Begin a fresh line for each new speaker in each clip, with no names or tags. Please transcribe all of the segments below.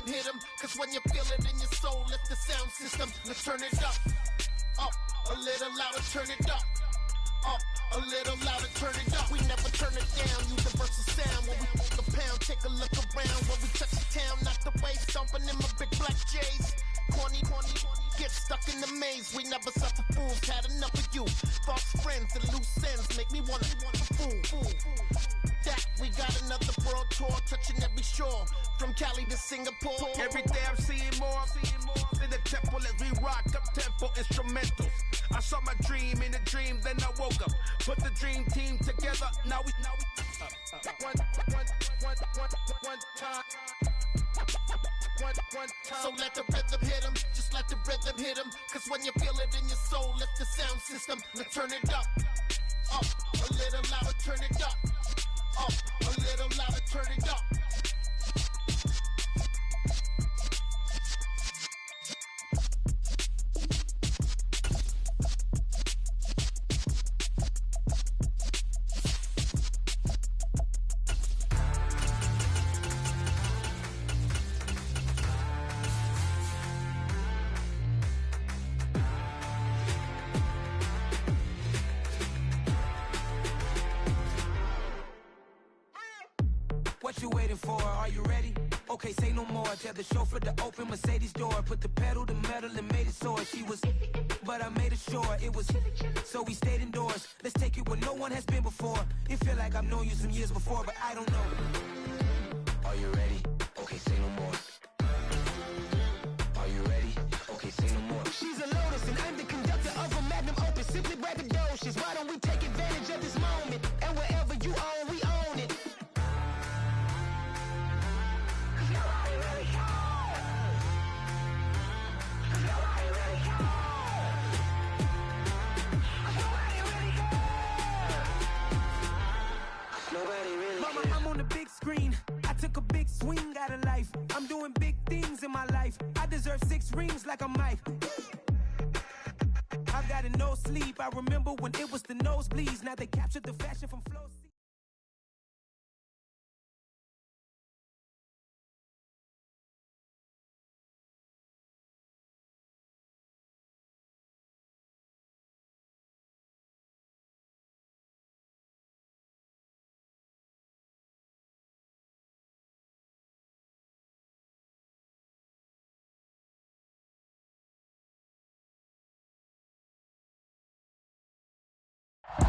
hit 'em, cause when you feel it in your soul, lift the sound system. Let's turn it up, a little louder, turn it up, a little louder, turn it up. We never turn it down, universal sound. When we walk the pound, take a look around. When we touch the town, knock the way, stomping in my big black J's. Corny, get stuck in the maze. We never suffer fools, had enough of you. False friends and loose ends make me wanna fool. That we got another world tour, touching every shore, from Cali to Singapore.
Every day I'm seeing more in the temple as we rock up tempo instrumentals. I saw my dream in a dream, then I woke up. Put the dream team together. Now we one time.
So let the rhythm hit 'em, just let the rhythm hit 'em. Cause when you feel it in your soul, lift the sound system. Let's turn it up, a little louder, turn it up, a little louder, turn it up.
What you waiting for? Are you ready? Okay, say no more. Tell the chauffeur to open Mercedes door. Put the pedal to metal and made it soar. She was, but I made it sure it was. So we stayed indoors. Let's take it where no one has been before. It feel like I've known you some years before, but I don't know. Are you ready? Okay, say no more. Are you ready? Okay, say no more. She's a Lotus and I'm the conductor of a magnum opus. Simply braggadocious. Why don't we take advantage of this moment? And wherever you own, we own it. Mama, I'm on the big screen. I took a big swing out of life. I'm doing big things in my life. I deserve 6 rings like a Mike. I've got no sleep. I remember when it was the nosebleeds. Now they captured the fashion from flow.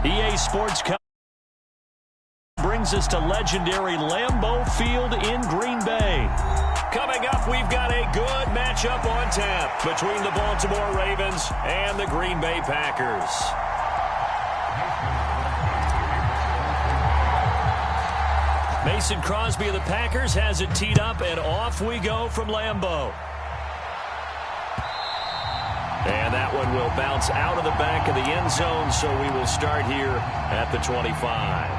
EA Sports brings us to legendary Lambeau Field in Green Bay. Coming up, we've got a good matchup on tap between the Baltimore Ravens and the Green Bay Packers. Mason Crosby of the Packers has it teed up, and off we go from Lambeau. And that one will bounce out of the back of the end zone, so we will start here at the 25.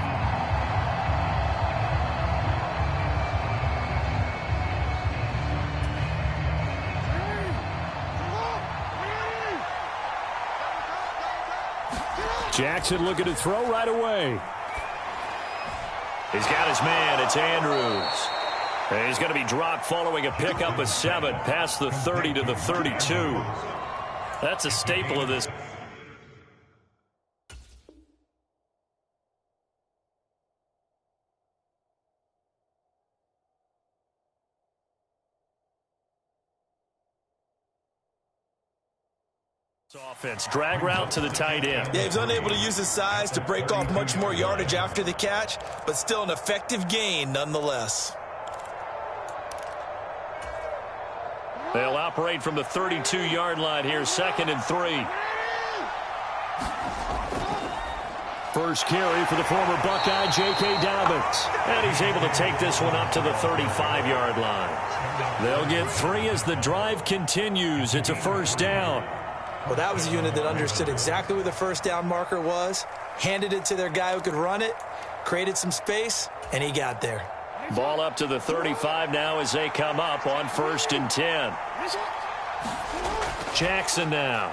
Jackson looking to throw right away. He's got his man. It's Andrews. And he's going to be dropped following a pickup of 7 past the 30 to the 32. That's a staple of this. Offense, drag route to the tight end.
Yeah, he's unable to use his size to break off much more yardage after the catch, but still an effective gain nonetheless.
They'll operate from the 32-yard line here, 2nd and 3. First carry for the former Buckeye, J.K. Dobbins. And he's able to take this one up to the 35-yard line. They'll get 3 as the drive continues. It's a first down.
Well, that was a unit that understood exactly where the first down marker was, handed it to their guy who could run it, created some space, and he got there.
Ball up to the 35 now as they come up on 1st and 10. Jackson now.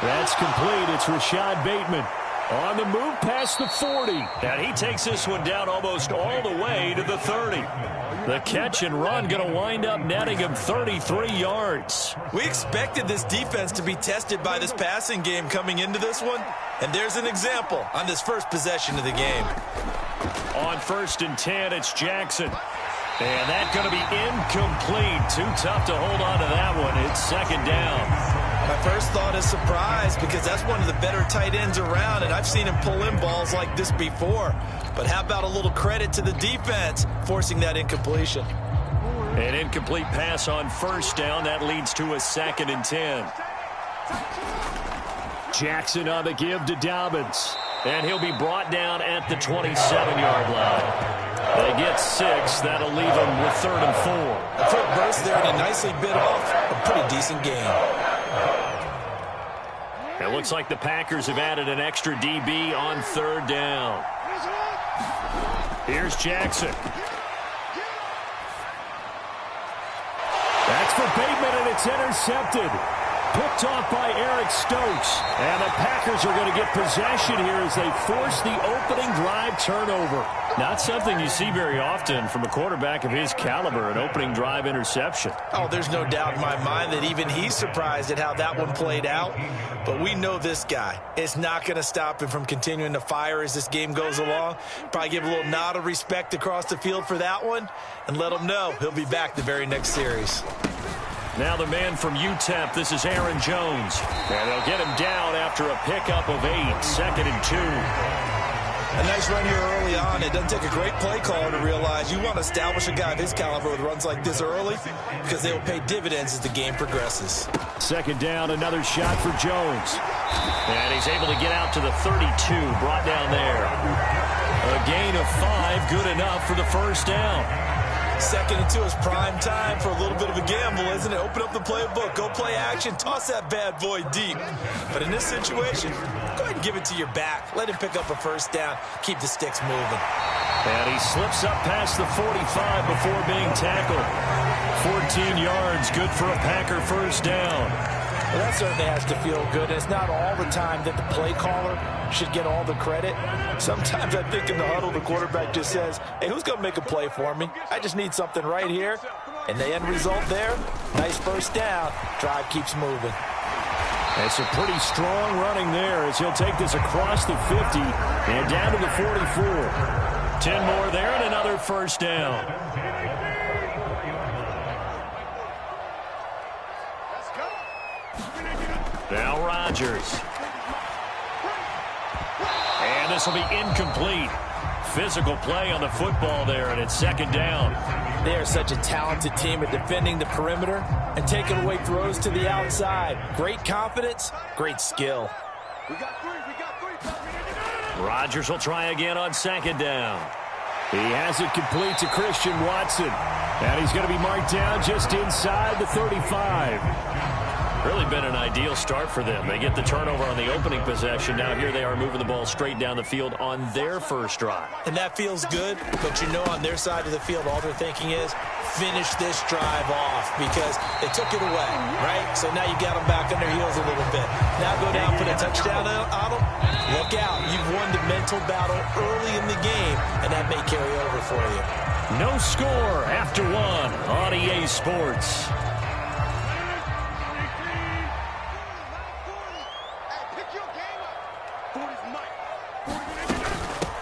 That's complete. It's Rashad Bateman. On the move past the 40. And he takes this one down almost all the way to the 30. The catch and run going to wind up netting him 33 yards.
We expected this defense to be tested by this passing game coming into this one. And there's an example on this first possession of the game.
On 1st and 10, it's Jackson. And that's going to be incomplete. Too tough to hold on to that one. It's 2nd down.
My first thought is surprise because that's one of the better tight ends around, and I've seen him pull in balls like this before. But how about a little credit to the defense forcing that incompletion?
An incomplete pass on 1st down. That leads to a 2nd and 10. Jackson on the give to Dobbins. And he'll be brought down at the 27-yard line. They get 6. That'll leave them with 3rd and 4.
A quick burst there, and he nicely bit off a pretty decent game.
It looks like the Packers have added an extra DB on 3rd down. Here's Jackson. That's for Bateman, and it's intercepted. Picked off by Eric Stokes. And the Packers are going to get possession here as they force the opening drive turnover. Not something you see very often from a quarterback of his caliber, an opening drive interception.
Oh, there's no doubt in my mind that even he's surprised at how that one played out. But we know this guy is not going to stop him from continuing to fire as this game goes along. Probably give a little nod of respect across the field for that one and let him know he'll be back the very next series.
Now the man from UTEP, this is Aaron Jones. And they'll get him down after a pickup of 8, 2nd and 2.
A nice run here early on. It doesn't take a great play caller to realize you want to establish a guy of his caliber with runs like this early because they will pay dividends as the game progresses.
2nd down, another shot for Jones. And he's able to get out to the 32, brought down there. A gain of 5, good enough for the 1st down.
2nd and 2 is prime time for a little bit of a gamble, isn't it? Open up the playbook, go play action, toss that bad boy deep. But in this situation, go ahead and give it to your back. Let him pick up a 1st down, keep the sticks moving.
And he slips up past the 45 before being tackled. 14 yards, good for a Packer 1st down.
Well, that certainly has to feel good. It's not all the time that the play caller should get all the credit. Sometimes I think in the huddle, the quarterback just says, hey, who's going to make a play for me? I just need something right here. And the end result there, nice 1st down. Drive keeps moving.
It's a pretty strong running there as he'll take this across the 50 and down to the 44. 10 more there and another 1st down. Now Rodgers. And this will be incomplete. Physical play on the football there, and it's 2nd down.
They are such a talented team at defending the perimeter and taking away throws to the outside. Great confidence, great skill.
Rodgers will try again on 2nd down. He has it complete to Christian Watson. And he's going to be marked down just inside the 35. Really been an ideal start for them. They get the turnover on the opening possession. Now here they are moving the ball straight down the field on their 1st drive.
And that feels good, but you know on their side of the field, all they're thinking is finish this drive off because they took it away, right? So now you got them back on their heels a little bit. Now go down, put a touchdown on them. Look out. You've won the mental battle early in the game, and that may carry over for you.
No score after 1 on EA Sports.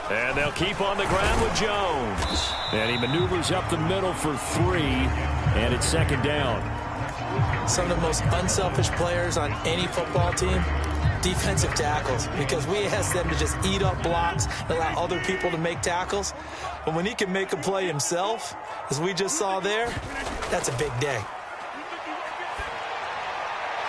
And they'll keep on the ground with Jones. And he maneuvers up the middle for 3. And it's 2nd down.
Some of the most unselfish players on any football team, defensive tackles. Because we ask them to just eat up blocks and allow other people to make tackles. But when he can make a play himself, as we just saw there, that's a big day.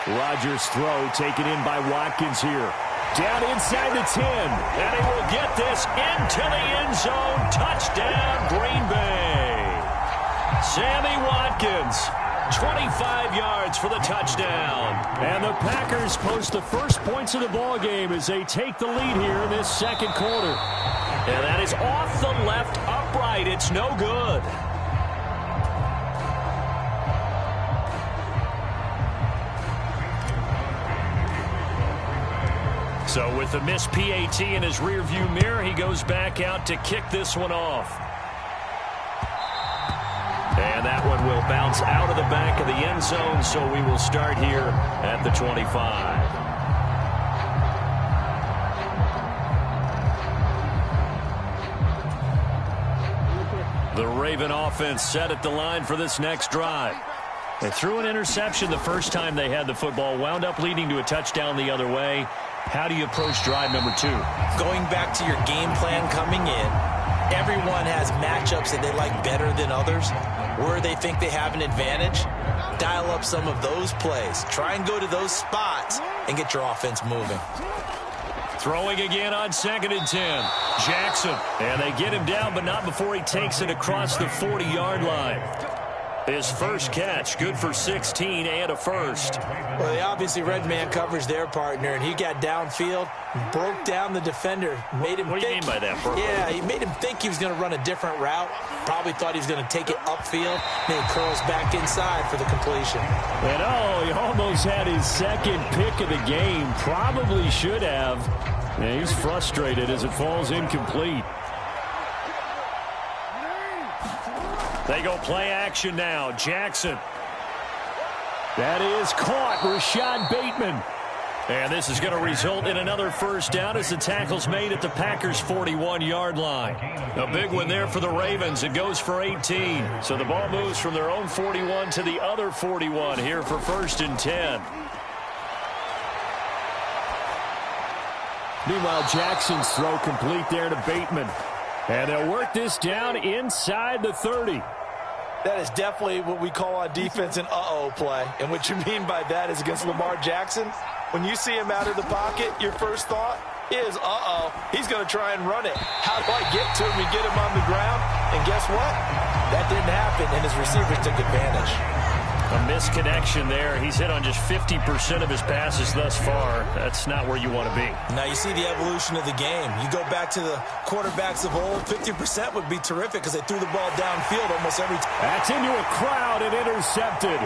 Rodgers' throw taken in by Watkins here. Down inside the 10, and he will get this into the end zone. Touchdown, Green Bay. Sammy Watkins, 25 yards for the touchdown. And the Packers post the first points of the ball game as they take the lead here in this 2nd quarter. And that is off the left upright. It's no good. So with the missed PAT in his rearview mirror, he goes back out to kick this one off. And that one will bounce out of the back of the end zone, so we will start here at the 25. The Raven offense set at the line for this next drive. They threw an interception the first time they had the football, wound up leading to a touchdown the other way. How do you approach drive number 2?
Going back to your game plan coming in, everyone has matchups that they like better than others, where they think they have an advantage. Dial up some of those plays. Try and go to those spots and get your offense moving.
Throwing again on 2nd and 10. Jackson. And they get him down, but not before he takes it across the 40-yard line. His first catch, good for 16 and a first.
Well, they obviously read man coverage their partner, and he got downfield, broke down the defender, made him
What do you mean by that, Burke?
Yeah, he made him think he was going to run a different route. Probably thought he was going to take it upfield. Then he curls back inside for the completion.
And he almost had his second pick of the game. Probably should have. And he's frustrated as it falls incomplete. They go play action now. Jackson. That is caught. Rashad Bateman. And this is going to result in another first down as the tackle's made at the Packers' 41-yard line. A big one there for the Ravens. It goes for 18. So the ball moves from their own 41 to the other 41 here for 1st and 10. Meanwhile, Jackson's throw complete there to Bateman. And they'll work this down inside the 30.
That is definitely what we call on defense an uh-oh play. And what you mean by that is against Lamar Jackson, when you see him out of the pocket, your first thought is, uh-oh, he's going to try and run it. How do I get to him and get him on the ground? And guess what? That didn't happen, and his receivers took advantage.
A misconnection there. He's hit on just 50% of his passes thus far. That's not where you want to be.
Now you see the evolution of the game. You go back to the quarterbacks of old, 50% would be terrific because they threw the ball downfield almost every time.
That's into a crowd and intercepted.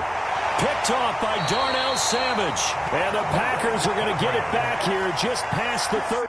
Picked off by Darnell Savage. And the Packers are going to get it back here just past the 30.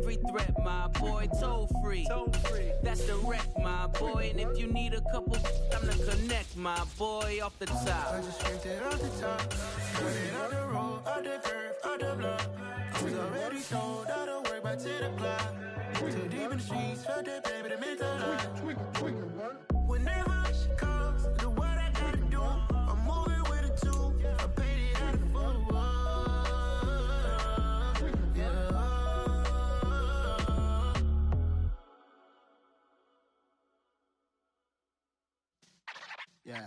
Every threat, my boy, toll free. That's the wreck, my boy. And if you need a couple, I'm the connect, my boy, off the top.
I just scraped it off the top. Started on the road, on the curve, on the block. I was already sold, out of work by 10 o'clock. Too deep in the streets, felt that pain, but it meant a lot. Whenever she calls, do what I gotta do. I'm moving with a two. I paid it out of full.
Yeah.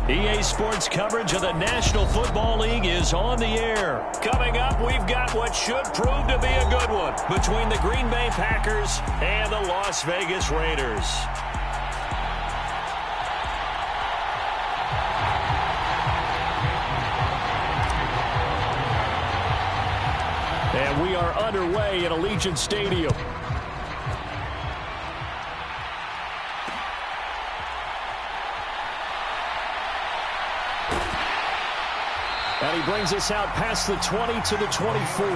EA Sports coverage of the National Football League is on the air. Coming up, we've got what should prove to be a good one between the Green Bay Packers and the Las Vegas Raiders. And we are underway at Allegiant Stadium. And he brings us out past the 20 to the 24.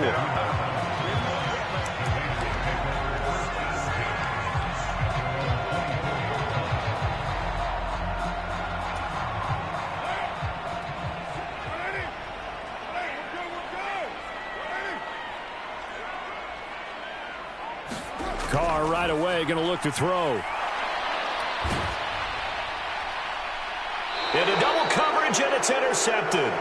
Carr right away going to look to throw. Into double coverage, and it's intercepted.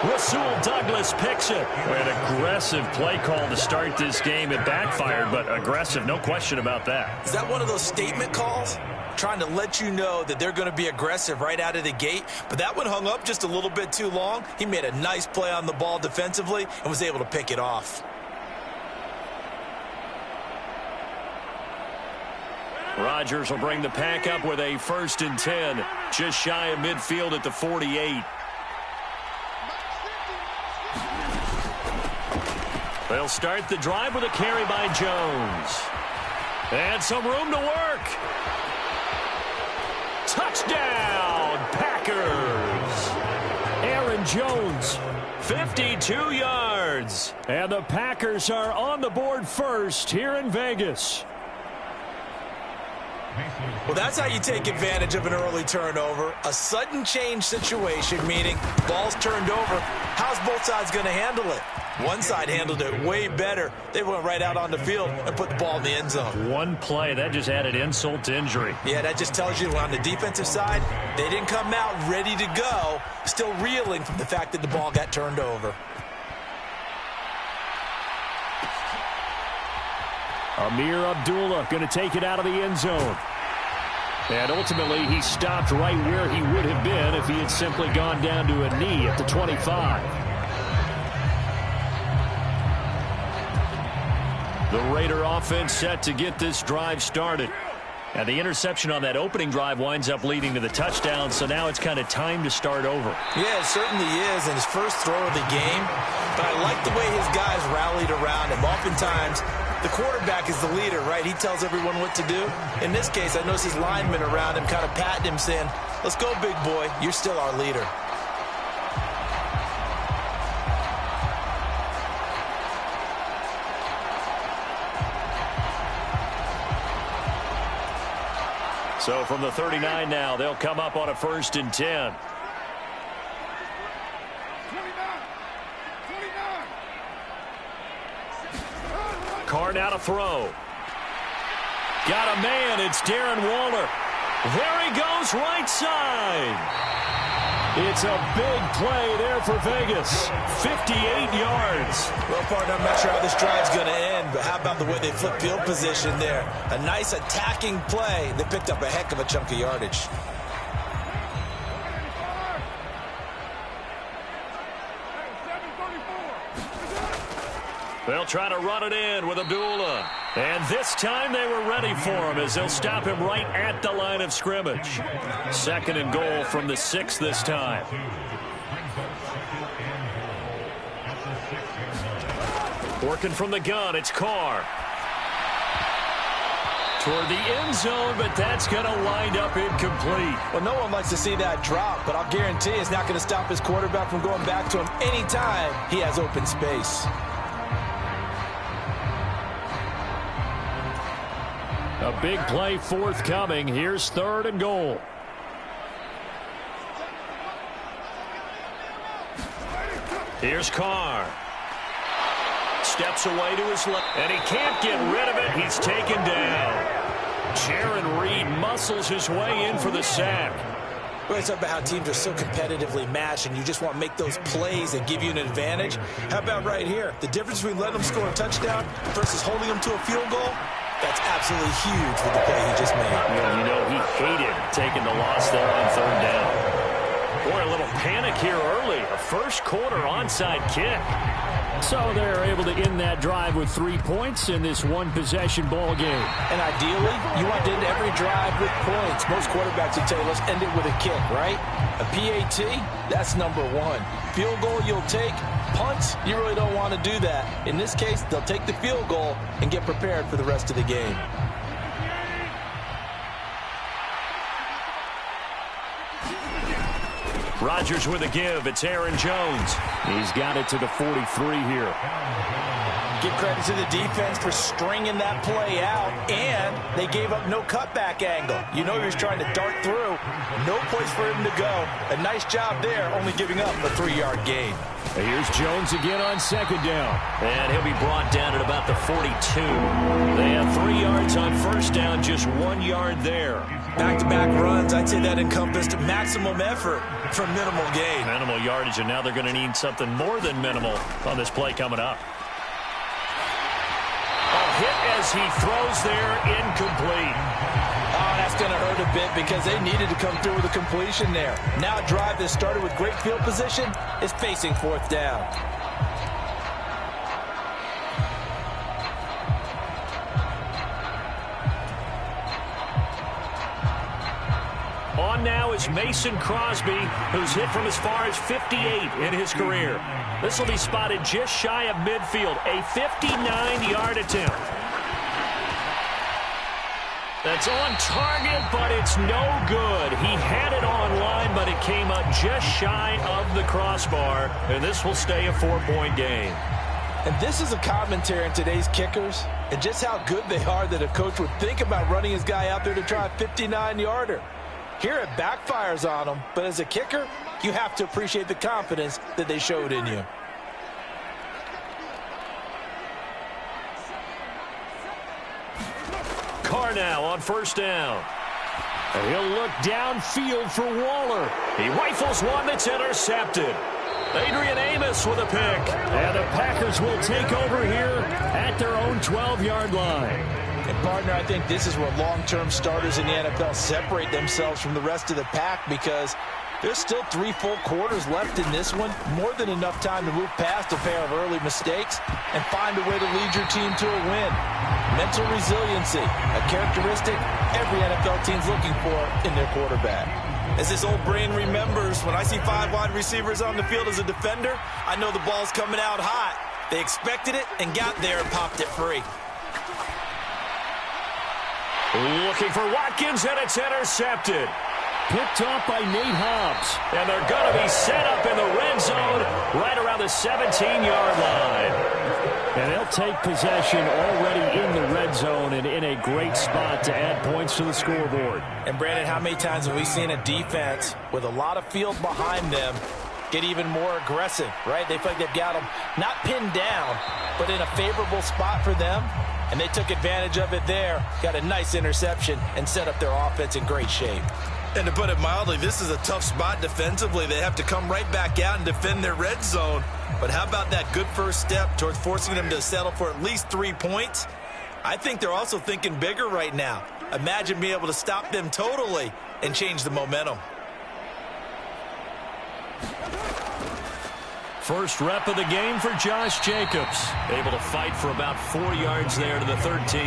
Rasul Douglas picks it. An aggressive play call to start this game. It backfired, but aggressive, no question about that.
Is that one of those statement calls? Trying to let you know that they're going to be aggressive right out of the gate, but that one hung up just a little bit too long. He made a nice play on the ball defensively and was able to pick it off.
Rodgers will bring the pack up with a 1st and 10, just shy of midfield at the 48. They'll start the drive with a carry by Jones. And some room to work. Touchdown, Packers. Aaron Jones, 52 yards. And the Packers are on the board first here in Vegas.
Well, that's how you take advantage of an early turnover. A sudden change situation, meaning ball's turned over. How's both sides going to handle it? One side handled it way better. They went right out on the field and put the ball in the end zone.
One play, that just added insult to injury.
Yeah, that just tells you on the defensive side, they didn't come out ready to go, still reeling from the fact that the ball got turned over.
Amir Abdullah going to take it out of the end zone. And ultimately, he stopped right where he would have been if he had simply gone down to a knee at the 25. The Raider offense set to get this drive started. And the interception on that opening drive winds up leading to the touchdown, so now it's kind of time to start over.
Yeah, it certainly is in his first throw of the game. But I like the way his guys rallied around him. Oftentimes, the quarterback is the leader, right? He tells everyone what to do. In this case, I noticed his linemen around him kind of patting him, saying, "Let's go, big boy. You're still our leader."
So from the 39 now, they'll come up on a 1st and 10. Carr now to throw. Got a man. It's Darren Waller. There he goes, right side. It's a big play there for Vegas. 58 yards.
Well, partner, I'm not sure how this drive's going to end, but how about the way they flip field position there? A nice attacking play. They picked up a heck of a chunk of yardage.
They'll try to run it in with Abdullah. And this time they were ready for him as they'll stop him right at the line of scrimmage. 2nd and goal from the 6 this time. Working from the gun, it's Carr. toward the end zone, but that's going to wind up incomplete.
Well, no one likes to see that drop, but I'll guarantee it's not going to stop his quarterback from going back to him anytime he has open space.
A big play forthcoming. Here's 3rd and goal. Here's Carr. Steps away to his left, and he can't get rid of it. He's taken down. Jaron Reed muscles his way in for the sack.
We always talk about how teams are so competitively matched, and you just want to make those plays that give you an advantage. How about right here? The difference between letting them score a touchdown versus holding them to a field goal, that's absolutely huge with the play he just made.
Well, you know, he hated taking the loss there on 3rd down. Boy, a little panic here early. A first-quarter onside kick. So they're able to end that drive with 3 points in this one-possession ball game.
And ideally, you want to end every drive with points. Most quarterbacks would tell you, let's end it with a kick, right? A PAT, that's number 1. Field goal you'll take. Punts, you really don't want to do that. In this case, they'll take the field goal and get prepared for the rest of the game.
Rodgers with a give. It's Aaron Jones. He's got it to the 43 here.
Give credit to the defense for stringing that play out, and they gave up no cutback angle. You know he was trying to dart through. No place for him to go. A nice job there, only giving up a 3-yard gain.
Here's Jones again on 2nd down. And he'll be brought down at about the 42. They have 3 yards on 1st down, just 1 yard there.
Back-to-back runs, I'd say that encompassed maximum effort for minimal gain.
Minimal yardage, and now they're going to need something more than minimal on this play coming up. A hit as he throws there, incomplete.
Oh, that's going to hurt a bit because they needed to come through with a completion there. Now a drive that started with great field position is facing 4th down.
On now is Mason Crosby, who's hit from as far as 58 in his career. This will be spotted just shy of midfield, a 59-yard attempt. That's on target, but it's no good. He had it on line, but it came up just shy of the crossbar, and this will stay a 4-point game.
And this is a commentary on today's kickers and just how good they are that a coach would think about running his guy out there to try a 59-yarder. Here it backfires on them, but as a kicker, you have to appreciate the confidence that they showed in you.
Carr now on 1st down. And he'll look downfield for Waller. He rifles one that's intercepted. Adrian Amos with a pick. And the Packers will take over here at their own 12-yard line.
And, partner, I think this is where long-term starters in the NFL separate themselves from the rest of the pack because there's still 3 full quarters left in this one. More than enough time to move past a pair of early mistakes and find a way to lead your team to a win. Mental resiliency, a characteristic every NFL team's looking for in their quarterback. As this old brain remembers, when I see 5 wide receivers on the field as a defender, I know the ball's coming out hot. They expected it and got there and popped it free.
Looking for Watkins, and it's intercepted. Picked off by Nate Hobbs. And they're going to be set up in the red zone right around the 17-yard line. And they'll take possession already in the red zone and in a great spot to add points to the scoreboard.
And, Brandon, how many times have we seen a defense with a lot of field behind them get even more aggressive, right? They feel like they've got them not pinned down, but in a favorable spot for them. And they took advantage of it there, got a nice interception, and set up their offense in great shape. And to put it mildly, this is a tough spot defensively. They have to come right back out and defend their red zone. But how about that good first step towards forcing them to settle for at least 3 points? I think they're also thinking bigger right now. Imagine being able to stop them totally and change the momentum.
First rep of the game for Josh Jacobs. Able to fight for about 4 yards there to the 13.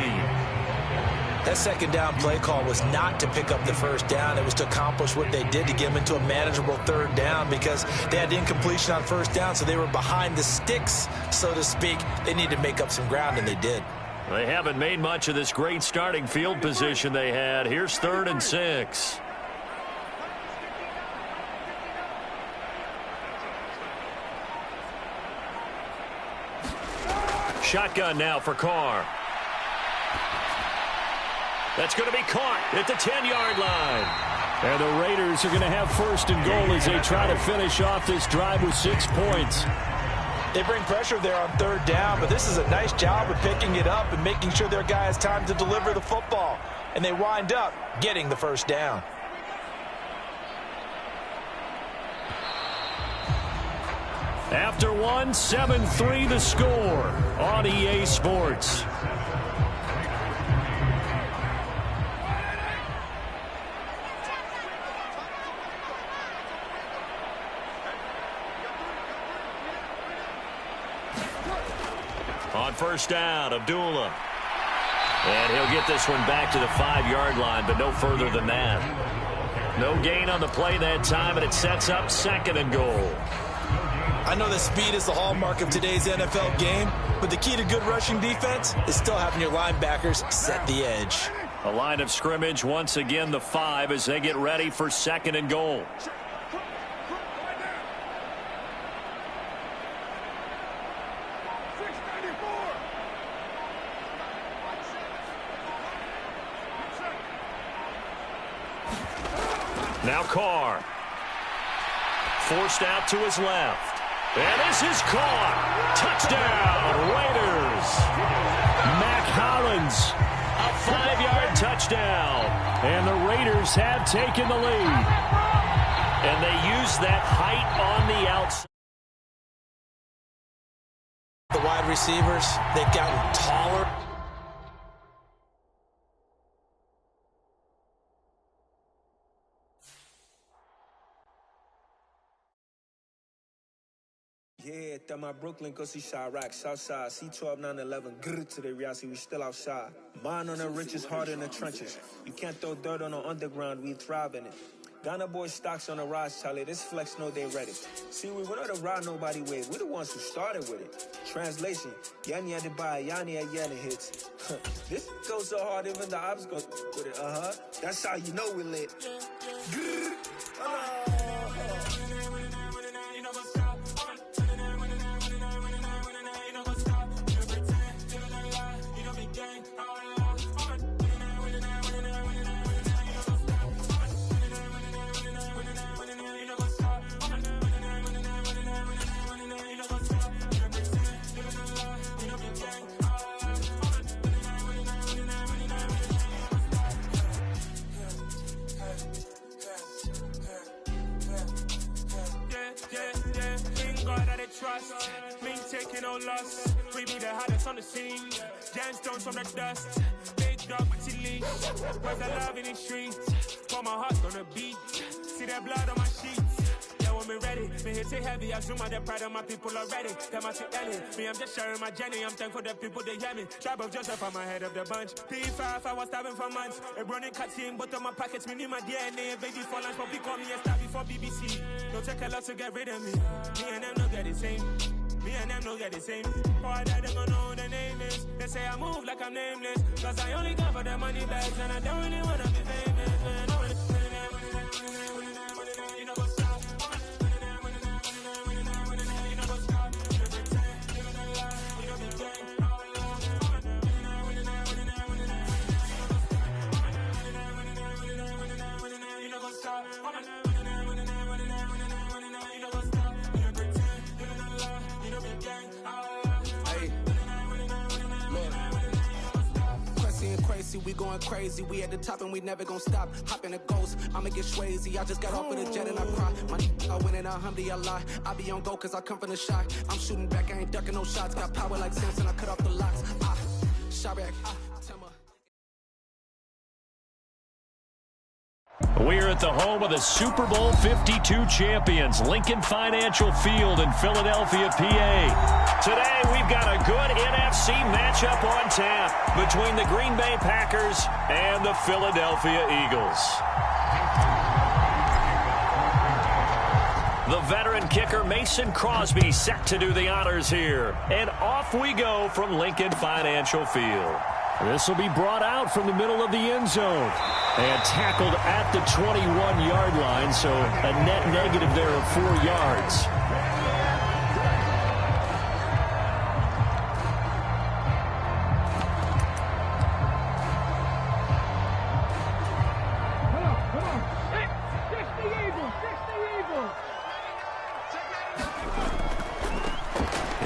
That second down play call was not to pick up the first down. It was to accomplish what they did to get them into a manageable 3rd down because they had incompletion on 1st down, so they were behind the sticks, so to speak. They needed to make up some ground, and they did.
They haven't made much of this great starting field position they had. Here's 3rd and 6. Shotgun now for Carr. That's going to be caught at the 10-yard line.
And the Raiders are going to have 1st and goal as they try to finish off this drive with 6 points.
They bring pressure there on 3rd down, but this is a nice job of picking it up and making sure their guy has time to deliver the football. And they wind up getting the 1st down.
After 1, 7-3 the score on EA Sports. On 1st down, Abdullah. And he'll get this one back to the 5-yard line, but no further than that. No gain on the play that time, and it sets up 2nd and goal.
I know that speed is the hallmark of today's NFL game, but the key to good rushing defense is still having your linebackers set the edge.
A line of scrimmage, once again the 5 as they get ready for 2nd and goal. Now Carr. Forced out to his left. And this is caught. Touchdown, Raiders.
Mac Hollins.
A 5-yard touchdown.
And the Raiders have taken the lead.
And they use that height on the outside.
The wide receivers, they've gotten taller.
Yeah, that my Brooklyn, go see Chirac, Southside, C12, 911, grrr to the reality, we still outside. Mine on the riches, hard in the trenches. You can't throw dirt on the underground, we thrive in it. Ghana boys stocks on the rise, Charlie, this flex know they ready. See, we were not the ride nobody with, we the ones who started with it. Translation, Yanni had to buy, Yanni had Yanni hits. This goes so hard, even the ops go with it, That's how you know we lit. Grrr.
Trust, me taking no loss. We be the hottest on the scene. Gemstones from the dust. Big dog with your leash. Where's the love in the streets? For my heart on the beat. See that blood on my sheets. Yeah, when we ready, me hit it heavy. I zoom out the pride of my people already. Them I see Ellie. Me, I'm just sharing my journey. I'm thankful that people they hear me. Tribe of Joseph, I'm ahead of the bunch. P5, I was starving for months. A running cutscene, but on my pockets, me need my DNA. Baby for lunch, but we call me a star before BBC. Don't take a lot to get rid of me. Me and them don't get the same. Me and them don't get the same. Boy, that they gonna know who the name is. They say I move like I'm nameless. Cause I only got for the money bags. And I don't really wanna be famous, man. You know what's up? You know what's up? You know the game. You know what's up?
We going crazy, we at the top and we never gonna stop. Hop in a ghost, I'ma get swayzy. I just got off of the jet and I cry. My I win and alhamdulillah. I be on go cause I come from the shot. I'm shooting back, I ain't ducking no shots. Got power like Samson, I cut off the locks. Chirac,
We're at the home of the Super Bowl 52 champions, Lincoln Financial Field in Philadelphia, PA. Today, we've got a good NFC matchup on tap between the Green Bay Packers and the Philadelphia Eagles. The veteran kicker Mason Crosby set to do the honors here. And off we go from Lincoln Financial Field. This will be brought out from the middle of the end zone and tackled at the 21-yard line, so a net negative there of 4 yards.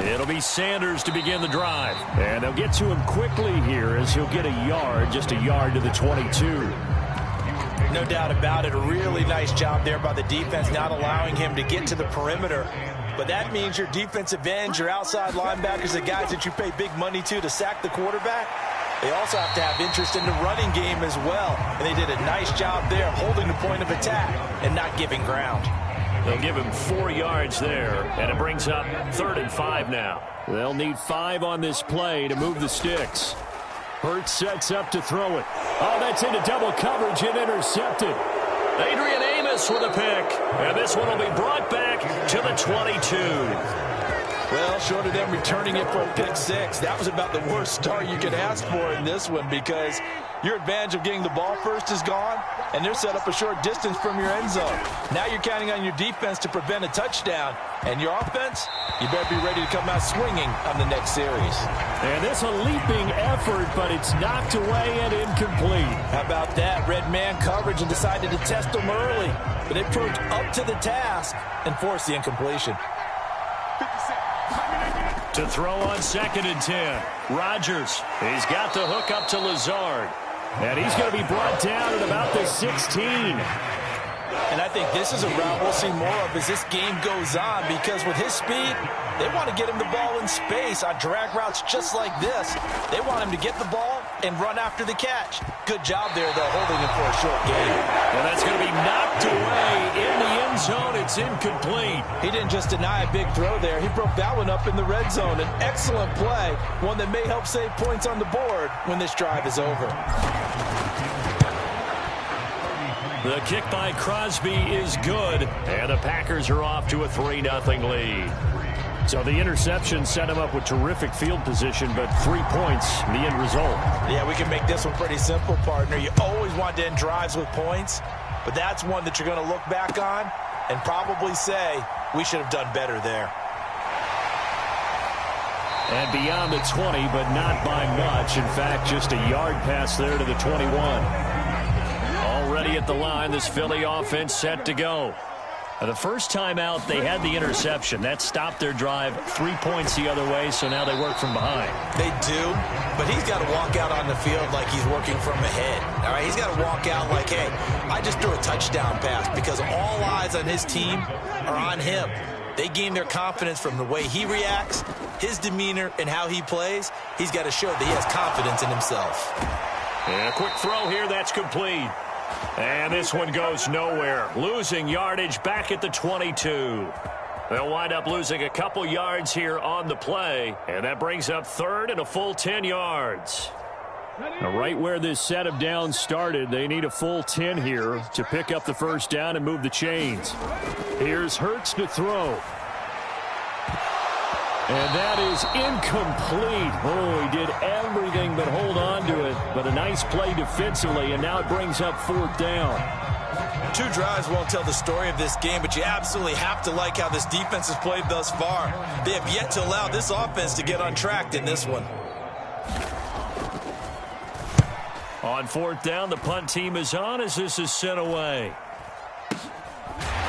It'll be Sanders to begin the drive. And they'll get to him quickly here as he'll get a yard, just a yard to the 22.
No doubt about it. A really nice job there by the defense, not allowing him to get to the perimeter. But that means your defensive ends, your outside linebackers, the guys that you pay big money to sack the quarterback, they also have to have interest in the running game as well. And they did a nice job there holding the point of attack and not giving ground.
They'll give him 4 yards there, and it brings up 3rd and 5 now. They'll need 5 on this play to move the sticks. Hurts sets up to throw it. Oh, that's into double coverage and intercepted. Adrian Amos with a pick, and this one will be brought back to the 22.
Well, short of them returning it for a pick 6, that was about the worst start you could ask for in this one, because your advantage of getting the ball first is gone, and they're set up a short distance from your end zone. Now you're counting on your defense to prevent a touchdown, and your offense, you better be ready to come out swinging on the next series.
And it's a leaping effort, but it's knocked away and incomplete.
How about that? Red man coverage and decided to test them early, but they proved up to the task and forced the incompletion.
To throw on 2nd and 10. Rodgers. He's got the hook up to Lazard. And he's going to be brought down at about the 16.
And I think this is a route we'll see more of as this game goes on, because with his speed, they want to get him the ball in space on drag routes just like this. They want him to get the ball and run after the catch. Good job there, though, holding him for a short gain.
And that's going to be knocked away in the end zone. It's incomplete.
He didn't just deny a big throw there. He broke that one up in the red zone. An excellent play, one that may help save points on the board when this drive is over.
The kick by Crosby is good, and the Packers are off to a 3-0 lead. So the interception set him up with terrific field position, but 3 points, the end result.
Yeah, we can make this one pretty simple, partner. You always want to end drives with points, but that's one that you're going to look back on and probably say, we should have done better there.
And beyond the 20, but not by much. In fact, just a yard pass there to the 21.
Already at the line, this Philly offense set to go. The first time out, they had the interception. That stopped their drive 3 points the other way, so now they work from behind.
They do, but he's got to walk out on the field like he's working from ahead. All right, he's got to walk out like, hey, I just threw a touchdown pass, because all eyes on his team are on him. They gain their confidence from the way he reacts, his demeanor, and how he plays. He's got to show that he has confidence in himself.
And a quick throw here, that's complete. And this one goes nowhere. Losing yardage back at the 22. They'll wind up losing a couple yards here on the play, and that brings up 3rd and a full 10 yards.
Now, right where this set of downs started, they need a full 10 here to pick up the first down and move the chains. Here's Hurts to throw. And that is incomplete. Oh, he did everything but hold on to it. But a nice play defensively, and now it brings up 4th down.
2 drives won't tell the story of this game, but you absolutely have to like how this defense has played thus far. They have yet to allow this offense to get untracked in this one.
On 4th down, the punt team is on as this is sent away.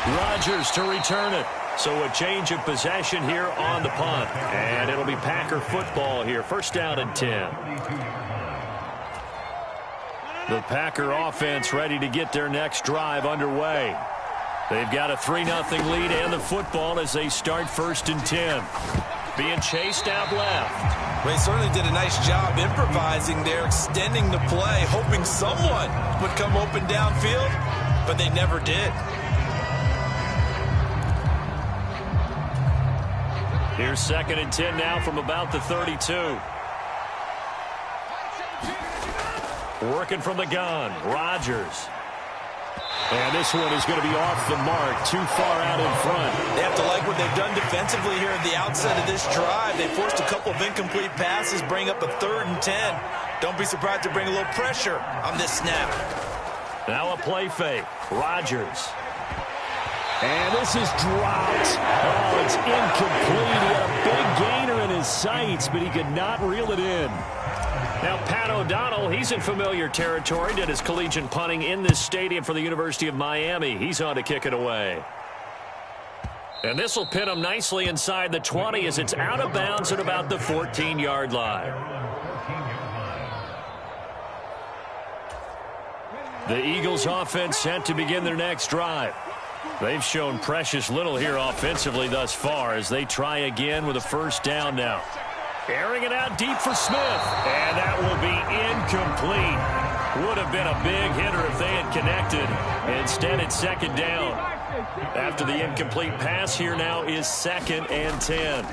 Rodgers to return it. So a change of possession here on the punt. And it'll be Packer football here. 1st down and 10. The Packer offense ready to get their next drive underway. They've got a 3-0 lead and the football as they start 1st and 10. Being chased out left.
They certainly did a nice job improvising there, extending the play, hoping someone would come open downfield, but they never did.
Here's 2nd and 10 now from about the 32. Working from the gun, Rodgers.
And this one is going to be off the mark, too far out in front.
They have to like what they've done defensively here at the outset of this drive. They forced a couple of incomplete passes, bring up a 3rd and 10. Don't be surprised to bring a little pressure on this snap.
Now a play fake. Rodgers. And this is dropped. Oh, it's incomplete. He had a big gainer in his sights, but he could not reel it in. Now, Pat O'Donnell, he's in familiar territory. Did his collegiate punting in this stadium for the University of Miami. He's on to kick it away. And this will pin him nicely inside the 20 as it's out of bounds at about the 14-yard line. The Eagles offense set to begin their next drive. They've shown precious little here offensively thus far as they try again with a first down now. Airing it out deep for Smith. And that will be incomplete. Would have been a big hitter if they had connected. Instead, it's second down. After the incomplete pass, here now is 2nd and 10.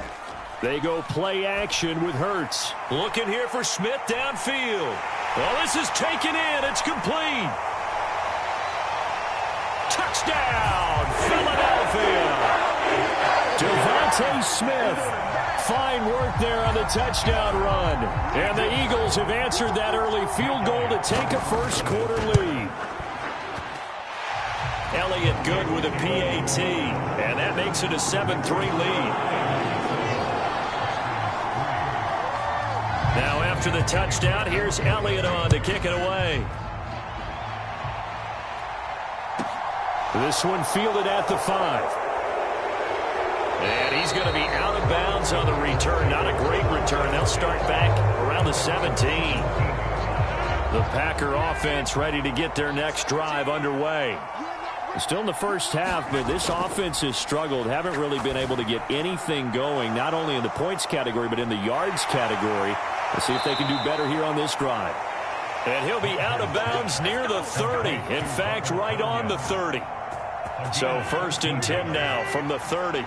They go play action with Hurts. Looking here for Smith downfield. Well, this is taken in. It's complete. Touchdown, Philadelphia. Devontae Smith. Fine work there on the touchdown run. And the Eagles have answered that early field goal to take a first-quarter lead. Elliott good with a PAT. And that makes it a 7-3 lead. Now after the touchdown, here's Elliott on to kick it away. This one fielded at the 5. And he's going to be out of bounds on the return. Not a great return. They'll start back around the 17. The Packer offense ready to get their next drive underway. Still in the first half, but this offense has struggled. Haven't really been able to get anything going, not only in the points category, but in the yards category. Let's see if they can do better here on this drive. And he'll be out of bounds near the 30. In fact, right on the 30. So 1st and 10 now from the 30.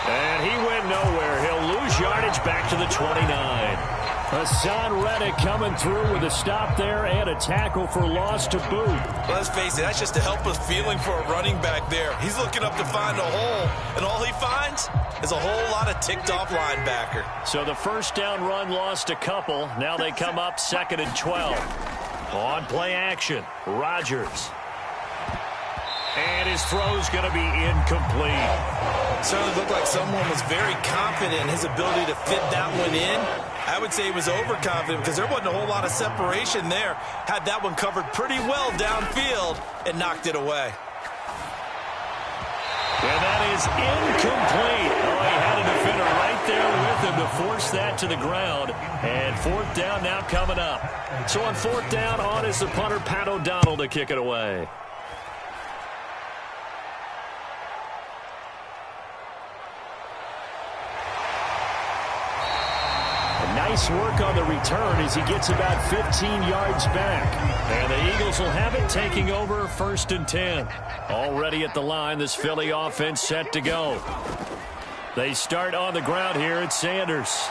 And he went nowhere. He'll lose yardage back to the 29. Hassan Reddick coming through with a stop there and a tackle for loss to boot.
Let's face it, that's just a helpless feeling for a running back there. He's looking up to find a hole, and all he finds is a whole lot of ticked-off linebacker.
So the first down run lost a couple. Now they come up 2nd and 12. On play action, Rodgers. And his throw's going to be incomplete.
Certainly looked like someone was very confident in his ability to fit that one in. I would say he was overconfident because there wasn't a whole lot of separation there. Had that one covered pretty well downfield and knocked it away.
And that is incomplete. Oh, he had a defender right there with him to force that to the ground. And 4th down now coming up. So on 4th down, on is the punter, Pat O'Donnell, to kick it away. Nice work on the return as he gets about 15 yards back. And the Eagles will have it taking over 1st and 10. Already at the line, this Philly offense set to go. They start on the ground here at Sanders.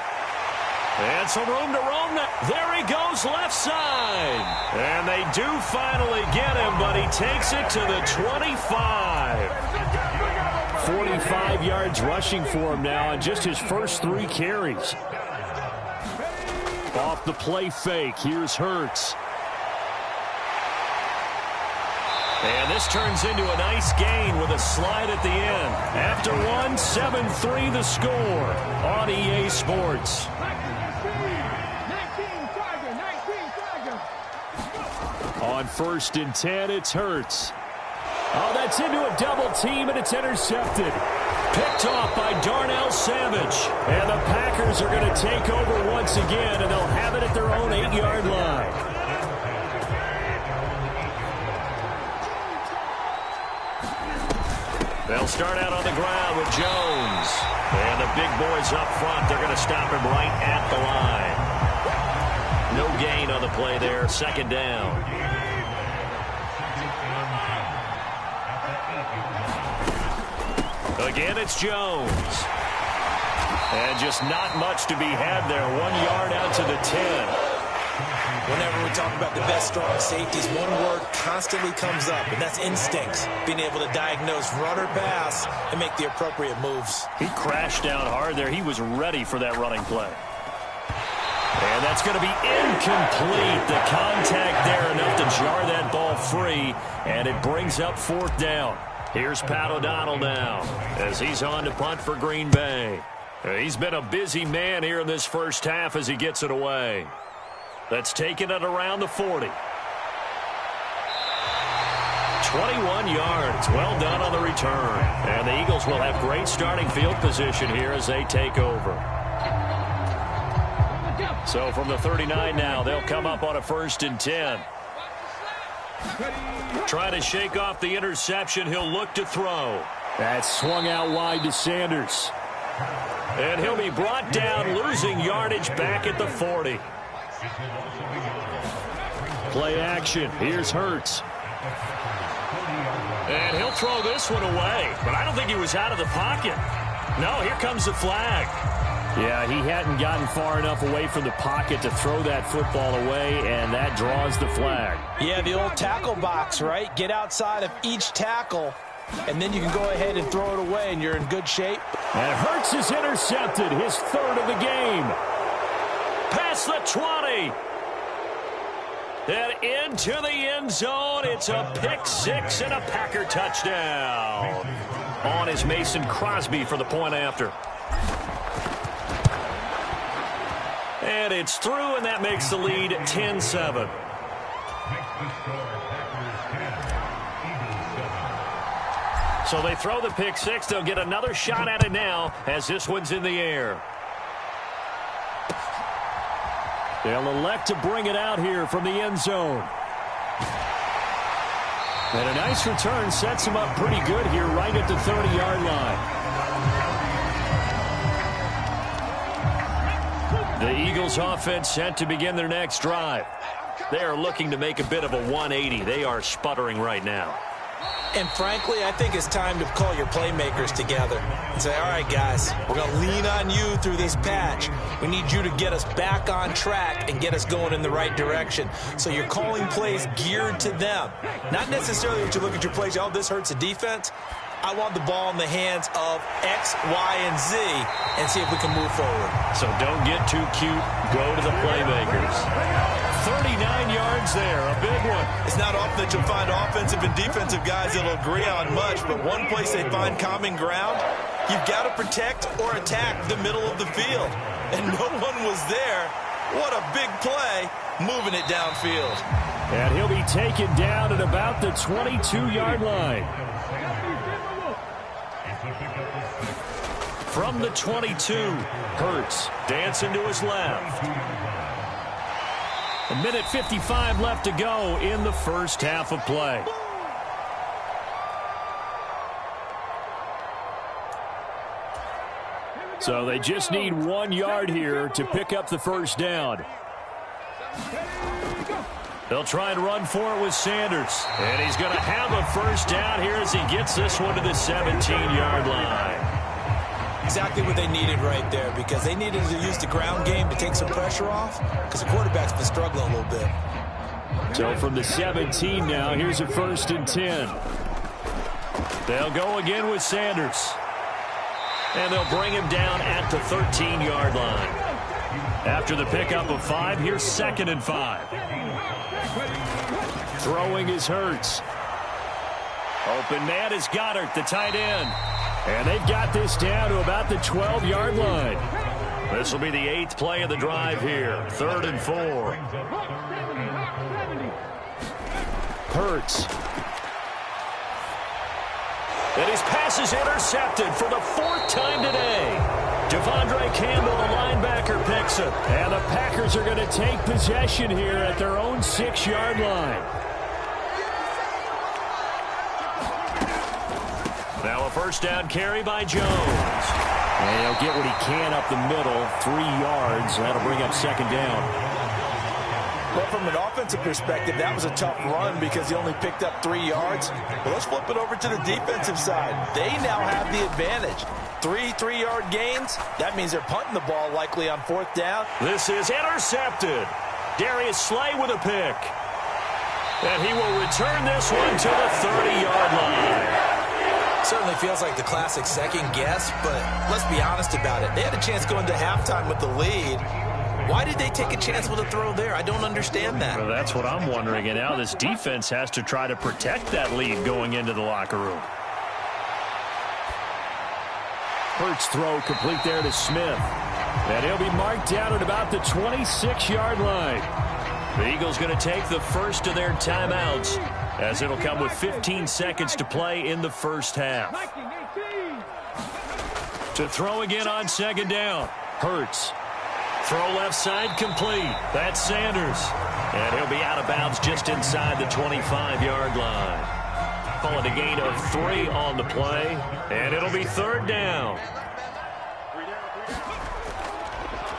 And some room to roam now. There he goes left side. And they do finally get him, but he takes it to the 25. 45 yards rushing for him now on just his first 3 carries. Off the play fake, here's Hurts. And this turns into a nice gain with a slide at the end. After one, 7-3 the score on EA Sports. On 1st and 10, it's Hurts. Oh, that's into a double team, and it's intercepted. Picked off by Darnell Savage. And the Packers are going to take over once again, and they'll have it at their own 8-yard line. They'll start out on the ground with Jones. And the big boys up front, they're going to stop him right at the line. No gain on the play there, 2nd down. Again, it's Jones.
And just not much to be had there. 1 yard out to the 10.
Whenever we talk about the best strong safeties, one word constantly comes up, and that's instincts. Being able to diagnose run or pass and make the appropriate moves.
He crashed down hard there. He was ready for that running play. And that's going to be incomplete. The contact there enough to jar that ball free, and it brings up 4th down. Here's Pat O'Donnell now as he's on to punt for Green Bay. He's been a busy man here in this first half as he gets it away. That's taken it around the 40. 21 yards. Well done on the return. And the Eagles will have great starting field position here as they take over. So from the 39 now, they'll come up on a 1st and 10. Trying to shake off the interception. He'll look to throw.
That swung out wide to Sanders.
And he'll be brought down, losing yardage back at the 40.
Play action. Here's Hurts.
And he'll throw this one away. But I don't think he was out of the pocket. No, here comes the flag.
Yeah, he hadn't gotten far enough away from the pocket to throw that football away, and that draws the flag.
Yeah, the old tackle box, right? Get outside of each tackle, and then you can go ahead and throw it away, and you're in good shape.
And Hurts is intercepted, his 3rd of the game.
Past the 20. And into the end zone. It's a pick-6 and a Packer touchdown. On is Mason Crosby for the point after. And it's through, and that makes the lead 10-7. So they throw the pick-6. They'll get another shot at it now as this one's in the air.
They'll elect to bring it out here from the end zone. And a nice return sets him up pretty good here right at the 30-yard line.
The Eagles offense set to begin their next drive. They are looking to make a bit of a 180. They are sputtering right now.
And frankly, I think it's time to call your playmakers together and say, all right, guys, we're going to lean on you through this patch. We need you to get us back on track and get us going in the right direction. So you're calling plays geared to them. Not necessarily that you look at your plays, oh, this hurts the defense. I want the ball in the hands of X, Y, and Z and see if we can move forward.
So don't get too cute. Go to the playmakers. 39 yards there, a big one.
It's not often that you'll find offensive and defensive guys that'll agree on much, but one place they find common ground, you've got to protect or attack the middle of the field. And no one was there. What a big play, moving it downfield.
And he'll be taken down at about the 22-yard line.
From the 22, Hurts dancing to his left.
A minute 55 left to go in the first half of play. So they just need 1 yard here to pick up the first down.
They'll try and run for it with Sanders. And he's going to have a first down here as he gets this one to the 17-yard line.
Exactly what they needed right there, because they needed to use the ground game to take some pressure off, because the quarterback's been struggling a little bit.
So from the 17 now, here's a 1st and 10.
They'll go again with Sanders. And they'll bring him down at the 13-yard line. After the pickup of 5, here's 2nd and 5.
Throwing is Hurts.
Open man is Goddard, the tight end.
And they've got this down to about the 12-yard line.
This will be the 8th play of the drive here. 3rd and 4.
Hurts.
And his pass is intercepted for the 4th time today. Devondre Campbell, the linebacker, picks it.
And the Packers are going to take possession here at their own 6-yard line.
Now a first down carry by Jones.
And he'll get what he can up the middle, 3 yards. That'll bring up 2nd down.
Well, from an offensive perspective, that was a tough run because he only picked up 3 yards. Well, let's flip it over to the defensive side. They now have the advantage. 3 3-yard gains. That means they're punting the ball likely on 4th down.
This is intercepted. Darius Slay with a pick. And he will return this one to the 30-yard line.
Certainly feels like the classic second guess, but let's be honest about it. They had a chance going to halftime with the lead. Why did they take a chance with a throw there? I don't understand that.
Well, that's what I'm wondering. And now this defense has to try to protect that lead going into the locker room. Hurts throw complete there to Smith. And he'll be marked down at about the 26-yard line. The Eagles going to take the first of their timeouts as it'll come with 15 seconds to play in the first half. To throw again on 2nd down. Hurts. Throw left side complete. That's Sanders. And he'll be out of bounds just inside the 25-yard line. Call it a gain of 3 on the play. And it'll be 3rd down.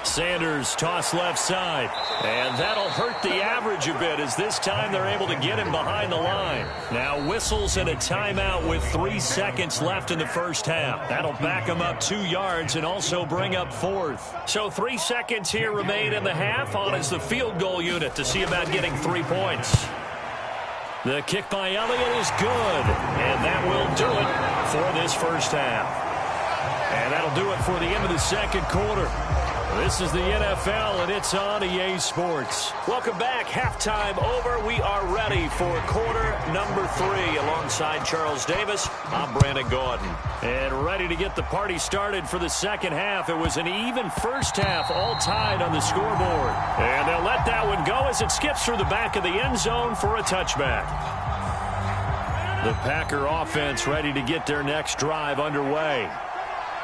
Sanders toss left side. And that'll hurt the average a bit as this time they're able to get him behind the line. Now whistles and a timeout with 3 seconds left in the first half. That'll back him up 2 yards and also bring up 4th. So 3 seconds here remain in the half. On is the field goal unit to see about getting 3 points. The kick by Elliott is good. And that will do it for this first half. And that'll do it for the end of the second quarter. This is the NFL, and it's on EA Sports. Welcome back. Halftime over. We are ready for quarter number 3. Alongside Charles Davis, I'm Brandon Gaudin. And ready to get the party started for the second half. It was an even first half, all tied on the scoreboard. And they'll let that one go as it skips through the back of the end zone for a touchback. The Packer offense ready to get their next drive underway.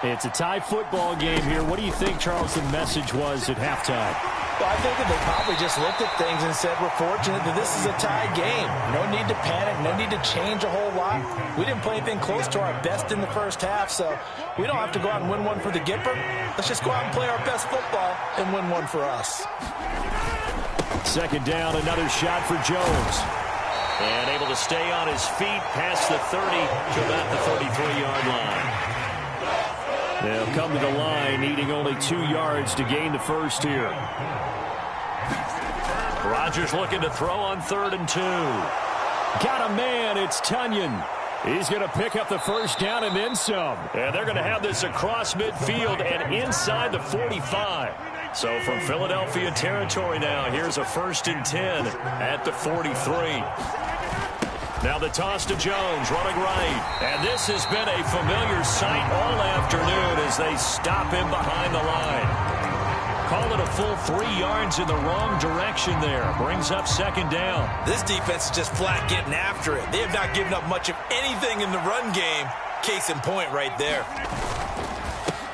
It's a tie football game here. What do you think, Charles, the message was at halftime?
Well, I think that they probably just looked at things and said, we're fortunate that this is a tie game. No need to panic. No need to change a whole lot. We didn't play anything close to our best in the first half, so we don't have to go out and win one for the Gipper. Let's just go out and play our best football and win one for us.
2nd down, another shot for Jones. And able to stay on his feet past the 30 to about the 33-yard line. They'll come to the line, needing only 2 yards to gain the first here. Rodgers looking to throw on 3rd and 2. Got a man, it's Tunyon. He's going to pick up the first down and then some. And they're going to have this across midfield and inside the 45. So from Philadelphia territory now, here's a 1st and 10 at the 43. Now the toss to Jones, running right. And this has been a familiar sight all afternoon as they stop him behind the line. Call it a full 3 yards in the wrong direction there. Brings up 2nd down.
This defense is just flat getting after it. They have not given up much of anything in the run game. Case in point right there.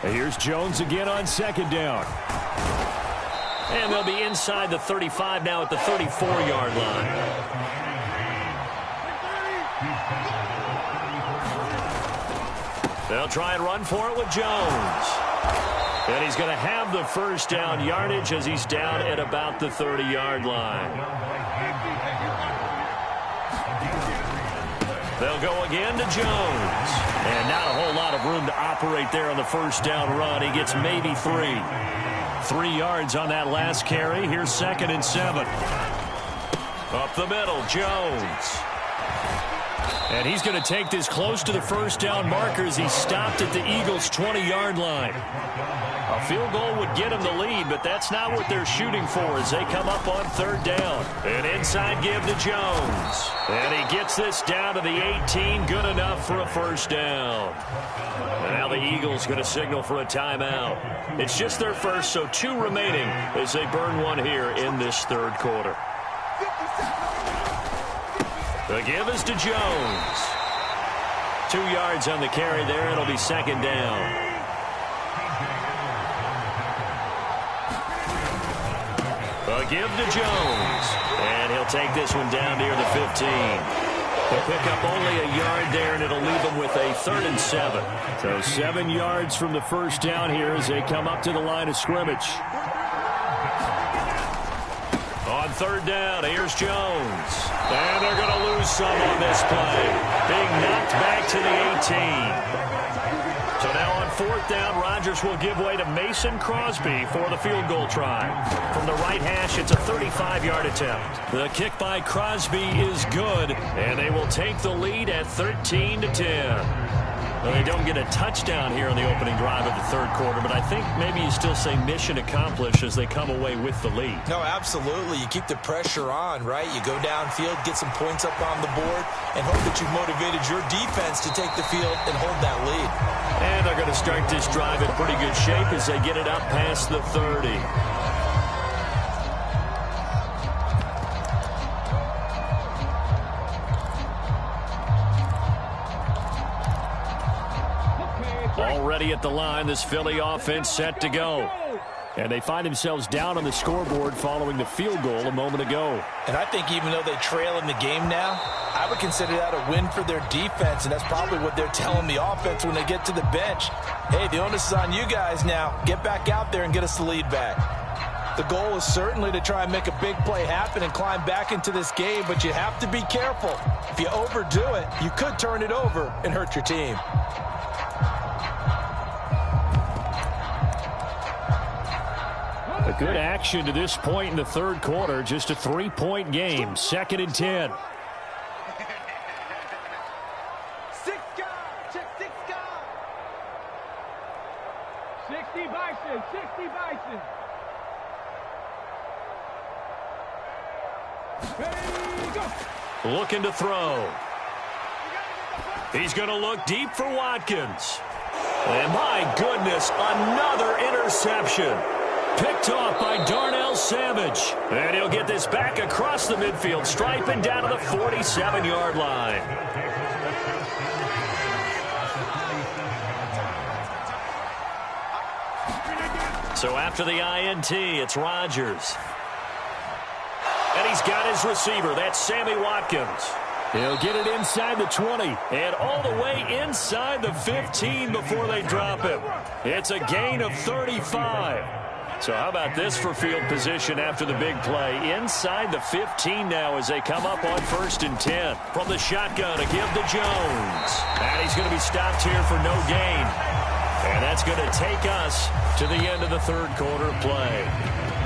And here's Jones again on 2nd down. And they'll be inside the 35 now at the 34-yard line. They'll try and run for it with Jones. And he's going to have the first down yardage as he's down at about the 30-yard line. They'll go again to Jones. And not a whole lot of room to operate there on the first down run. He gets maybe 3. 3 yards on that last carry. Here's 2nd and 7. Up the middle, Jones. And he's going to take this close to the first down marker as he stopped at the Eagles' 20-yard line. A field goal would get him the lead, but that's not what they're shooting for as they come up on 3rd down. An inside give to Jones. And he gets this down to the 18, good enough for a first down. And now the Eagles going to signal for a timeout. It's just their first, so 2 remaining as they burn one here in this 3rd quarter. The give is to Jones. 2 yards on the carry there. It'll be 2nd down. A give to Jones. And he'll take this one down near the 15. He'll pick up only a yard there, and it'll leave him with a 3rd and 7. So 7 yards from the first down here as they come up to the line of scrimmage. On third down. Here's Jones. And they're going to lose some on this play. Being knocked back to the 18. So now on fourth down, Rodgers will give way to Mason Crosby for the field goal try. From the right hash, it's a 35-yard attempt. The kick by Crosby is good, and they will take the lead at 13-10. Well, they don't get a touchdown here in the opening drive of the third quarter, but I think maybe you still say mission accomplished as they come away with the lead.
No, absolutely. You keep the pressure on, right? You go downfield, get some points up on the board, and hope that you've motivated your defense to take the field and hold that lead.
And they're going to start this drive in pretty good shape as they get it up past the 30. Already at the line, this Philly offense set to go. And they find themselves down on the scoreboard following the field goal a moment ago.
And I think even though they trail in the game now, I would consider that a win for their defense, and that's probably what they're telling the offense when they get to the bench. Hey, the onus is on you guys now. Get back out there and get us the lead back. The goal is certainly to try and make a big play happen and climb back into this game, but you have to be careful. If you overdo it, you could turn it over and hurt your team.
A good action to this point in the third quarter. Just a 3-point game. 2nd and 10.
6 guard. Check 6 guard. 60 Bison. 60 Bison. Ready, go.
Looking to throw. He's going to look deep for Watkins. And my goodness, another interception. Picked off by Darnell Savage. And he'll get this back across the midfield stripe and down to the 47-yard line. So after the INT, it's Rodgers. And he's got his receiver. That's Sammy Watkins. He'll get it inside the 20 and all the way inside the 15 before they drop him. It's a gain of 35. So how about this for field position after the big play? Inside the 15 now as they come up on 1st and 10. From the shotgun to give to Jones. And he's going to be stopped here for no gain. And that's going to take us to the end of the third quarter play.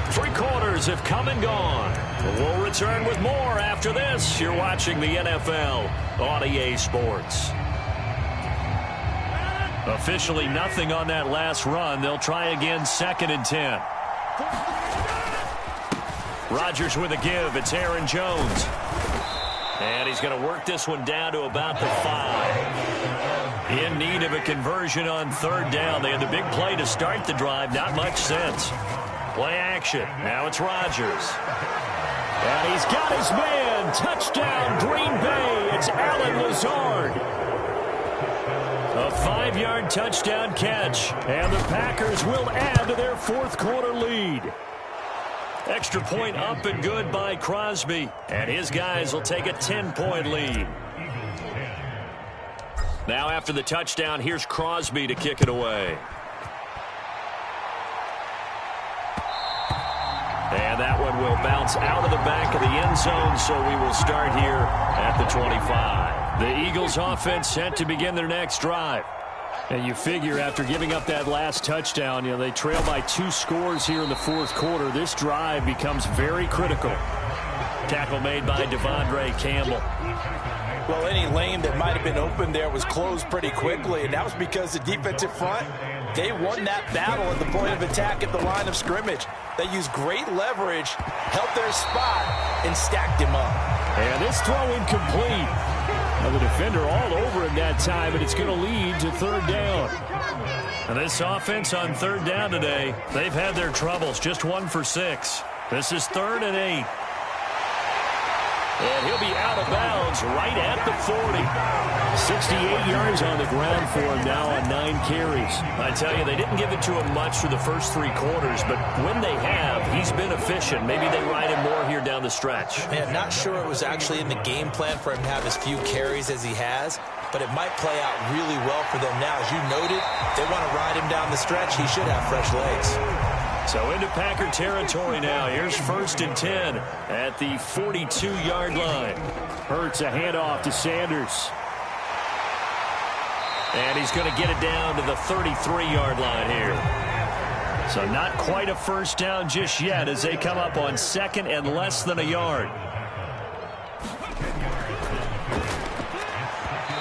3 quarters have come and gone. We'll return with more after this. You're watching the NFL on EA Sports. Officially nothing on that last run. They'll try again 2nd and 10. Rodgers with a give. It's Aaron Jones. And he's going to work this one down to about the 5. In need of a conversion on 3rd down. They had the big play to start the drive. Not much sense. Play action. Now it's Rodgers. And he's got his man. Touchdown, Green Bay. It's Allen Lazard. A 5-yard touchdown catch, and the Packers will add to their 4th quarter lead. Extra point up and good by Crosby, and his guys will take a 10-point lead. Now after the touchdown, here's Crosby to kick it away. And that one will bounce out of the back of the end zone, so we will start here at the 25. The Eagles offense set to begin their next drive. And you figure after giving up that last touchdown, they trail by 2 scores here in the 4th quarter. This drive becomes very critical. Tackle made by Devondre Campbell.
Well, any lane that might have been open there was closed pretty quickly, and that was because the defensive front, they won that battle at the point of attack at the line of scrimmage. They used great leverage, held their spot, and stacked him up.
And this throw incomplete. The defender all over him that time, and it's going to lead to 3rd down. And this offense on 3rd down today, they've had their troubles. Just 1 for 6. This is 3rd and 8. And he'll be out of bounds right at the 40. 68 yards on the ground for him now on 9 carries. I tell you, they didn't give it to him much for the first 3 quarters, but when they have, he's been efficient. Maybe they ride him more here down the stretch.
Man, not sure it was actually in the game plan for him to have as few carries as he has, but it might play out really well for them now. As you noted, they want to ride him down the stretch. He should have fresh legs.
So into Packer territory now. Here's 1st and 10 at the 42-yard line. Hurts a handoff to Sanders. And he's going to get it down to the 33-yard line here. So not quite a first down just yet as they come up on 2nd and less than a yard.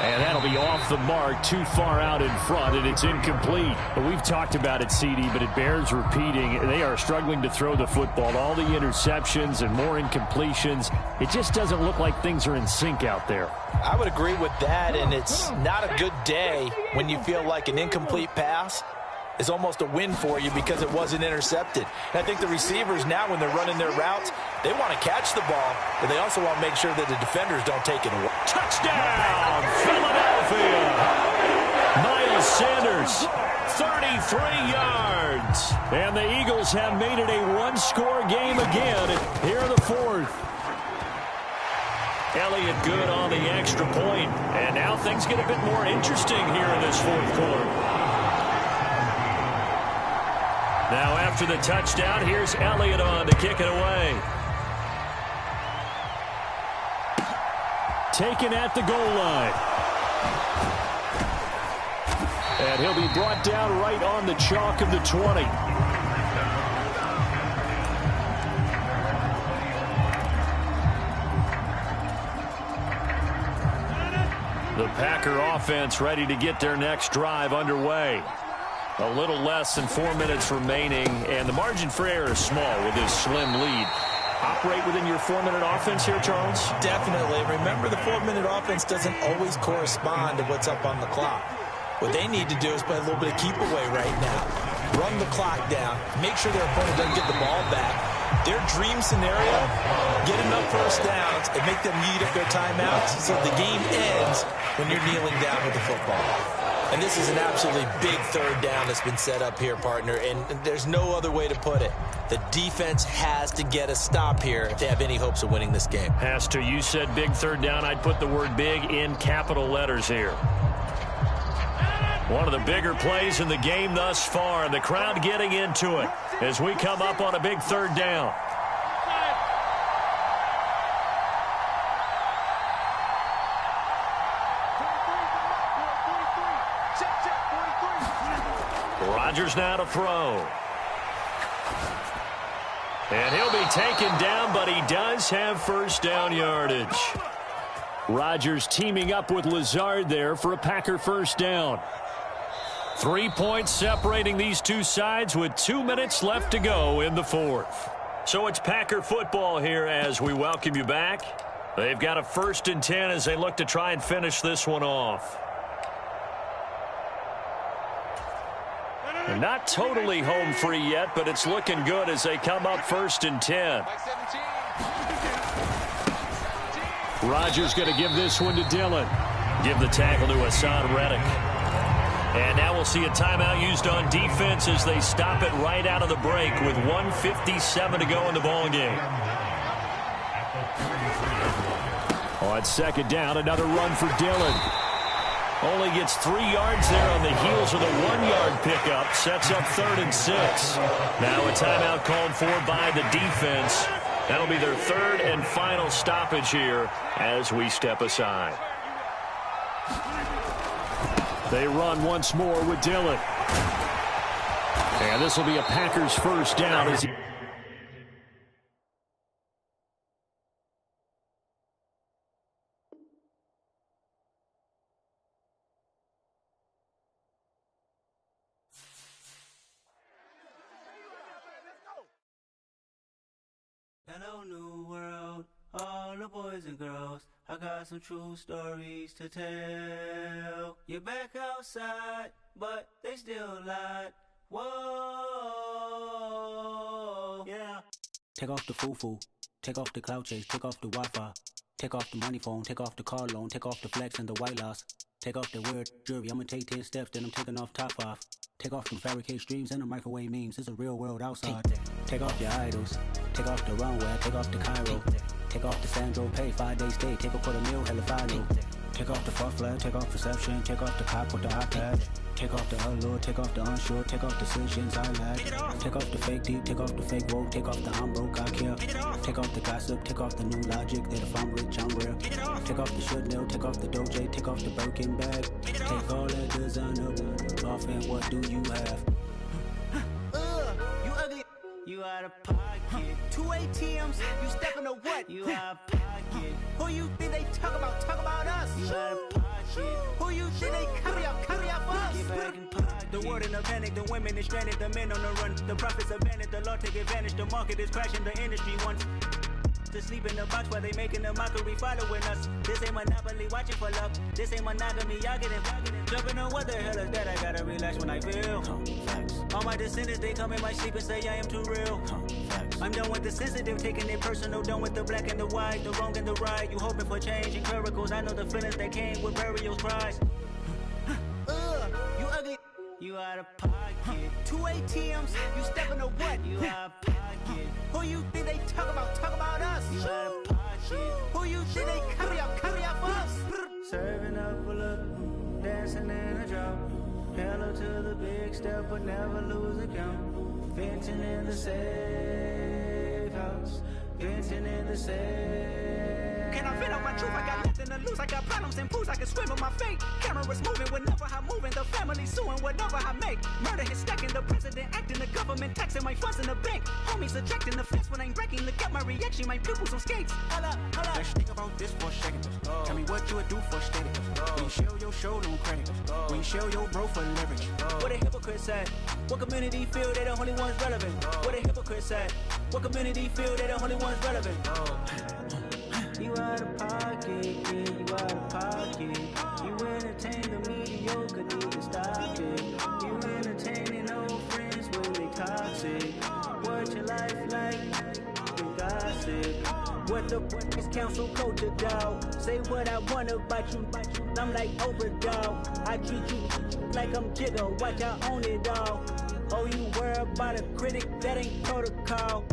And that'll be off the mark, too far out in front, and it's incomplete. But we've talked about it, CD, but it bears repeating. They are struggling to throw the football. All the interceptions and more incompletions. It just doesn't look like things are in sync out there.
I would agree with that, and it's not a good day when you feel like an incomplete pass is almost a win for you because it wasn't intercepted. And I think the receivers now, when they're running their routes, they want to catch the ball, but they also want to make sure that the defenders don't take it away.
Touchdown, Philadelphia! Miles Sanders, 33 yards. And the Eagles have made it a one-score game again here in the 4th. Elliott good on the extra point. And now things get a bit more interesting here in this 4th quarter. Now after the touchdown, here's Elliott on to kick it away. Taken at the goal line. And he'll be brought down right on the chalk of the 20. The Packer offense ready to get their next drive underway. A little less than 4 minutes remaining, and the margin for error is small with this slim lead. Operate within your 4-minute offense here, Charles?
Definitely. Remember, the 4-minute offense doesn't always correspond to what's up on the clock. What they need to do is play a little bit of keep away right now. Run the clock down. Make sure their opponent doesn't get the ball back. Their dream scenario, get enough first downs and make them eat up their timeouts so the game ends when you're kneeling down with the football. And this is an absolutely big 3rd down that's been set up here, partner, and there's no other way to put it. The defense has to get a stop here if they have any hopes of winning this game.
Has to. You said big 3rd down. I'd put the word big in capital letters here. One of the bigger plays in the game thus far, and the crowd getting into it as we come up on a big 3rd down. Rodgers now to throw. And he'll be taken down, but he does have first down yardage. Rodgers teaming up with Lazard there for a Packer first down. 3 points separating these two sides with 2 minutes left to go in the 4th. So it's Packer football here as we welcome you back. They've got a 1st and 10 as they look to try and finish this one off. They're not totally home free yet, but it's looking good as they come up 1st and 10. Rodgers going to give this one to Dillon. Give the tackle to Hassan Reddick. And now we'll see a timeout used on defense as they stop it right out of the break with 1:57 to go in the ballgame. On 2nd down, another run for Dillon. Only gets 3 yards there on the heels of the 1-yard pickup. Sets up 3rd and 6. Now a timeout called for by the defense. That'll be their 3rd and final stoppage here as we step aside. They run once more with Dillon. And this will be a Packers first down as he...
Hello, new world, all the boys and girls. I got some true stories to tell. You're back outside, but they still lied. Whoa, yeah.
Take off the foo-foo, take off the cloud chase, take off the Wi-Fi, take off the money phone, take off the car loan, take off the flex and the white loss. Take off the weird jewelry, I'ma take 10 steps, then I'm taking off top 5. Take off them fabricate streams and the microwave memes, it's a real world outside. Take off your idols, take off the runway, take off the Cairo. Take off the Sandro pay, 5-day stay, take a quarter meal, hella final. Take off the far flag, take off reception, take off the cop with the iPad.
Take off the allure, take off the unsure, take off the decisions I lack. Take off the fake deep, take off the fake woke, take off the I'm broke, I care. Take off the gossip, take off the new logic that if I'm rich, I'm real. Take off the Chanel, take off the Doja, take off the Birkin bag. Take all that designer off and what do you have?
You ugly. You out of pocket. 2 ATMs, you stepping to what? You out of pocket. Who you think they talk about? Talk about us. You out of pocket. Who you think they carry up us? Get back in pocket. The world in a panic, the women is stranded, the men on the run. The profits abandoned, the law take advantage. The market is crashing, the industry wants to sleep in the box while they making a mockery following us. This ain't Monopoly, watching for love. This ain't monogamy, y'all getting jumping on what the hell is that? I gotta relax when I feel. All my descendants, they come in my sleep and say I am too real. I'm done with the sensitive, taking it personal. Done with the black and the white, the wrong and the right. You hoping for change and miracles. I know the feelings that came with burial cries. You ugly. You out of pocket. 2 ATMs, you stepping to what? You out of pocket. Who you think they talk about? Talk about us. You out of pocket. Who you think they carry up us? Serving up a look, dancing in a drop. Hello to the big step, but never lose a count. Venting in the safe house. Venting in the safe. Can I vent out my truth? I got nothing to lose. I got problems and pools. I can swim with my fate. Cameras moving whenever I'm moving. The family suing whatever I make. Murder is stacking. The president acting. The government taxing my funds in the bank. Homies ejecting the fence when I'm breaking. Look at my reaction. My pupils on skates. Hold up.
Let's think about this for a second. Tell me what you would do for status. When you show your show, no credit. When you show your bro for leverage.
What a hypocrite said. What community feel they the only ones relevant? What a hypocrite said. What community feel they the only ones relevant? You out of pocket, yeah, you out of pocket. You entertain the mediocre, need to stop it. You entertaining old friends when they toxic. What your life like? You gossip. What the fuck is council culture, dog? Say what I want about you. I'm like Oprah, dog. I treat you like I'm Jigga. Watch I own it all. Oh, you worry about a critic? That ain't protocol.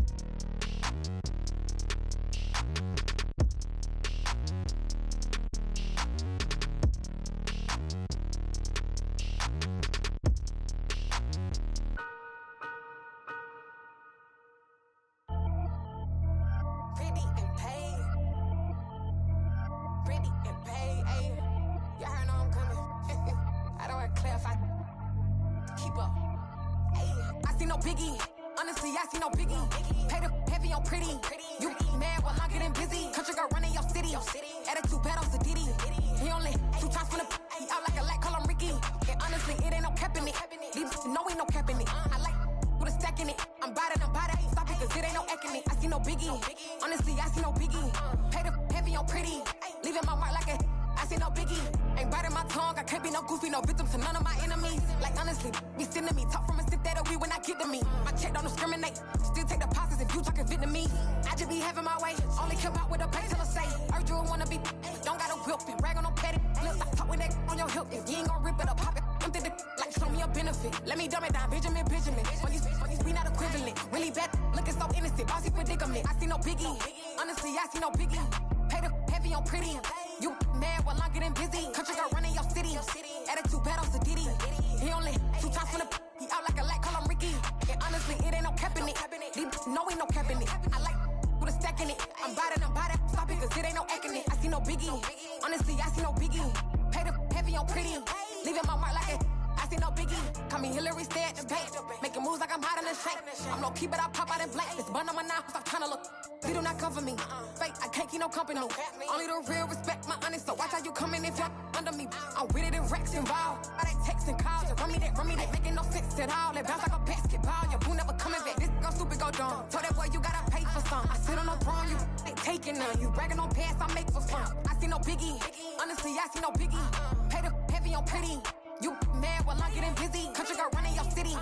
Only the real respect my honest, so watch how you coming if you're under me. I'm with it in Rex involved. All that text and calls, run me that, making no sense at all. That bounce like a basketball, your boo never coming back. This go stupid, go dumb. Told that boy you gotta pay for some. I sit on no throne, you ain't taking none. You bragging on pants, I make for fun. I see no biggie, honestly, I see no biggie. Pay the heavy on pretty. You mad while I'm getting busy. Country girl running your city.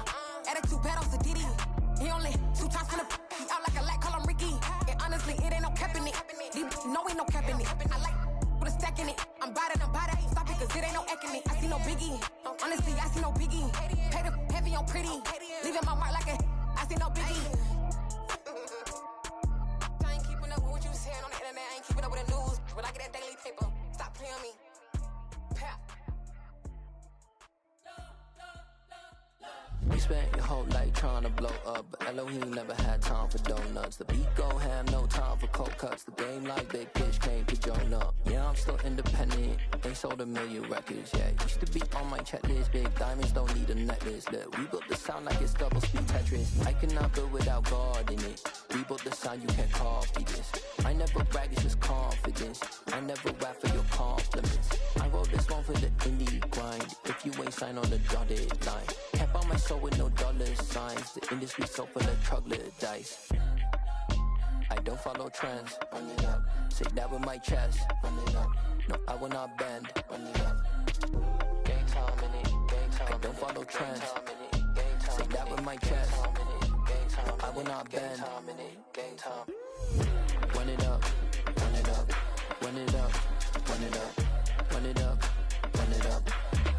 Attitude bad on Diddy. He only 2 times from the he out like a light, call him Ricky. And honestly, it ain't no cap in it. No, ain't no cap in it. I like with a stack in it. I'm bought it. Stop it, cause it ain't no acting it. I see no biggie. Honestly, I see no biggie. Pay the heavy on pretty. Leaving my mark like I see no biggie. I ain't keeping up with what you saying on the internet. I ain't keeping up with the news. But I get that daily paper. Stop playing me. Pap.
You spent your whole life trying to blow up, but Elohim never had time for donuts. The beat go ham, no time for cold cuts. The game like Big Fish came to join up. Yeah, I'm still independent, ain't sold 1 million records yet. Used to be on my checklist, big diamonds don't need a necklace. Look, we built the sound like it's double speed Tetris. I cannot build without God in it. We built the sound, you can't copy this. I never brag, it's just confidence. I never rap for your compliments. I wrote this one for the indie grind. If you ain't signed on the dotted line, can't buy my soul with no dollar signs. The industry so full of troglodytes. I don't follow trends. Run it up. Say that with my chest. Run it up. No, I will not bend. Run it up. Game time in it. Game time. I don't follow trends. Say that with my chest. I will not bend. Game time. Run it up. Run it up. Run it up. Run it up. Run it up. Run it up.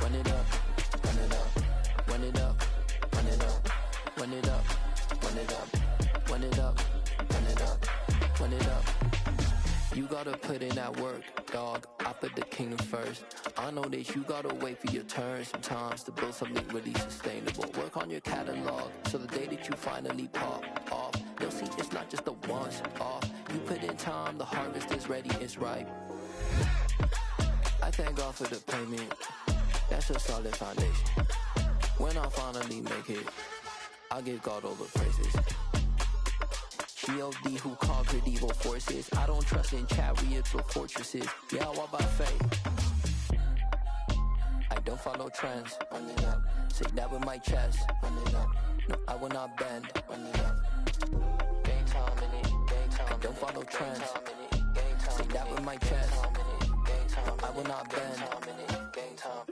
Run it up. Run it up. Run it up. Run it up. Run it up. Run it up. Run it up. Run it up. Run it up. You gotta put in that work, dog. I put the kingdom first. I know that you gotta wait for your turn sometimes to build something really sustainable. Work on your catalog, so the day that you finally pop off, you'll see it's not just a once off. You put in time, the harvest is ready, it's ripe. I thank God for the payment. That's a solid foundation. When I finally make it, I'll give God all the praises. G.O.D. who conquered evil forces. I don't trust in chariots or fortresses. Yeah, I walk by faith. I don't follow trends. Run it up. Say that with my chest. Run it up. No, I will not bend. Run it up. Game time in it. Game time. I don't follow trends. Say that with my chest. No, I will not bend. Game time.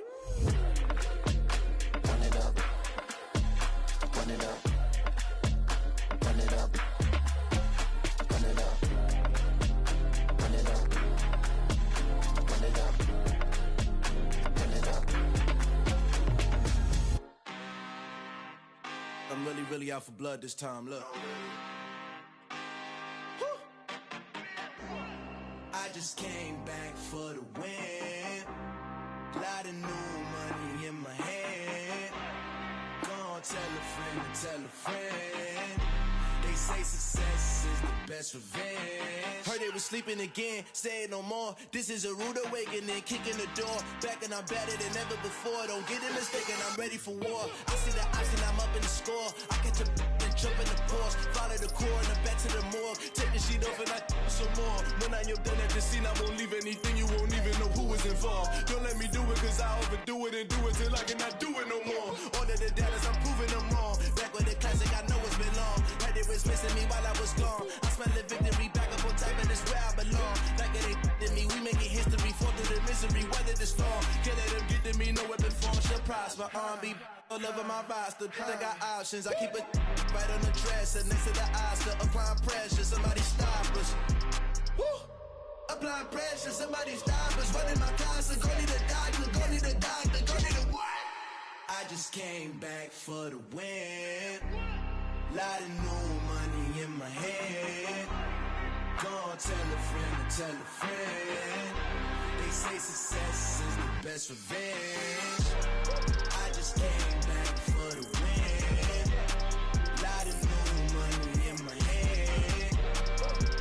Run it up. Run it up. Run it up. Run it up. Run it up. Run it up. Run it up.
I'm really out for blood this time, look. I just came back for the win. Lot of new money in my hand. Gonna tell a friend to tell a friend. They say success is the best revenge. Heard they was sleeping again, say it no more. This is a rude awakening, kicking the door. Back and I'm better than ever before. Don't get it mistaken, I'm ready for war. I see the option, I'm up in the score. I catch a and jump in the Porsche. Follow the core and the back to the morgue. Take the sheet off and I some more. When I am done at the scene, I won't leave anything. You won't even know who was involved. Don't let me do it, cause I overdo it and do it till I cannot do it no more. All of the doubters, I'm proving them wrong. Back with the classic, I know it's been long. Heard they was missing me while I was gone. I smell the victory back up on top, and it's where I belong. Like it ain't to me, we making history. Fall through the misery, weather the storm. Can't let them get to me, no weapon form shall prosper. R&B all over my roster. They got options, I keep it right on the dresser. Next to the Oscar, applying pressure. Somebody stop us. Woo! Applying pressure, somebody stop us. Running my closet, go need a doctor, go need a doctor, go need a what? I just came back for the win. Lot of new money in my hand. Gonna tell a friend to tell a friend. They say success is the best revenge. I just came back for the win. Lot of new money in my hand.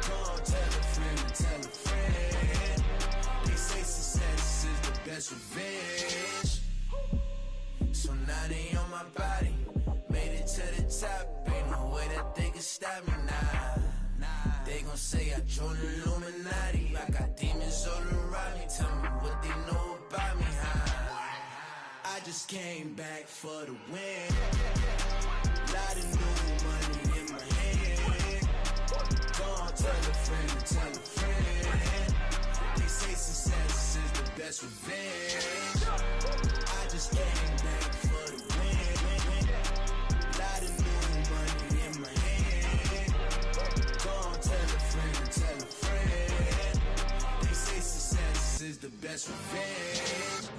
Gonna tell a friend to tell a friend. They say success is the best revenge. So now they on my body. Made it to the top. Ain't no way that they can stop me now. They gon' say I joined the Illuminati. I got demons all around me. Tell me what they know about me, huh? I just came back for the win. Lot of new money in my hand. Gonna tell a friend to tell a friend. They say success is the best revenge. I just came back for the win. Lot of new money in my hand. Gonna tell a friend to tell a friend. They say success is the best revenge.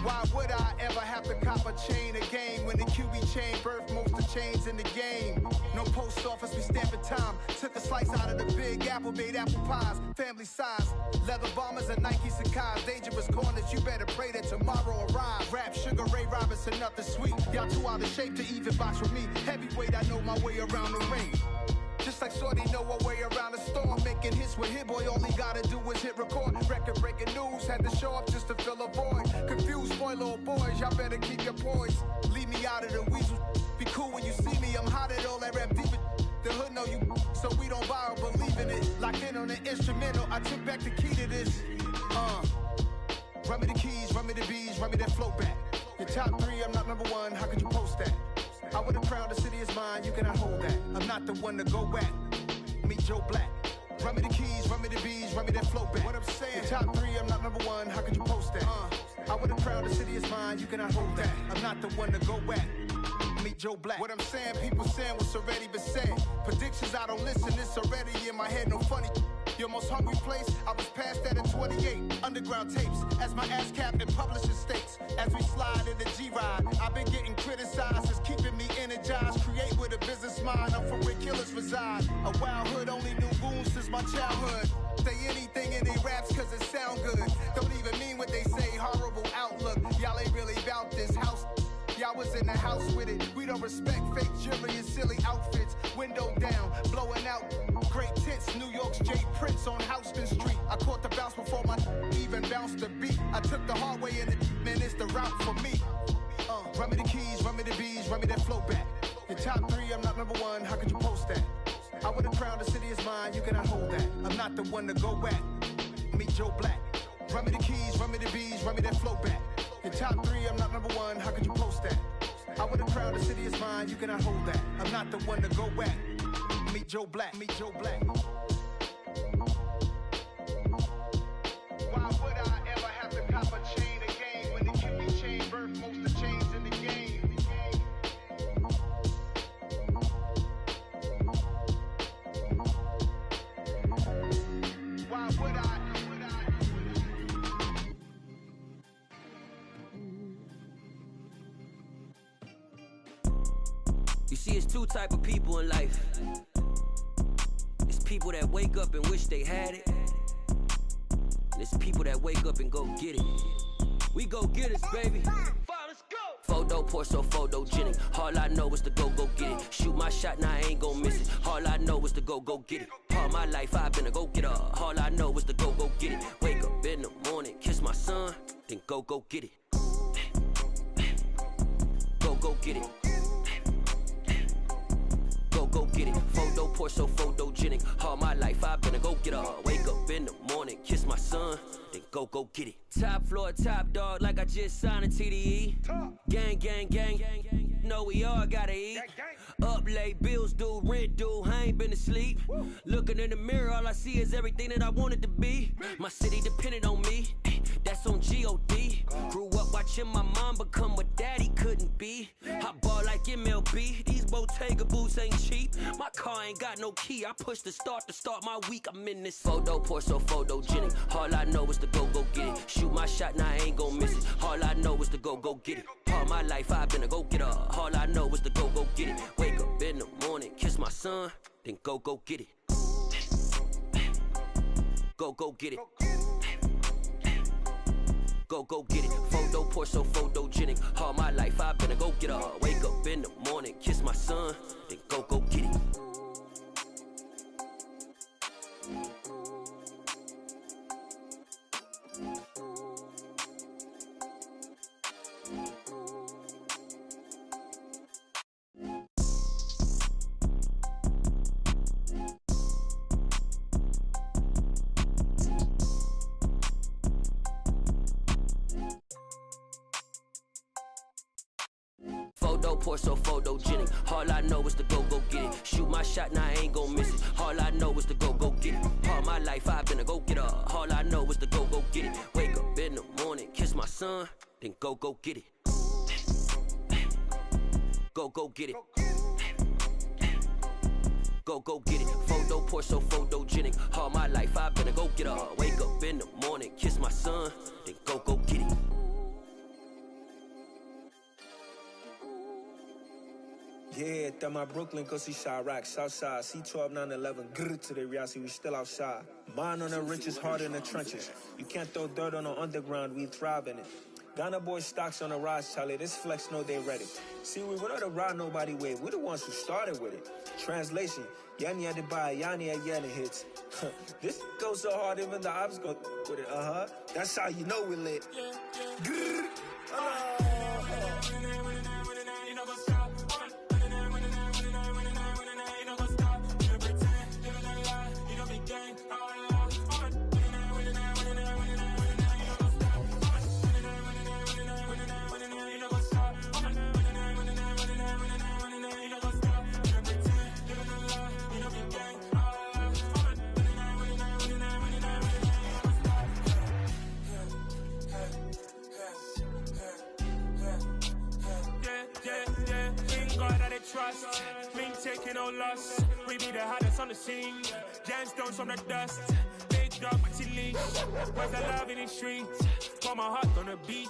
Why would I ever have to cop a chain again when the QB chain birthed most of the chains in the game? No post office, we stamping time. Took a slice slice out of the big apple, made apple pies, family size. Leather bombers and Nike Sakai's. Dangerous corners, you better pray that tomorrow arrives. Rap, Sugar Ray Robinson, nothing sweet. Y'all too out of shape to even box with me. Heavyweight, I know my way around the ring. Just like Shorty know her way around the storm. Making hits with Hit Boy, all he gotta do is hit record. Record-breaking news, had to show up just to fill a void. Confused, spoiled little boys, y'all better keep your poise. Leave me out of the weasel. Be cool when you see me, I'm hot at all that rap deep. The hood know you, so we don't borrow, believe in it. Locked in on the instrumental, I took back the key to this. Run me the keys, run me the bees, run me that flow back. Your top 3, I'm not number 1, how could you post that? I would've crowned the city is mine, you cannot hold that. I'm not the one to go back. Meet Joe Black. Run me the keys, run me the bees, run me that flow back. What I'm saying, your top 3, I'm not number 1, how could you post that? I would've crowned the city is mine, you cannot hold that. I'm not the one to go back. Meet Joe Black. What I'm saying, people saying what's already been said. Predictions, I don't listen, it's already in my head, no funny. Your most hungry place, I was past that at 28. Underground tapes, as my ass cap in publishing states. As we slide in the G-Ride, I've been getting criticized, it's keeping me energized. Create with a business mind, I'm from where killers reside. A wild hood, only knew goons since my childhood. Say anything in they raps cause it sound good. Don't even mean what they say, horrible outlook. Y'all ain't really about this house. Y'all was in the house with it. We don't respect fake jewelry and silly outfits. Window down, blowing out great tits. New York's J. Prince on Houston Street. I caught the bounce before my even bounced the beat. I took the hard way and man, it's the route for me. Run me the keys, run me the bees, run me that flow back. Your top 3, I'm not number 1, how could you post that? I would've crowned the city is mine, you cannot hold that. I'm not the one to go back. Meet Joe Black. Run me the keys, run me the bees, run me that flow back. Your top 3, I'm not number 1, how could you post that? I would've crowned the city is mine, you cannot hold that. I'm not the one to go back. Meet Joe Black, meet Joe Black. Why would I ever have to cop a chain again when the kidney chain birth most of the chains in the game? Why would I?
You see, it's 2 type of people in life. It's people that wake up and wish they had it. And it's people that wake up and go get it. We go get it, baby. Photo poor, so photogenic. All I know is to go get it. Shoot my shot, now I ain't gon' miss it. All I know is to go get it. All my life I've been a go-getter. All I know is to go get it. Wake up in the morning, kiss my son, then go get it. Go get it. Go get it. Photo poor, so photogenic. All my life I've been a go-getter. Wake up in the morning, kiss my son, then go get it. Top floor, top dog, like I just signed a TDE. Gang, gang, gang. Know we all gotta eat. Up late, bills due, rent due, I ain't been asleep. Looking in the mirror, all I see is everything that I wanted to be. My city depended on me, that's on G.O.D. Grew up watching my mom become what daddy couldn't be. I ball like MLB, these Bottega boots ain't cheap. My car ain't got no key, I push the start to start my week. I'm in this photo poor, so photogenic. All I know is to go get it. Shoot my shot, now I ain't gon' miss it. All I know is to go get it. All my life I've been a go-getter. All I know is to go get it. Wake up in the morning, kiss my son, then go get it. Go get it. Go get it. Photo poor, so photogenic. All my life I've been a go-getter. Wake up in the morning, kiss my son, then go get it. Photo poor, so photogenic. All I know is to go get it. Shoot my shot, now I ain't gon' miss it. All I know is to go get it. All my life I've been a go-getter. All I know is to go get it. Wake up in the morning, kiss my son, then go get it. Go get it. Go get it. Photo poor, so photogenic. All my life I've been a go-getter. Wake up in the morning, kiss my son, then go get it.
Yeah, that my Brooklyn, cause see Chirac, Southside, C12, 911, grr to the reality, we still outside. Mine on the riches, hard in the trenches. You can't throw dirt on the underground, we thrive in it. Ghana boys stocks on the rise, Charlie, this flex know they ready. See, we not the ride nobody wave, we the ones who started with it. Translation, Yani had to buy, Yani had Yanni hits. This goes so hard, even the ops go with it, That's how you know we lit. Grr.
Trust, we ain't taking no loss. We be the hottest on the scene. Gemstones from the dust. Big dog, but she leash. Where's the love in the streets? Put my heart on the beat.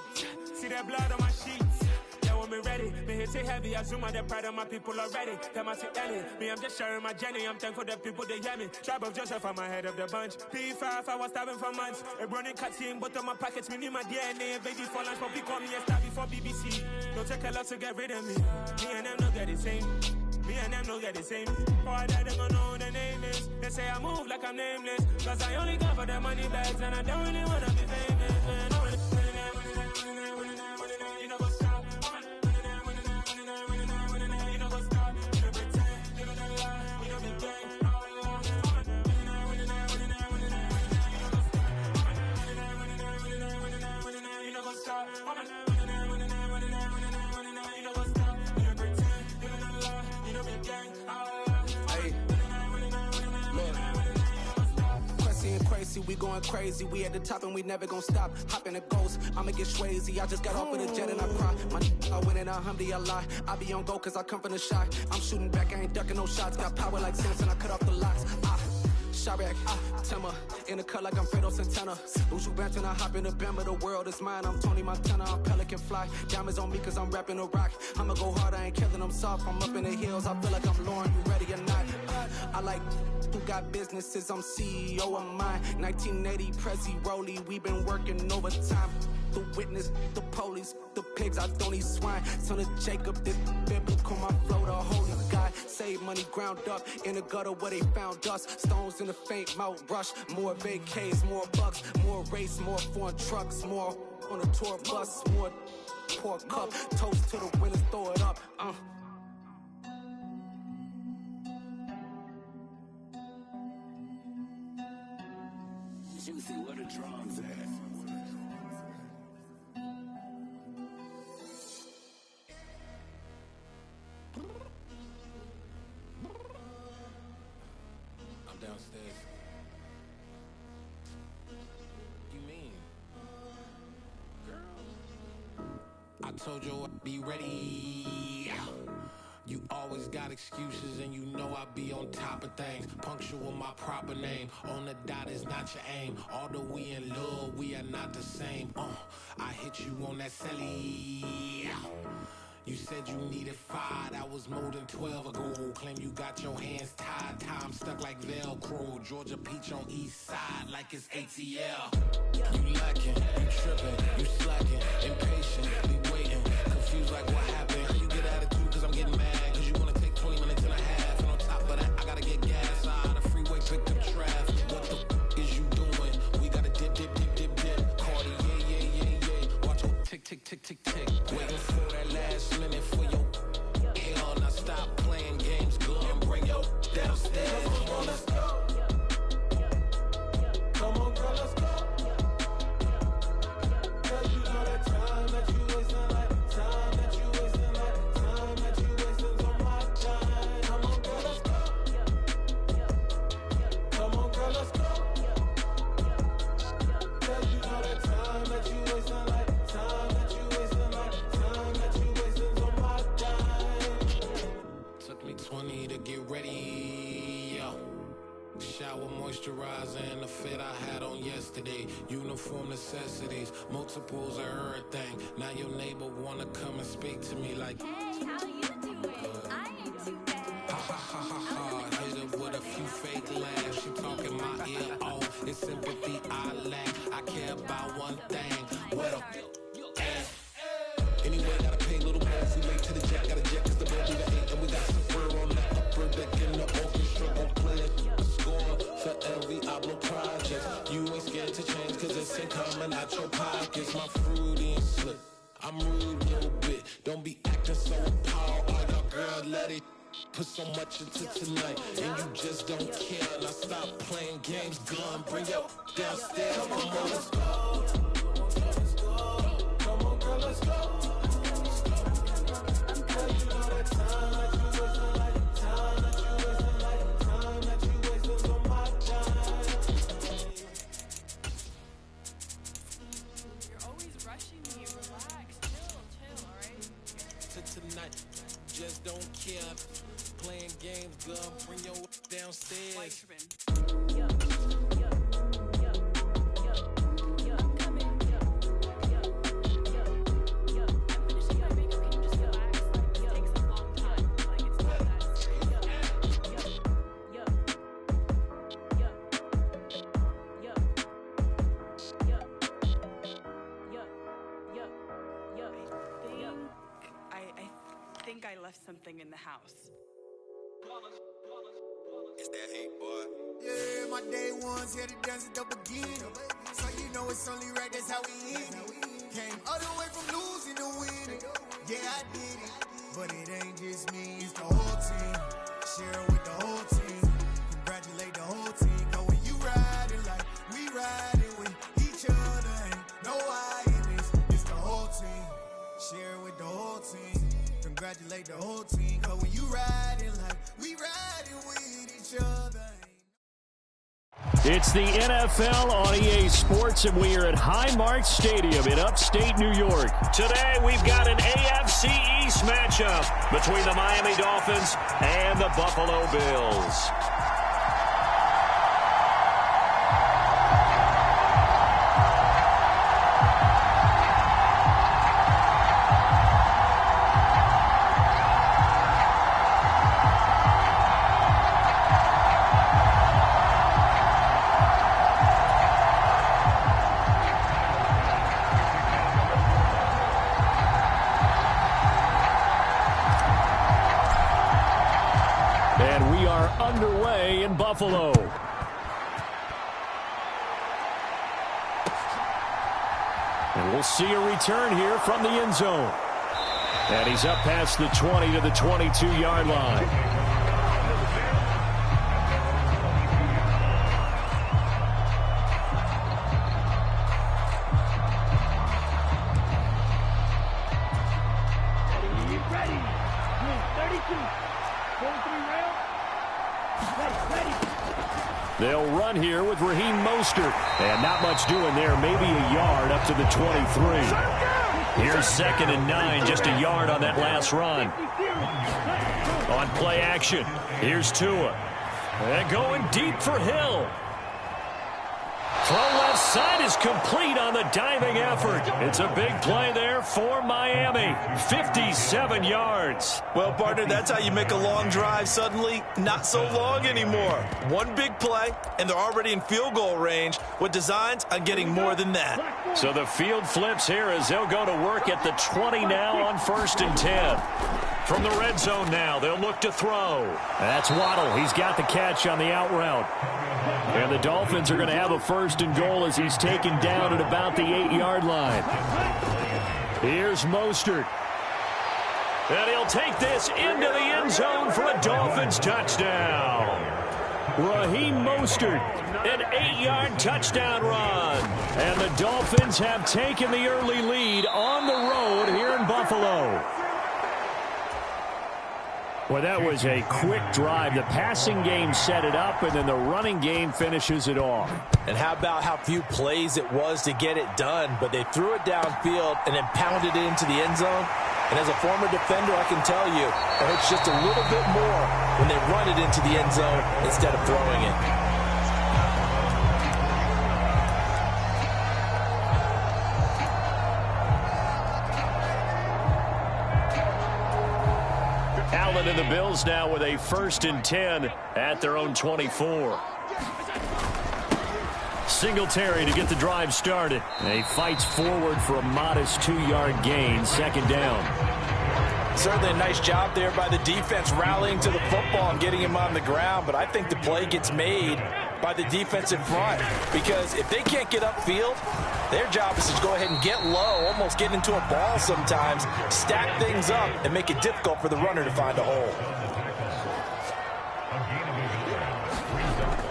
See that blood on my sheets. Yeah, when me ready, me hit it heavy. I zoom out the pride of my people already. Them I see Ellie. Me, I'm just sharing my journey. I'm thankful that people they hear me. Tribe of Joseph, I'm ahead of the bunch. P5, I was starving for months. A running cutscene, but on my pockets, me need my DNA. Baby for lunch, but call me a star before BBC. Don't take a lot to get rid of me. Me and them don't get the same. Me and them don't get the same. Boy, that they gonna know who the name is. They say I move like I'm nameless. Cause I only come for the money bags and I don't really wanna be famous, man. You know what's up? You know what's up? You know pretend, you know the lie, you know the game. You know what's up?
We going crazy, we at the top and we never gonna stop. Hop in a ghost, I'ma get swayzy. I just got off with a jet and I cry. I win in Alhamdulillah. I be on go cause I come from the shot. I'm shooting back, I ain't ducking no shots. Got power like Samson, I cut off the locks. Chirac, Timmer, in the cut like I'm Fredo Santana. Uju Banton, I hop in the Bama, the world is mine. I'm Tony Montana, I'm Pelican Fly. Diamonds on me cause I'm rapping a rock. I'ma go hard, I ain't killing them soft. I'm up in the hills, I feel like I'm Lauren, you ready or not? I like who got businesses, I'm CEO of mine. 1980 Prezi Rolly, we been working overtime. The witness, the police, the pigs, I don't eat swine. Son of Jacob, this biblical, my flow, the holy God. Save money ground up in the gutter where they found us. Stones in the faint mouth rush. More vacays, more bucks, more race, more foreign trucks, more on a tour bus, more pour cup. Toast to the winners, throw it up.
Juicy, where the drums at?
I'm downstairs. You mean? Girl, I told you I'd be ready. You always got excuses and you know I be on top of things. Punctual my proper name. On the dot is not your aim. Although we in love, we are not the same. I hit you on that celly. You said you needed 5, that was more than 12 ago. Claim you got your hands tied, time stuck like Velcro. Georgia Peach on east side like it's ATL. You lacking, you tripping, you slacking, impatient, be waiting, confused like what happened. How you get attitude cause I'm getting mad, cause you wanna take 20 minutes and a half. And on top of that, I gotta get gas out of the freeway, picked up traffic. What the is you doing? We gotta dip, dip, dip, dip, dip. Cardi, yeah. Watch it tick, tick, tick, tick, tick. Waiting for that last minute for your hell. Now stop playing games, girl, and bring your downstairs. Come on, let's go. Come on, girl, let's go. Cause you know that time that you wasting, like time that you wasting, like time that you wasting on my time. Come on, girl, let's go. Come on, girl, let's go. Cause you know that time that you wasting, like time that you wasting, like time that you wasting on my time. Took me 20 to get ready, yo. Shower moisturizer and the fit I had on yesterday. Uniform necessities, multiples of everything. Now your neighbor wanna come and speak to me like,
hey, how you doing? I ain't
out your pockets, my fruity and slip. I'm rude a little bit, don't be acting so appalled. All y'all girls let it put so much into tonight, and you just don't care. Now stop playing games, gun, bring your downstairs. Come on, let's go. Come on, girl, let's go. Just don't care. Playing games, girl. Bring your downstairs.
I left something in the house.
It's that hate, boy.
Yeah, my day ones here to dance at the beginning. So you know it's only right, that's how we end it. Came all the way from losing to winning. Yeah, I did it. But it ain't just me, it's the whole team. Share with the whole team. Congratulate the whole team. Cause when you riding like we riding with each other, ain't no I in this. It's the whole team. Share with the whole team. Congratulate the whole team, cause when you riding like we riding with each other.
It's the NFL on EA Sports, and we are at Highmark Stadium in upstate New York. Today, we've got an AFC East matchup between the Miami Dolphins and the Buffalo Bills. Underway in Buffalo. And we'll see a return here from the end zone. And he's up past the 20 to the 22-yard line.
Ready. 32. 43 round.
They'll run here with Raheem Mostert. And not much doing there. Maybe a yard up to the 23. Here's 2nd and 9. Just a yard on that last run. On play action. Here's Tua. And going deep for Hill. Throw left side is complete on the diving effort. It's a big play there for Miami. 57 yards.
Well, partner, that's how you make a long drive suddenly not so long anymore. One big play, and they're already in field goal range with designs on getting more than that.
So the field flips here as they'll go to work at the 20 now on 1st and 10. From the red zone now, they'll look to throw. That's Waddle. He's got the catch on the out route. And the Dolphins are going to have a 1st and goal as he's taken down at about the 8-yard line. Here's Mostert. And he'll take this into the end zone for a Dolphins touchdown. Raheem Mostert, an 8-yard touchdown run. And the Dolphins have taken the early lead on the road here in Buffalo. Well, that was a quick drive. The passing game set it up, and then the running game finishes it off.
And how about how few plays it was to get it done, but they threw it downfield and then pounded it into the end zone. And as a former defender, I can tell you, it hurts just a little bit more when they run it into the end zone instead of throwing it.
Allen and the Bills now with a 1st and 10 at their own 24. Singletary to get the drive started. And he fights forward for a modest 2-yard gain. 2nd down.
Certainly a nice job there by the defense rallying to the football and getting him on the ground, but I think the play gets made by the defensive front because if they can't get upfield, their job is to go ahead and get low, almost get into a ball sometimes, stack things up, and make it difficult for the runner to find a hole.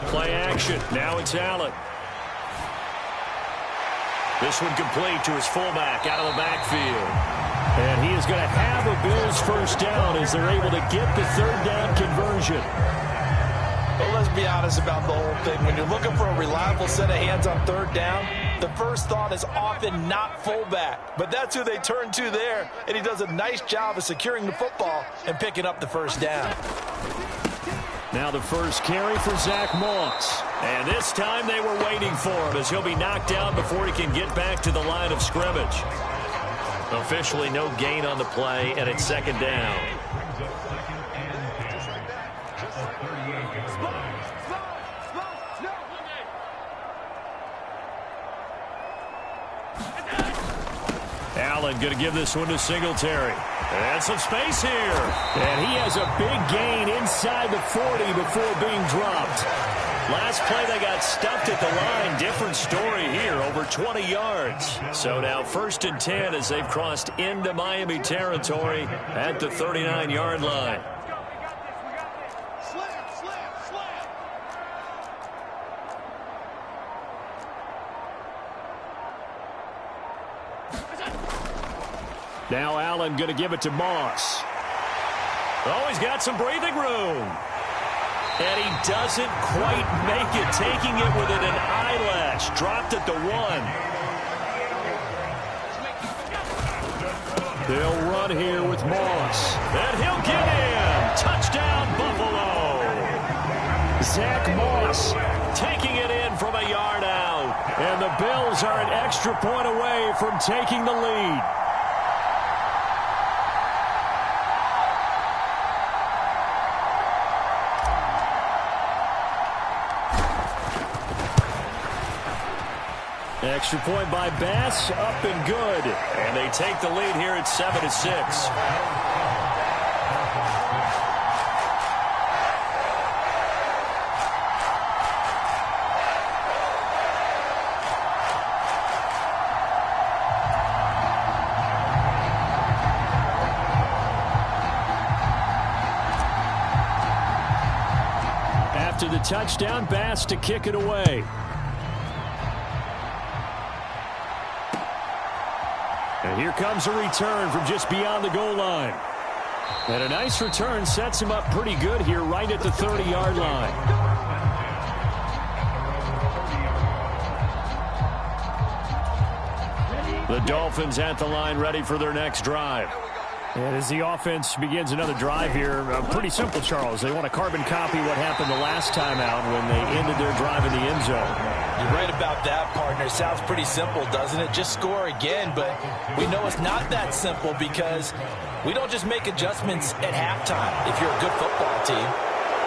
Play action. Now it's Allen. This one complete to his fullback out of the backfield. And he is going to have a Bills first down as they're able to get the third down conversion.
Well, let's be honest about the whole thing. When you're looking for a reliable set of hands on third down, the first thought is often not fullback. But that's who they turn to there, and he does a nice job of securing the football and picking up the first down.
Now the first carry for Zach Moss. And this time they were waiting for him as he'll be knocked down before he can get back to the line of scrimmage. Officially no gain on the play, and it's second down. Allen going to give this one to Singletary. And some space here. And he has a big gain inside the 40 before being dropped. Last play they got stuffed at the line. Different story here, over 20 yards. So now 1st and 10 as they've crossed into Miami territory at the 39-yard line. Now Allen going to give it to Moss. Oh, he's got some breathing room. And he doesn't quite make it, taking it within an eyelash. Dropped at the 1. They'll run here with Moss. And he'll get in. Touchdown, Buffalo. Zach Moss taking it in from a yard out. And the Bills are an extra point away from taking the lead. Extra point by Bass, up and good. And they take the lead here at 7-6. After the touchdown, Bass to kick it away. And here comes a return from just beyond the goal line. And a nice return sets him up pretty good here right at the 30-yard line. The Dolphins at the line ready for their next drive. And as the offense begins another drive here, pretty simple, Charles. They want to carbon copy what happened the last time out when they ended their drive in the end zone.
You're right about that, partner. Sounds pretty simple, doesn't it? Just score again, but we know it's not that simple because we don't just make adjustments at halftime if you're a good football team.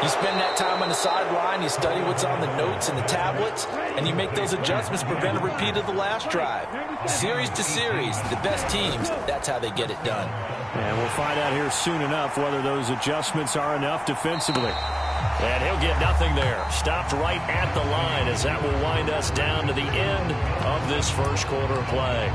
You spend that time on the sideline, you study what's on the notes and the tablets, and you make those adjustments to prevent a repeat of the last drive. Series to series, the best teams, that's how they get it done.
And we'll find out here soon enough whether those adjustments are enough defensively. And he'll get nothing there. Stopped right at the line as that will wind us down to the end of this first quarter of play.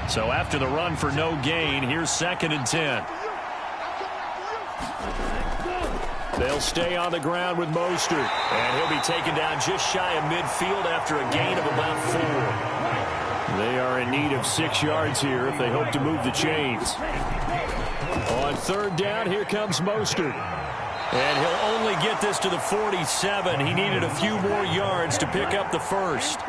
So after the run for no gain, here's 2nd and 10. They'll stay on the ground with Mostert. And he'll be taken down just shy of midfield after a gain of about 4. They are in need of 6 yards here if they hope to move the chains. On 3rd down, here comes Mostert. And he'll only get this to the 47. He needed a few more yards to pick up the first.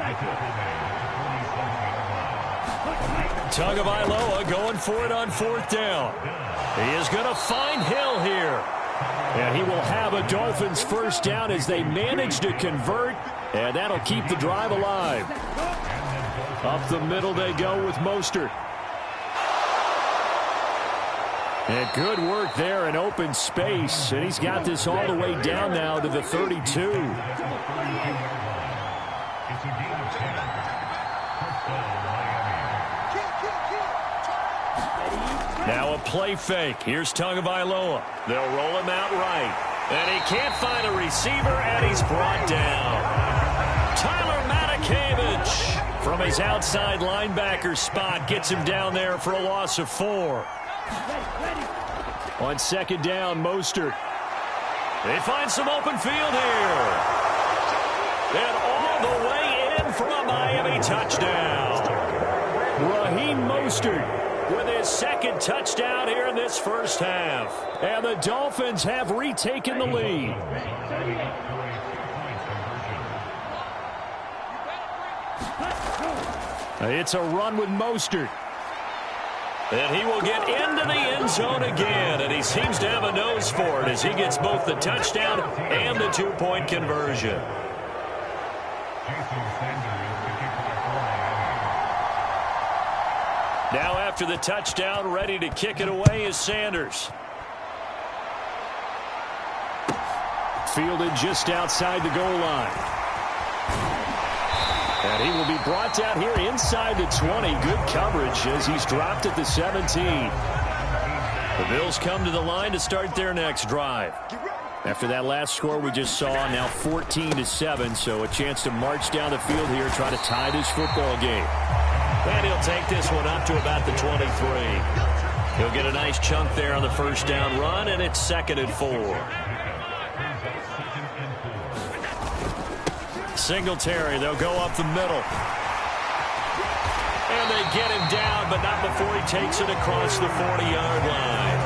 Tagovailoa going for it on 4th down. He is going to find Hill here. And he will have a Dolphins first down as they manage to convert. And that'll keep the drive alive. Up the middle they go with Mostert. And good work there in open space. And he's got this all the way down now to the 32. Now a play fake. Here's TtgMAYHEM. They'll roll him out right. And he can't find a receiver, and he's brought down. TtgMAYHEM from his outside linebacker spot gets him down there for a loss of 4. On second down, Mostert. They find some open field here. And all the way in for a Miami touchdown. Raheem Mostert with his second touchdown here in this first half. And the Dolphins have retaken the lead. It's a run with Mostert. And he will get into the end zone again. And he seems to have a nose for it as he gets both the touchdown and the 2-point conversion. Now after the touchdown, ready to kick it away is Sanders. Fielded just outside the goal line. And he will be brought down here inside the 20. Good coverage as he's dropped at the 17. The Bills come to the line to start their next drive. After that last score we just saw, now 14-7, so a chance to march down the field here, try to tie this football game. And he'll take this one up to about the 23. He'll get a nice chunk there on the first down run, and it's 2nd and 4. Singletary, they'll go up the middle. And they get him down, but not before he takes it across the 40-yard line.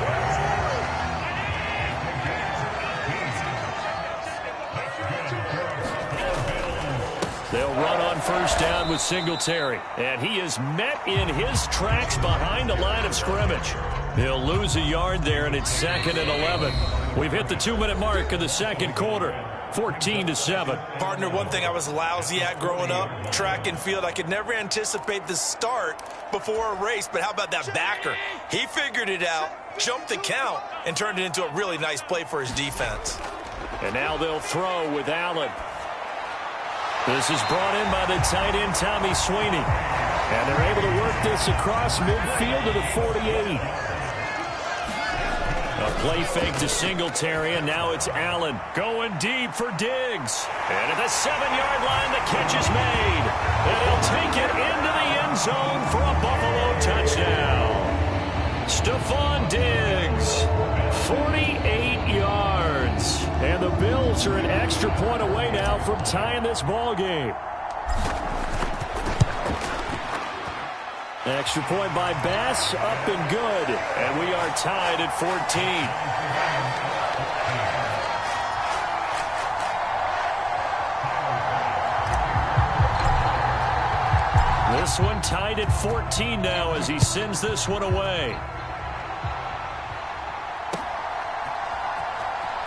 They'll run on first down with Singletary. And he is met in his tracks behind the line of scrimmage. He'll lose a yard there, and it's 2nd and 11. We've hit the 2-minute mark of the second quarter. 14-7.
Partner, one thing I was lousy at growing up, track and field, I could never anticipate the start before a race, but how about that backer? He figured it out, jumped the count, and turned it into a really nice play for his defense.
And now they'll throw with Allen. This is brought in by the tight end, Tommy Sweeney. And they're able to work this across midfield to the 48. A play fake to Singletary, and now it's Allen going deep for Diggs. And at the 7-yard line, the catch is made. And he'll take it into the end zone for a Buffalo touchdown. Stephon Diggs, 48 yards. And the Bills are an extra point away now from tying this ball game. Extra point by Bass, up and good. And we are tied at 14. This one tied at 14 now as he sends this one away.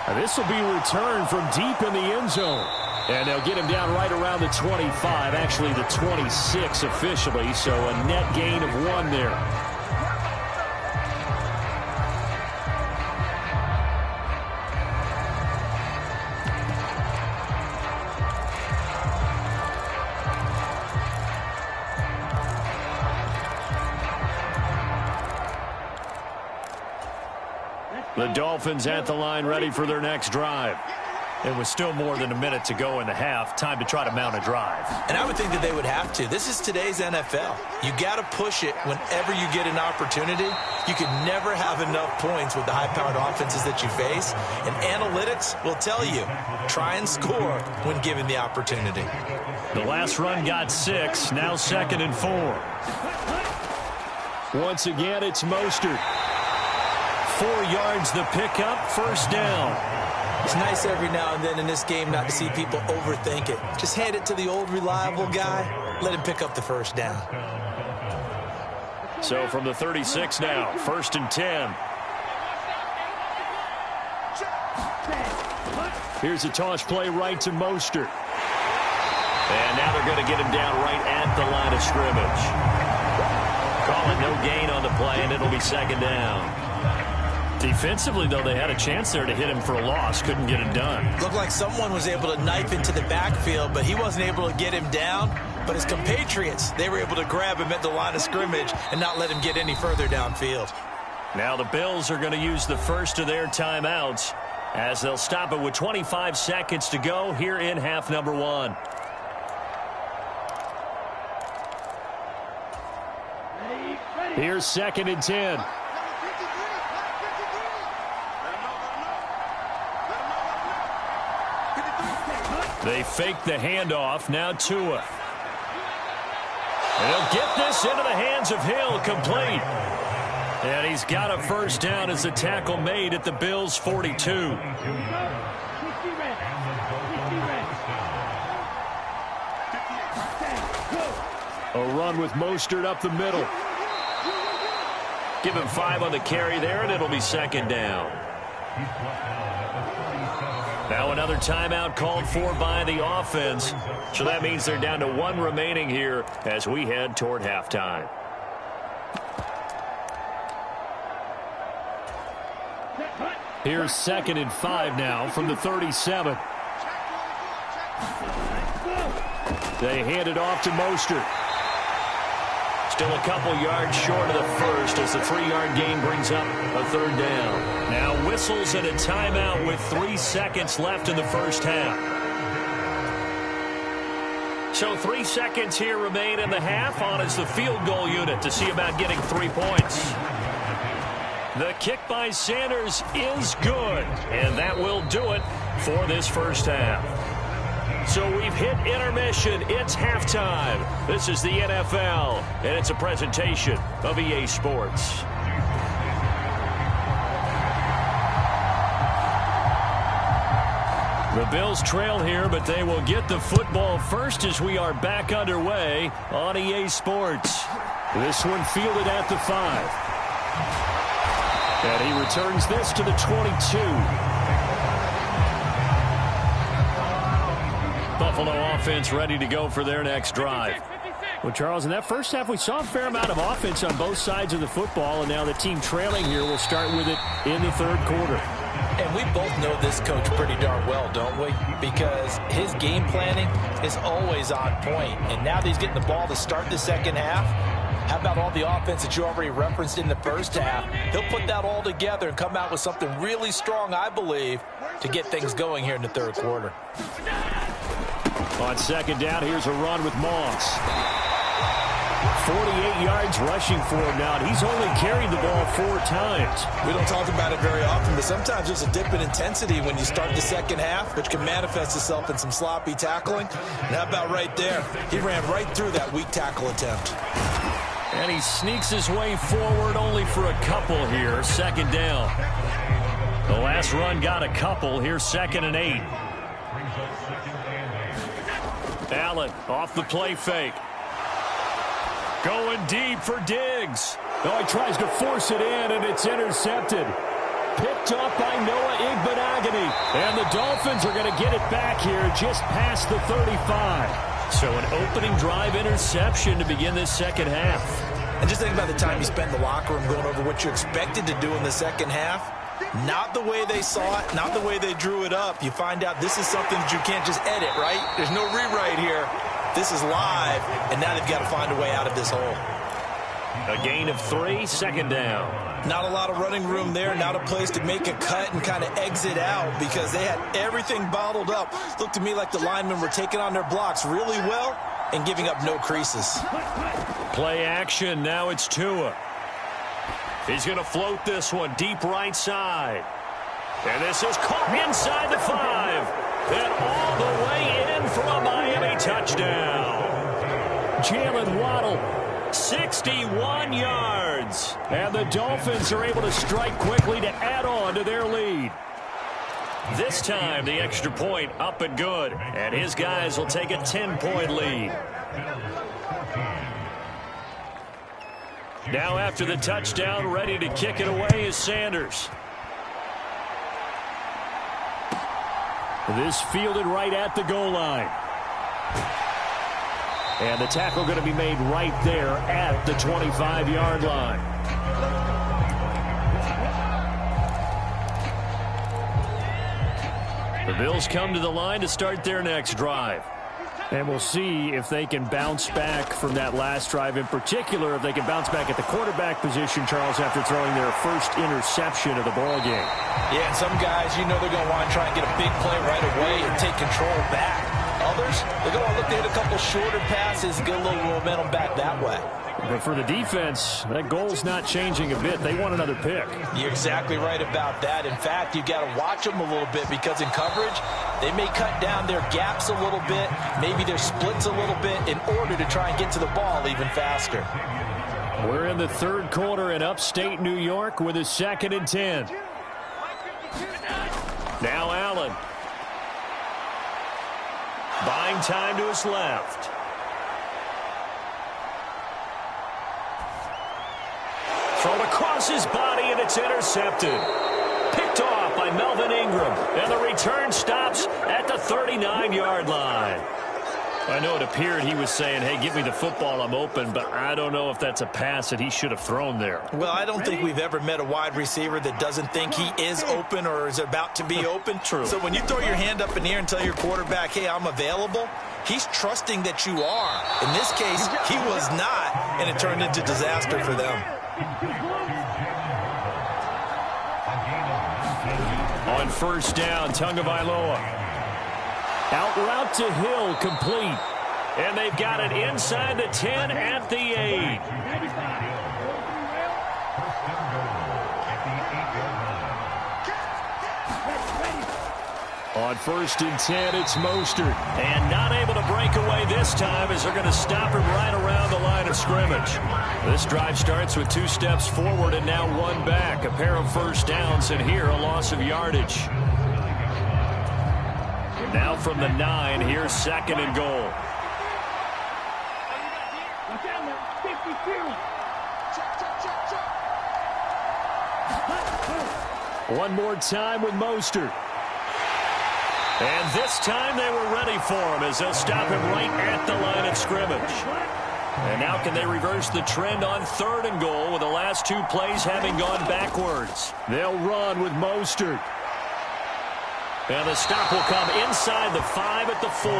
And this will be returned from deep in the end zone. And they'll get him down right around the 25, actually the 26 officially, so a net gain of 1 there. The Dolphins at the line ready for their next drive. It was still more than a minute to go in the half. Time to try to mount a drive.
And I would think that they would have to. This is today's NFL. You got to push it whenever you get an opportunity. You can never have enough points with the high-powered offenses that you face. And analytics will tell you, try and score when given the opportunity.
The last run got 6. Now 2nd and 4. Once again, it's Mostert. 4 yards the pickup, first down.
It's nice every now and then in this game not to see people overthink it. Just hand it to the old reliable guy. Let him pick up the first down.
So from the 36 now, 1st and 10. Here's a toss play right to Mostert. And now they're going to get him down right at the line of scrimmage. Call it no gain on the play, and it'll be 2nd down. Defensively, though, they had a chance there to hit him for a loss. Couldn't get it done.
Looked like someone was able to knife into the backfield, but he wasn't able to get him down. But his compatriots, they were able to grab him at the line of scrimmage and not let him get any further downfield.
Now the Bills are going to use the first of their timeouts as they'll stop it with 25 seconds to go here in half number 1. Here's 2nd and 10. They fake the handoff. Now Tua. And he'll get this into the hands of Hill, complete. And he's got a first down as the tackle made at the Bills' 42. A run with Mostert up the middle. Give him 5 on the carry there, and it'll be 2nd down. Now another timeout called for by the offense. So that means they're down to 1 remaining here as we head toward halftime. Here's 2nd and 5 now from the 37. They hand it off to Mostert. Still a couple yards short of the first as the 3-yard gain brings up a 3rd down. Now whistles and a timeout with 3 seconds left in the first half. So 3 seconds here remain in the half on as the field goal unit to see about getting 3 points. The kick by Sanders is good, and that will do it for this first half. So we've hit intermission. It's halftime. This is the NFL, and it's a presentation of EA Sports. The Bills trail here, but they will get the football first as we are back underway on EA Sports. This one fielded at the 5. And he returns this to the 22. Buffalo offense ready to go for their next drive. Well, Charles, in that first half, we saw a fair amount of offense on both sides of the football, and now the team trailing here will start with it in the 3rd quarter.
And we both know this coach pretty darn well, don't we? Because his game planning is always on point. And now that he's getting the ball to start the second half, how about all the offense that you already referenced in the first half? He'll put that all together and come out with something really strong, I believe, to get things going here in the 3rd quarter.
On 2nd down, here's a run with Moss. 48 yards rushing for him now, and he's only carried the ball 4 times.
We don't talk about it very often, but sometimes there's a dip in intensity when you start the second half, which can manifest itself in some sloppy tackling. And how about right there? He ran right through that weak tackle attempt.
And he sneaks his way forward only for a couple here. 2nd down. The last run got a couple. Here's 2nd and 8. Allen off the play fake. Going deep for Diggs. Oh, he tries to force it in, and it's intercepted. Picked up by Noah Igbenogany. And the Dolphins are going to get it back here just past the 35. So an opening drive interception to begin this second half.
And just think about the time you spent in the locker room going over what you expected to do in the second half. Not the way they saw it, not the way they drew it up. You find out this is something that you can't just edit, right? There's no rewrite here. This is live, and now they've got to find a way out of this hole.
A gain of 3, 2nd down.
Not a lot of running room there, not a place to make a cut and kind of exit out because they had everything bottled up. Looked to me like the linemen were taking on their blocks really well and giving up no creases.
Play action, now it's Tua. He's going to float this one deep right side. And this is caught inside the 5. And all the way in for a Miami touchdown. Jalen Waddle, 61 yards. And the Dolphins are able to strike quickly to add on to their lead. This time, the extra point up and good. And his guys will take a 10-point lead. Now after the touchdown, ready to kick it away is Sanders. This fielded right at the goal line. And the tackle going to be made right there at the 25-yard line. The Bills come to the line to start their next drive. And we'll see if they can bounce back from that last drive. In particular, if they can bounce back at the quarterback position, Charles, after throwing their first interception of the ball game.
Yeah, and some guys, you know they're going to want to try and get a big play right away and take control back. Others, they're going to look to hit a couple shorter passes, get a little momentum back that way.
But for the defense, that goal's not changing a bit. They want another pick.
You're exactly right about that. In fact, you've got to watch them a little bit because in coverage, they may cut down their gaps a little bit, maybe their splits a little bit in order to try and get to the ball even faster.
We're in the third quarter in upstate New York with a 2nd and 10. Now Allen. Buying time to his left. Thrown across his body, and it's intercepted. Picked off by Melvin Ingram. And the return stops at the 39-yard line. I know it appeared he was saying, hey, give me the football, I'm open, but I don't know if that's a pass that he should have thrown there.
Well, I don't think we've ever met a wide receiver that doesn't think he is open or is about to be open.
True.
So when you throw your hand up in the air and tell your quarterback, hey, I'm available, he's trusting that you are. In this case, he was not, and it turned into disaster for them.
On first down, TtgMAYHEM. Out route to Hill, complete. And they've got it inside the 10 at the 8. On first and 10, it's Mostert. And not able to break away this time as they're going to stop him right around the line of scrimmage. This drive starts with 2 steps forward and now 1 back. A pair of first downs, and here a loss of yardage. Now from the 9, here's 2nd and goal. One more time with Mostert. And this time they were ready for him as they'll stop him right at the line of scrimmage. And now can they reverse the trend on 3rd and goal with the last 2 plays having gone backwards? They'll run with Mostert. And the stop will come inside the 5 at the 4.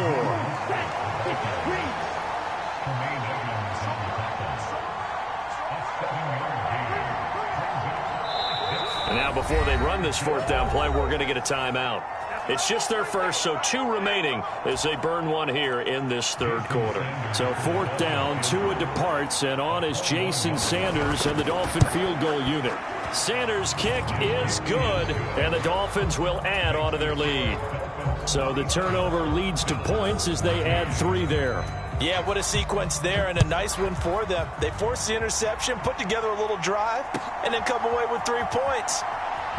And now before they run this 4th down play, we're going to get a timeout. It's just their first, so 2 remaining as they burn 1 here in this 3rd quarter. So 4th down, Tua departs, and on is Jason Sanders and the Dolphin field goal unit. Sanders' kick is good, and the Dolphins will add on to their lead. So the turnover leads to points as they add 3 there.
Yeah, what a sequence there, and a nice one for them. They forced the interception, put together a little drive, and then come away with 3 points.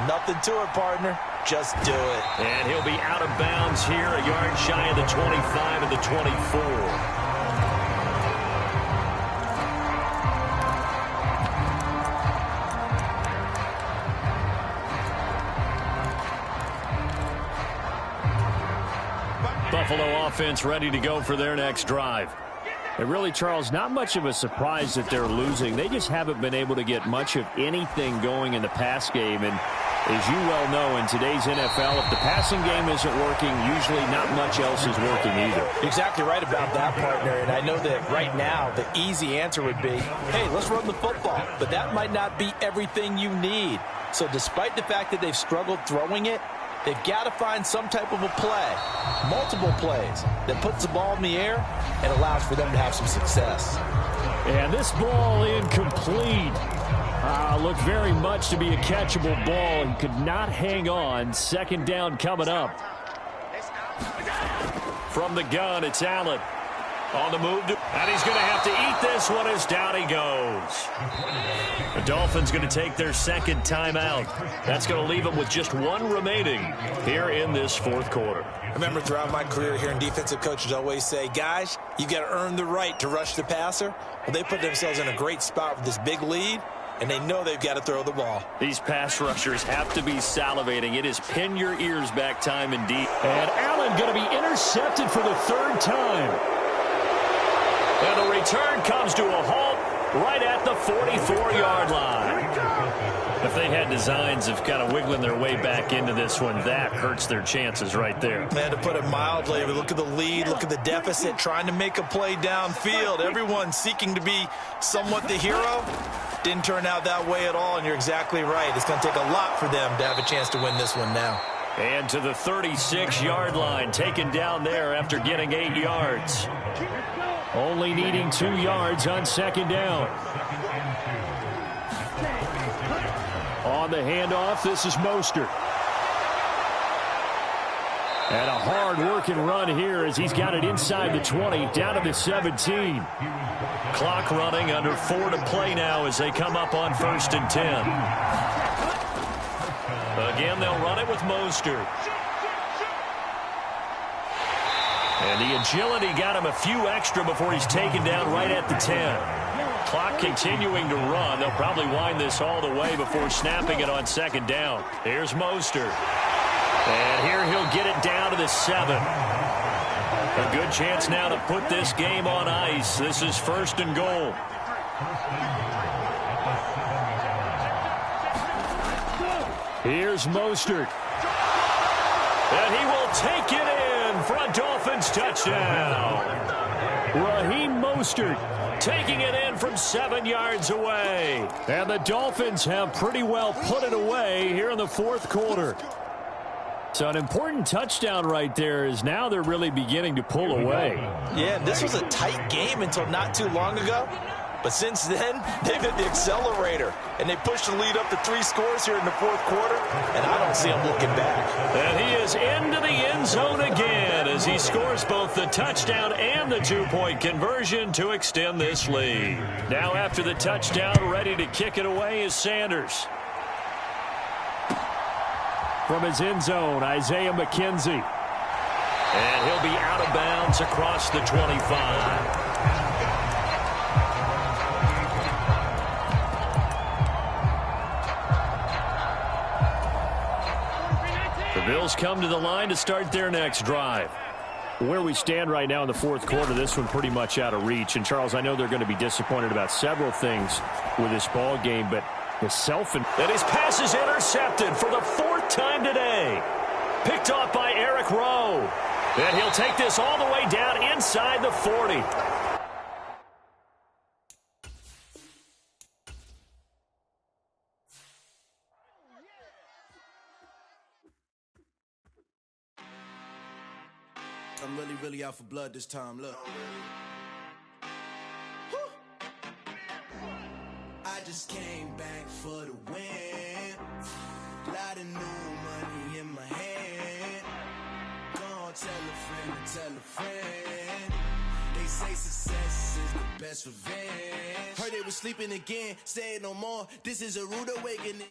Nothing to it, partner. Just do it.
And he'll be out of bounds here, a yard shy of the 25 and the 24. Buffalo offense ready to go for their next drive. And really, Charles, not much of a surprise that they're losing. They just haven't been able to get much of anything going in the pass game. And as you well know, in today's NFL, if the passing game isn't working, usually not much else is working either.
Exactly right about that, partner. And I know that right now the easy answer would be, hey, let's run the football. But that might not be everything you need. So despite the fact that they've struggled throwing it, they've got to find some type of a play, multiple plays, that puts the ball in the air and allows for them to have some success.
And this ball incomplete. Looked very much to be a catchable ball and could not hang on. 2nd down coming up. From the gun, it's Allen. On the move, and he's going to have to eat this one as down he goes. The Dolphins going to take their 2nd timeout. That's going to leave them with just 1 remaining here in this 4th quarter.
I remember throughout my career hearing defensive coaches always say, guys, you got to earn the right to rush the passer. Well, they put themselves in a great spot with this big lead, and they know they've got to throw the ball.
These pass rushers have to be salivating. It is pin your ears back time indeed. And Allen going to be intercepted for the 3rd time. And the return comes to a halt right at the 44-yard line. If they they had designs of kind of wiggling their way back into this one. That hurts their chances right there.
Man, to put it mildly, look at the lead, look at the deficit, trying to make a play downfield. Everyone seeking to be somewhat the hero. Didn't turn out that way at all, and you're exactly right. It's going to take a lot for them to have a chance to win this one now.
And to the 36-yard line, taken down there after getting 8 yards. Only needing 2 yards on second down. On the handoff, this is Mostert. And a hard-working run here as he's got it inside the 20, down to the 17. Clock running, under 4 to play now as they come up on 1st and 10. Again, they'll run it with Mostert. And the agility got him a few extra before he's taken down right at the 10. Clock continuing to run. They'll probably wind this all the way before snapping it on second down. Here's Mostert. And here he'll get it down to the 7. A good chance now to put this game on ice. This is 1st and goal. Here's Mostert. And he will take it in for a Dolphins touchdown. Raheem Mostert taking it in from 7 yards away. And the Dolphins have pretty well put it away here in the 4th quarter. So an important touchdown right there is now they're really beginning to pull away.
Yeah, this was a tight game until not too long ago. But since then, they've hit the accelerator, and they pushed the lead up to 3 scores here in the 4th quarter, and I don't see them looking back.
And he is into the end zone again as he scores both the touchdown and the 2-point conversion to extend this lead. Now after the touchdown, ready to kick it away is Sanders. From his end zone, Isaiah McKenzie. And he'll be out of bounds across the 25. The Bills come to the line to start their next drive. Where we stand right now in the 4th quarter, this one pretty much out of reach. And, Charles, I know they're going to be disappointed about several things with this ball game, but the and his pass is intercepted for the 4th time today. Picked off by Eric Rowe. And he'll take this all the way down inside the 40.
I'm really out for blood this time, look. I just came back for the win. Lot of new money in my hand. Gonna tell a friend to tell a friend. They say success is the best revenge. Heard they was sleeping again, say it no more. This is a rude awakening.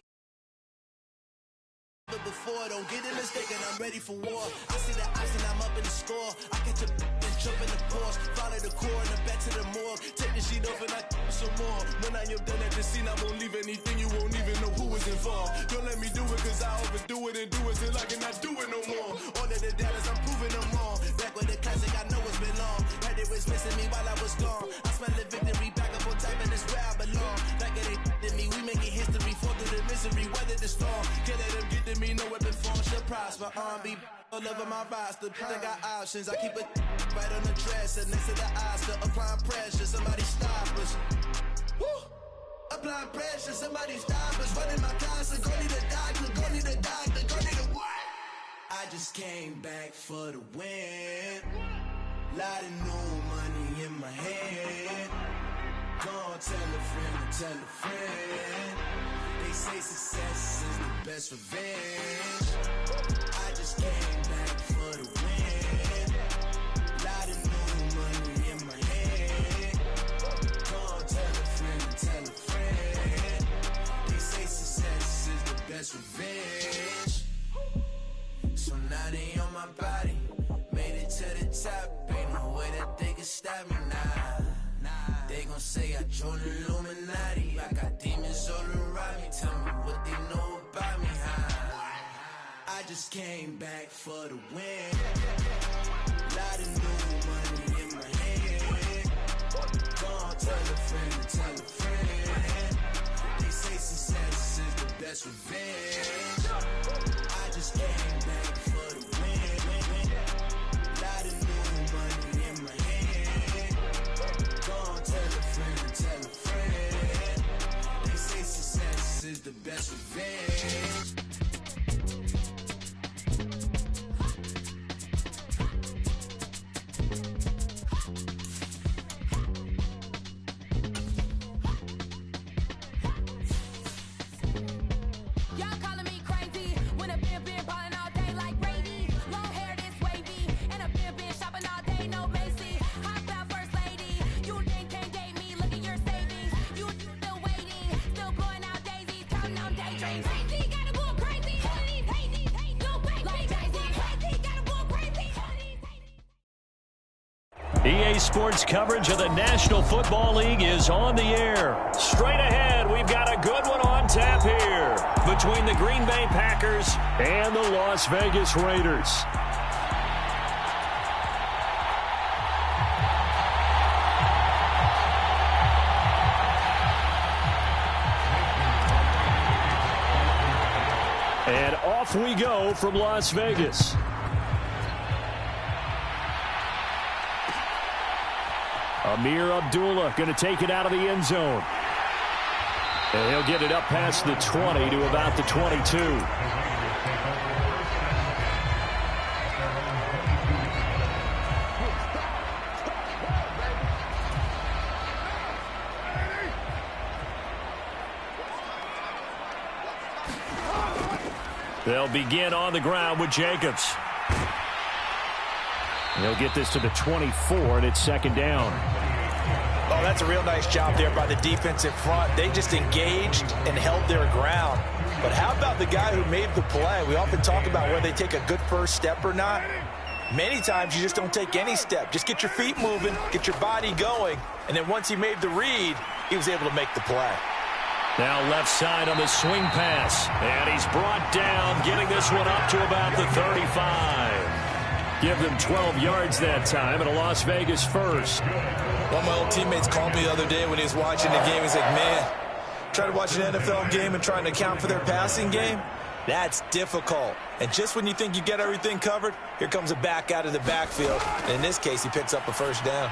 Before, don't get it mistaken, I'm ready for war. I see the option, I'm up in the score. I catch a and jump in the Porsche. Follow the core and the back to the morgue. Take the sheet off and I some more. When I am done at the scene, I won't leave anything. You won't even know who was involved. Don't let me do it, cause I overdo it and do it till I cannot do it no more. All of the doubters, I'm proving them wrong. Back with the classic, I know it's been long. Heard it was missing me while I was gone. I smell the victory back up on top, and it's where I belong. Like it ain't to me, we making history. Fall through the misery, weather the storm. Can't let them get to me, no weapon form should prosper. Be all over my roster. I got options, I keep it right on the dresser. Next to the Oscar, applying pressure. Somebody stop us. Woo! Applying pressure, somebody stop us. Running my concert, go need a doctor, go need a doctor, go need a what? I just came back for the win. Lot of new money in my hand. Gonna tell a friend to tell a friend. They say success is the best revenge. I just came back for the win. Lot of new money in my hand. Gonna tell a friend to tell a friend. They say success is the best revenge. So now they on my body. Made it to the top. Ain't no way that they can stop me now. They gon' say I joined the Illuminati. I got demons all around me. Tell me what they know about me, huh? I just came back for the win. Lot of new money in my hand. Gonna tell a friend to tell a friend. They say success is the best best revenge. I just came back for the win. Lot of new money in my hand. Go tell a friend. They say success is the best revenge.
EA Sports coverage of the National Football League is on the air. Straight ahead, we've got a good one on tap here between the Green Bay Packers and the Las Vegas Raiders. And off we go from Las Vegas. Amir Abdullah going to take it out of the end zone. And he'll get it up past the 20 to about the 22. They'll begin on the ground with Jacobs. He'll get this to the 24, and it's second down.
Oh, that's a real nice job there by the defensive front. They just engaged and held their ground. But how about the guy who made the play? We often talk about whether they take a good first step or not. Many times you just don't take any step. Just get your feet moving, get your body going, and then once he made the read, he was able to make the play.
Now left side on the swing pass, and he's brought down, getting this one up to about the 35. Give them 12 yards that time and a Las Vegas first.
One of my old teammates called me the other day when he was watching the game. He's like, man, trying to watch an NFL game and trying to account for their passing game, that's difficult. And just when you think you get everything covered, here comes a back out of the backfield. And in this case, he picks up a first down.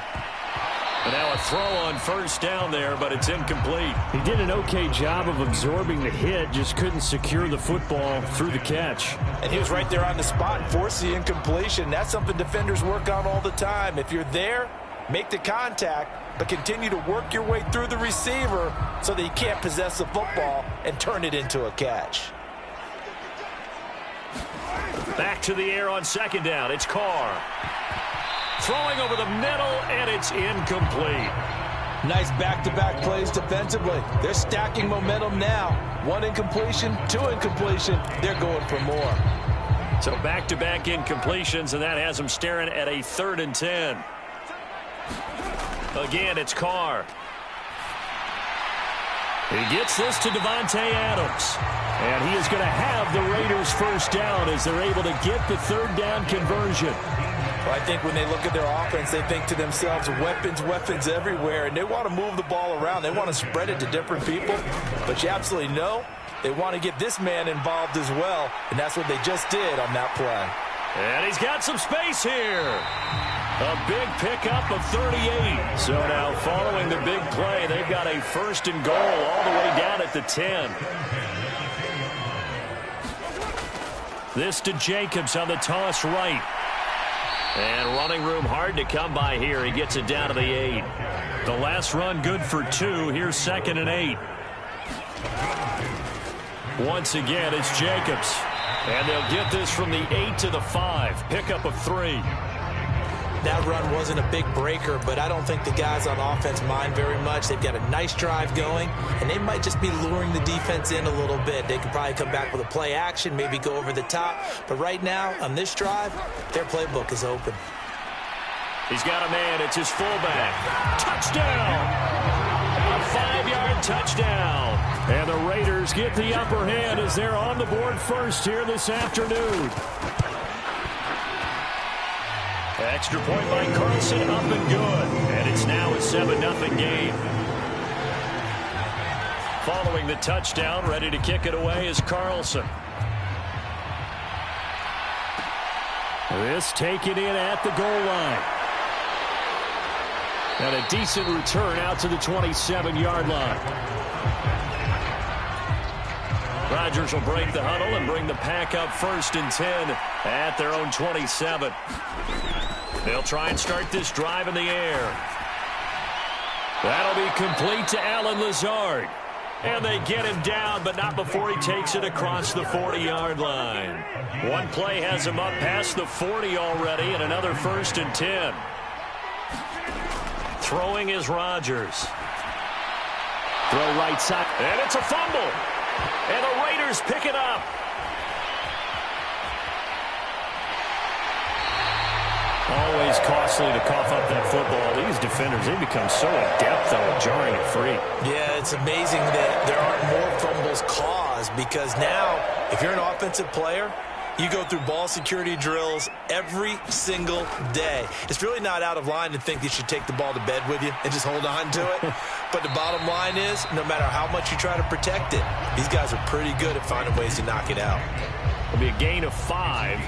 And now a throw on first down there, but it's incomplete. He did an okay job of absorbing the hit, just couldn't secure the football through the catch.
And he was right there on the spot and forced the incompletion. That's something defenders work on all the time. If you're there, make the contact, but continue to work your way through the receiver so that you can't possess the football and turn it into a catch.
Back to the air on second down. It's Carr. Throwing over the middle, and it's incomplete.
Nice back-to-back plays defensively. They're stacking momentum now. One incompletion, two incompletion. They're going for more.
So back-to-back incompletions, and that has them staring at a 3rd and 10. Again, it's Carr. He gets this to Devontae Adams. And he is going to have the Raiders first down as they're able to get the 3rd down conversion.
Well, I think when they look at their offense, they think to themselves, weapons everywhere, and they want to move the ball around. They want to spread it to different people, but you absolutely know they want to get this man involved as well, and that's what they just did on that play.
And he's got some space here. A big pickup of 38. So now following the big play, they've got a 1st and goal all the way down at the 10. This to Jacobs on the toss right. And running room hard to come by here. He gets it down to the 8. The last run good for 2. Here's 2nd and 8. Once again, it's Jacobs. And they'll get this from the 8 to the 5. Pickup of 3.
That run wasn't a big breaker, but I don't think the guys on offense mind very much. They've got a nice drive going, and they might just be luring the defense in a little bit. They could probably come back with a play action, maybe go over the top. But right now, on this drive, their playbook is open.
He's got a man. It's his fullback. Touchdown! A 5-yard touchdown. And the Raiders get the upper hand as they're on the board first here this afternoon. Extra point by Carlson, up and good. And it's now a 7-0 game. Following the touchdown, ready to kick it away is Carlson. This taken in at the goal line. And a decent return out to the 27-yard line. Rodgers will break the huddle and bring the pack up 1st and 10 at their own 27. They'll try and start this drive in the air. That'll be complete to Allen Lazard. And they get him down, but not before he takes it across the 40-yard line. One play has him up past the 40 already, and another 1st and 10. Throwing is Rodgers. Throw right side, and it's a fumble. And the Raiders pick it up. Always costly to cough up that football. These defenders, they become so adept, though, at jarring it free.
Yeah, it's amazing that there aren't more fumbles caused, because now, if you're an offensive player, you go through ball security drills every single day. It's really not out of line to think you should take the ball to bed with you and just hold on to it. But the bottom line is, no matter how much you try to protect it, these guys are pretty good at finding ways to knock it out.
It'll be a gain of 5,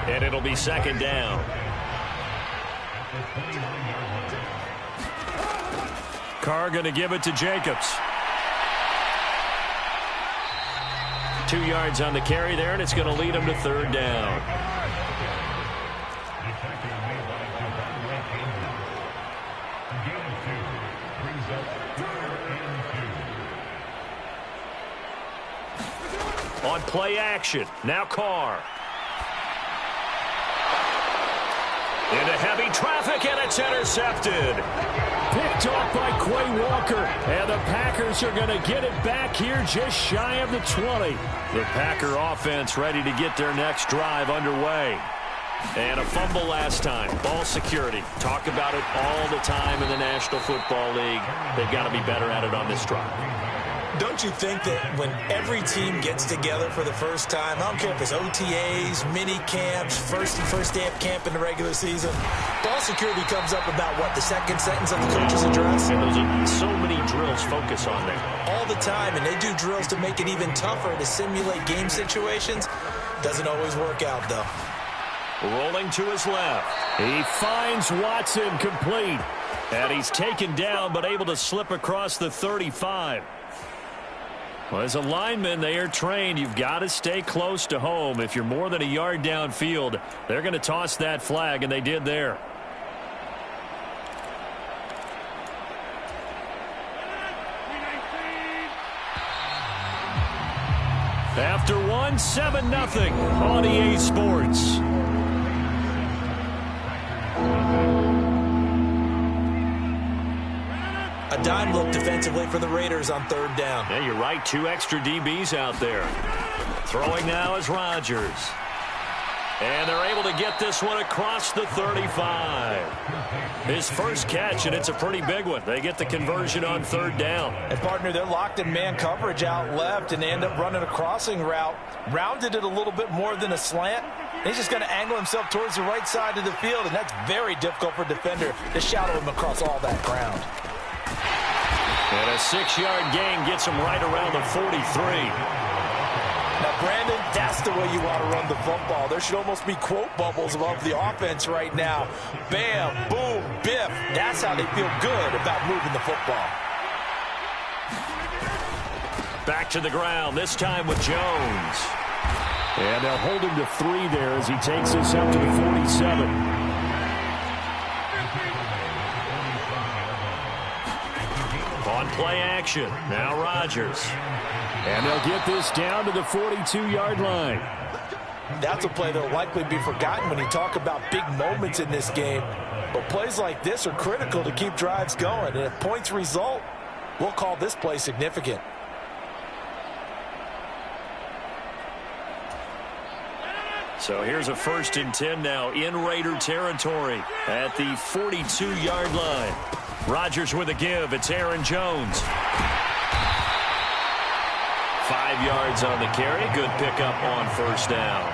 and it'll be 2nd down. Carr going to give it to Jacobs. 2 yards on the carry there, and it's going to lead him to 3rd down. On play action, now Carr. Into heavy traffic, and it's intercepted. Picked off by Quay Walker, and the Packers are going to get it back here just shy of the 20. The Packer offense ready to get their next drive underway. And a fumble last time. Ball security. Talk about it all the time in the National Football League. They've got to be better at it on this drive.
Don't you think that when every team gets together for the first time, I don't care if it's OTAs, mini camps, first day of camp in the regular season, ball security comes up about, what, the second sentence of the coach's address?
And those are so many drills focus on that.
All the time, and they do drills to make it even tougher to simulate game situations. Doesn't always work out, though.
Rolling to his left. He finds Watson complete. And he's taken down, but able to slip across the 35. Well, as a lineman, they are trained. You've got to stay close to home. If you're more than a yard downfield, they're going to toss that flag, and they did there. After 7-0 on EA Sports.
A dime look defensively for the Raiders on 3rd down.
Yeah, you're right. 2 extra DBs out there. Throwing now is Rodgers. And they're able to get this one across the 35. His first catch, and it's a pretty big one. They get the conversion on 3rd down.
And, partner, they're locked in man coverage out left, and they end up running a crossing route. Rounded it a little bit more than a slant. He's just going to angle himself towards the right side of the field, and that's very difficult for a defender to shadow him across all that ground.
And a 6-yard gain gets him right around the 43.
Now, Brandon, that's the way you want to run the football. There should almost be quote bubbles above the offense right now. Bam, boom, biff. That's how they feel good about moving the football.
Back to the ground, this time with Jones. And they'll hold him to 3 there as he takes this up to the 47. On play action, now Rodgers. And they'll get this down to the 42-yard line.
That's a play that will likely be forgotten when you talk about big moments in this game. But plays like this are critical to keep drives going. And if points result, we'll call this play significant.
So here's a 1st and 10 now in Raider territory at the 42-yard line. Rodgers with a give. It's Aaron Jones. 5 yards on the carry. Good pickup on 1st down.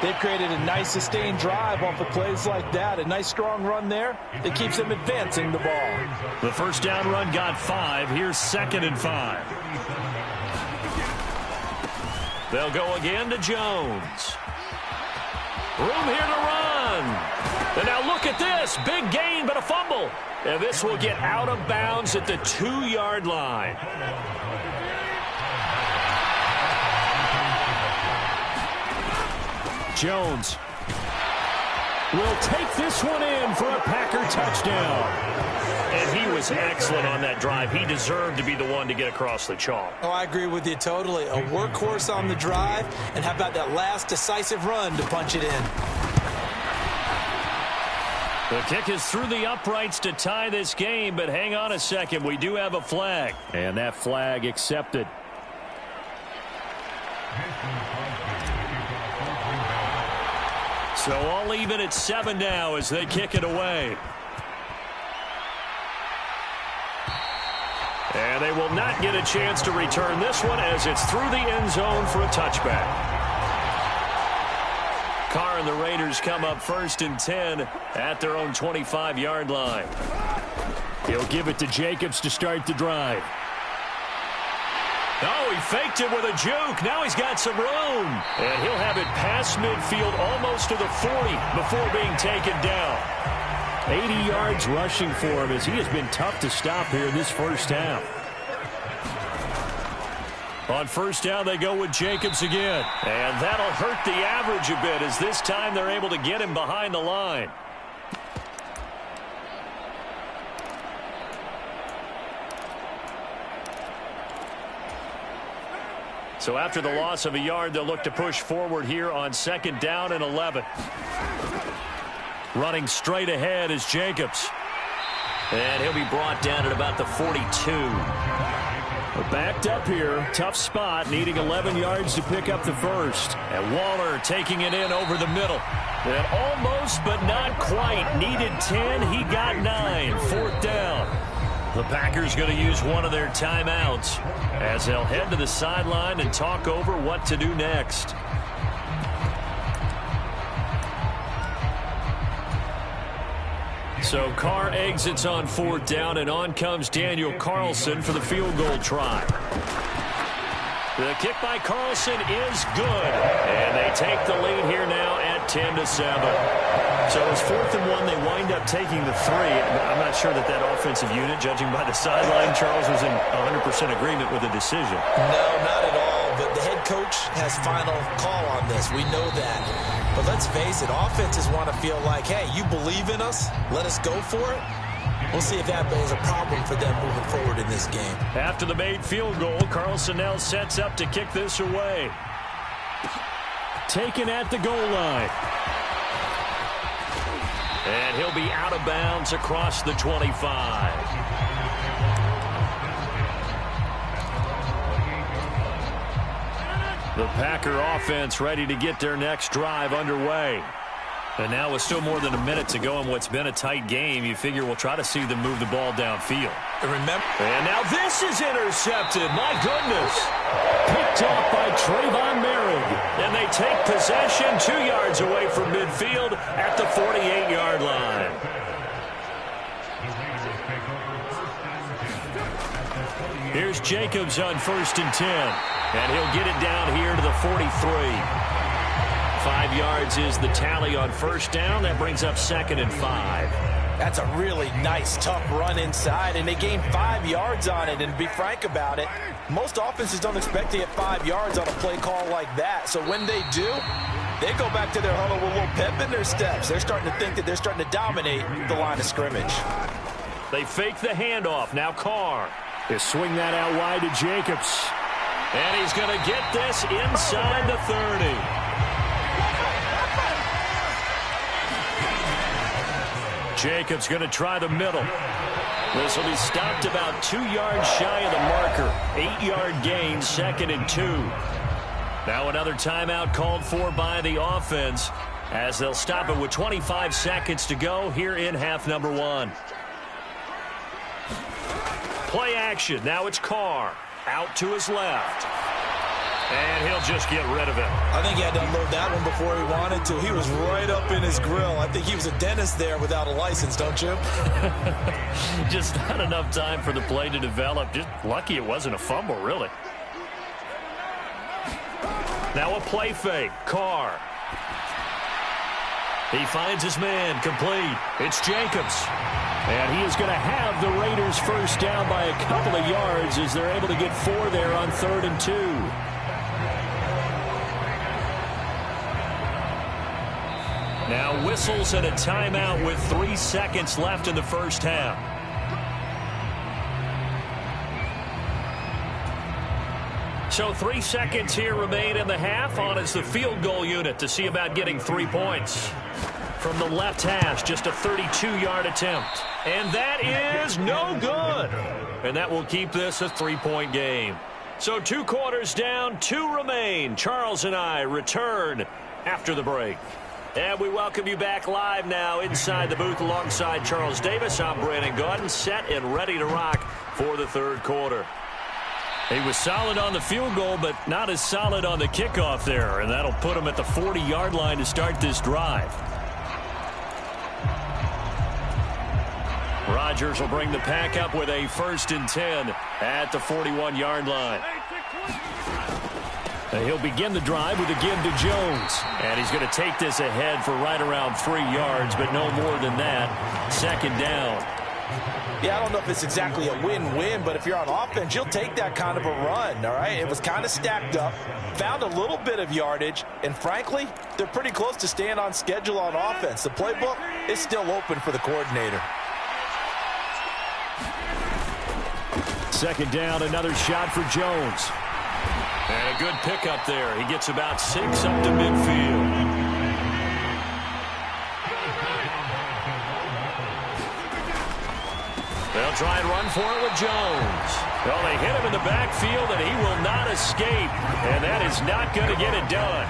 They've created a nice sustained drive off of plays like that. A nice strong run there that keeps them advancing the ball.
The first down run got 5. Here's 2nd and 5. They'll go again to Jones. Room here to run. And now look at this. Big gain, but a fumble. And this will get out of bounds at the 2-yard line. Jones will take this one in for a Packer touchdown. And he was excellent on that drive. He deserved to be the one to get across the chalk.
Oh, I agree with you totally. A workhorse on the drive. And how about that last decisive run to punch it in?
The kick is through the uprights to tie this game, but hang on a second. We do have a flag. And that flag accepted. So all even at 7 now as they kick it away. And they will not get a chance to return this one as it's through the end zone for a touchback. Carr and the Raiders come up 1st and 10 at their own 25-yard line. He'll give it to Jacobs to start the drive. Oh, he faked it with a juke. Now he's got some room. And he'll have it past midfield almost to the 40 before being taken down. 80 yards rushing for him as he has been tough to stop here in this first half. On first down, they go with Jacobs again. And that'll hurt the average a bit as this time they're able to get him behind the line. So after the loss of a yard, they'll look to push forward here on 2nd down and 11. Running straight ahead is Jacobs.
And he'll be brought down at about the 42.
Backed up here. Tough spot, needing 11 yards to pick up the first.
And Waller taking it in over the middle.
And almost, but not quite. Needed 10. He got 9. 4th down.
The Packers going to use one of their timeouts
as they'll head to the sideline and talk over what to do next. So Carr exits on 4th down, and on comes Daniel Carlson for the field goal try. The kick by Carlson is good, and they take the lead here now at 10-7. So it's 4th and 1. They wind up taking the 3. I'm not sure that offensive unit, judging by the sideline, Charles, was in 100% agreement with the decision.
No, not at all. But the head coach has final call on this. We know that. But let's face it, offenses want to feel like, hey, you believe in us? Let us go for it. We'll see if that is a problem for them moving forward in this game.
After the made field goal, Carlson now sets up to kick this away. Taken at the goal line. And he'll be out of bounds across the 25. The Packer offense ready to get their next drive underway. And now with still more than a minute to go in what's been a tight game, you figure we'll try to see them move the ball downfield.
And now this is intercepted. My goodness.
Picked off by Trayvon Merrick. And they take possession 2 yards away from midfield at the 48-yard line. Here's Jacobs on 1st and 10. And he'll get it down here to the 43. 5 yards is the tally on first down. That brings up 2nd and 5.
That's a really nice, tough run inside, and they gained 5 yards on it. And to be frank about it, most offenses don't expect to get 5 yards on a play call like that. So when they do, they go back to their huddle with a little pep in their steps. They're starting to think that they're starting to dominate the line of scrimmage.
They fake the handoff. Now Carr. They swing that out wide to Jacobs. And he's going to get this inside the 30. Jacobs going to try the middle. This will be stopped about 2 yards shy of the marker. 8-yard gain, 2nd and 2. Now another timeout called for by the offense as they'll stop it with 25 seconds to go here in half number 1. Play action. Now it's Carr out to his left. And he'll just get rid of it.
I think he had to unload that one before he wanted to. He was right up in his grill. I think he was a dentist there without a license, don't you?
Just not enough time for the play to develop. Just lucky it wasn't a fumble, really. Now a play fake. Carr. He finds his man, complete. It's Jacobs. And he is going to have the Raiders first down by a couple of yards as they're able to get 4 there on 3rd and 2. Now whistles and a timeout with 3 seconds left in the first half. So 3 seconds here remain in the half. On is the field goal unit to see about getting 3 points. From the left hash, just a 32-yard attempt. And that is no good. And that will keep this a 3-point game. So 2 quarters down, 2 remain. Charles and I return after the break. And we welcome you back live now inside the booth alongside Charles Davis. I'm Brandon Gaudin, set and ready to rock for the 3rd quarter. He was solid on the field goal, but not as solid on the kickoff there. And that'll put him at the 40-yard line to start this drive. Rodgers will bring the pack up with a 1st and 10 at the 41-yard line. He'll begin the drive with a give to Jones. And he's going to take this ahead for right around 3 yards, but no more than that. 2nd down.
Yeah, I don't know if it's exactly a win-win, but if you're on offense, you'll take that kind of a run, all right? It was kind of stacked up, found a little bit of yardage, and frankly, they're pretty close to staying on schedule on offense. The playbook is still open for the coordinator.
2nd down, another shot for Jones. And a good pickup there. He gets about 6 up to midfield. They'll try and run for it with Jones. Well, they hit him in the backfield, and he will not escape. And that is not going to get it done.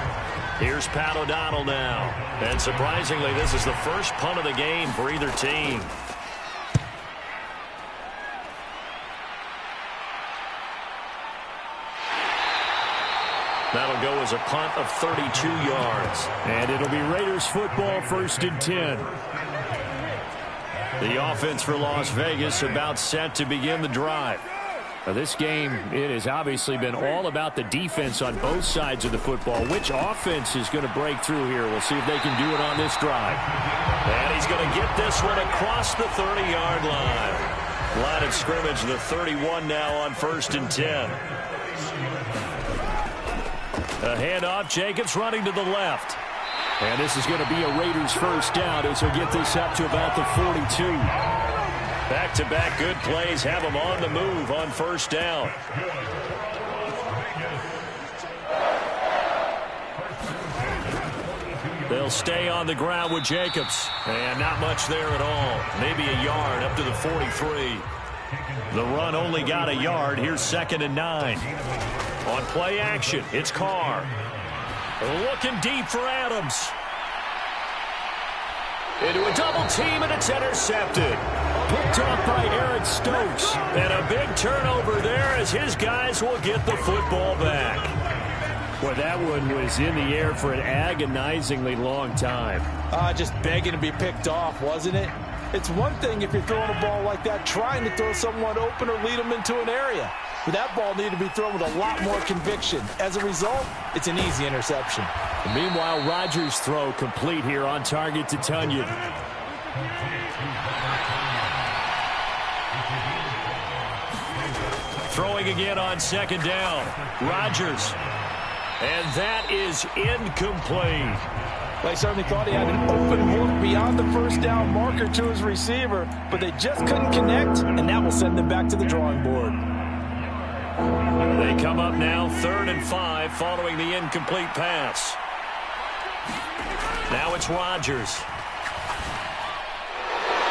Here's Pat O'Donnell now. And surprisingly, this is the first punt of the game for either team. That'll go as a punt of 32 yards. And it'll be Raiders football, 1st and 10. The offense for Las Vegas about set to begin the drive. Now this game, it has obviously been all about the defense on both sides of the football. Which offense is going to break through here? We'll see if they can do it on this drive. And he's going to get this one across the 30-yard line. Line of scrimmage, the 31 now on 1st and 10. A handoff, Jacobs running to the left. And this is going to be a Raiders first down as he'll get this up to about the 42. Back-to-back good plays have him on the move on 1st down. They'll stay on the ground with Jacobs. And not much there at all. Maybe a yard up to the 43. The run only got a yard. Here's 2nd and 9. On play action, it's Carr. Looking deep for Adams. Into a double team, and it's intercepted. Picked off by Eric Stokes. And a big turnover there as his guys will get the football back. Boy, that one was in the air for an agonizingly long time.
Just begging to be picked off, wasn't it? It's one thing if you're throwing a ball like that, trying to throw someone open or lead them into an area. But that ball needed to be thrown with a lot more conviction. As a result, it's an easy interception.
And meanwhile, Rodgers' throw complete here on target to Tunyon. Throwing again on 2nd down. Rodgers. And that is incomplete.
Well, he certainly thought he had an open look beyond the 1st down marker to his receiver, but they just couldn't connect, and that will send them back to the drawing board.
They come up now 3rd and 5 following the incomplete pass. Now it's Rodgers.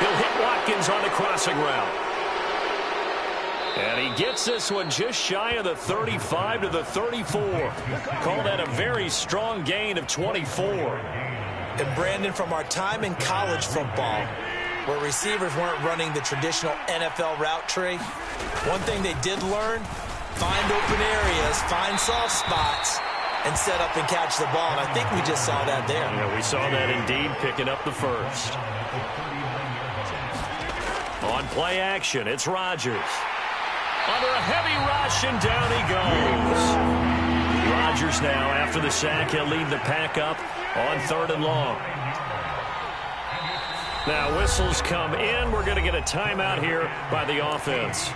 He'll hit Watkins on the crossing route. And he gets this one just shy of the 35 to the 34. Call that a very strong gain of 24.
And Brandon, from our time in college football, where receivers weren't running the traditional NFL route tree, one thing they did learn: find open areas, find soft spots, and set up and catch the ball. And I think we just saw that there.
Yeah, we saw that indeed, picking up the first. On play action, it's Rodgers. Under a heavy rush, and down he goes. Rodgers now, after the sack, he'll lead the pack up on 3rd and long. Now, whistles come in. We're going to get a timeout here by the offense.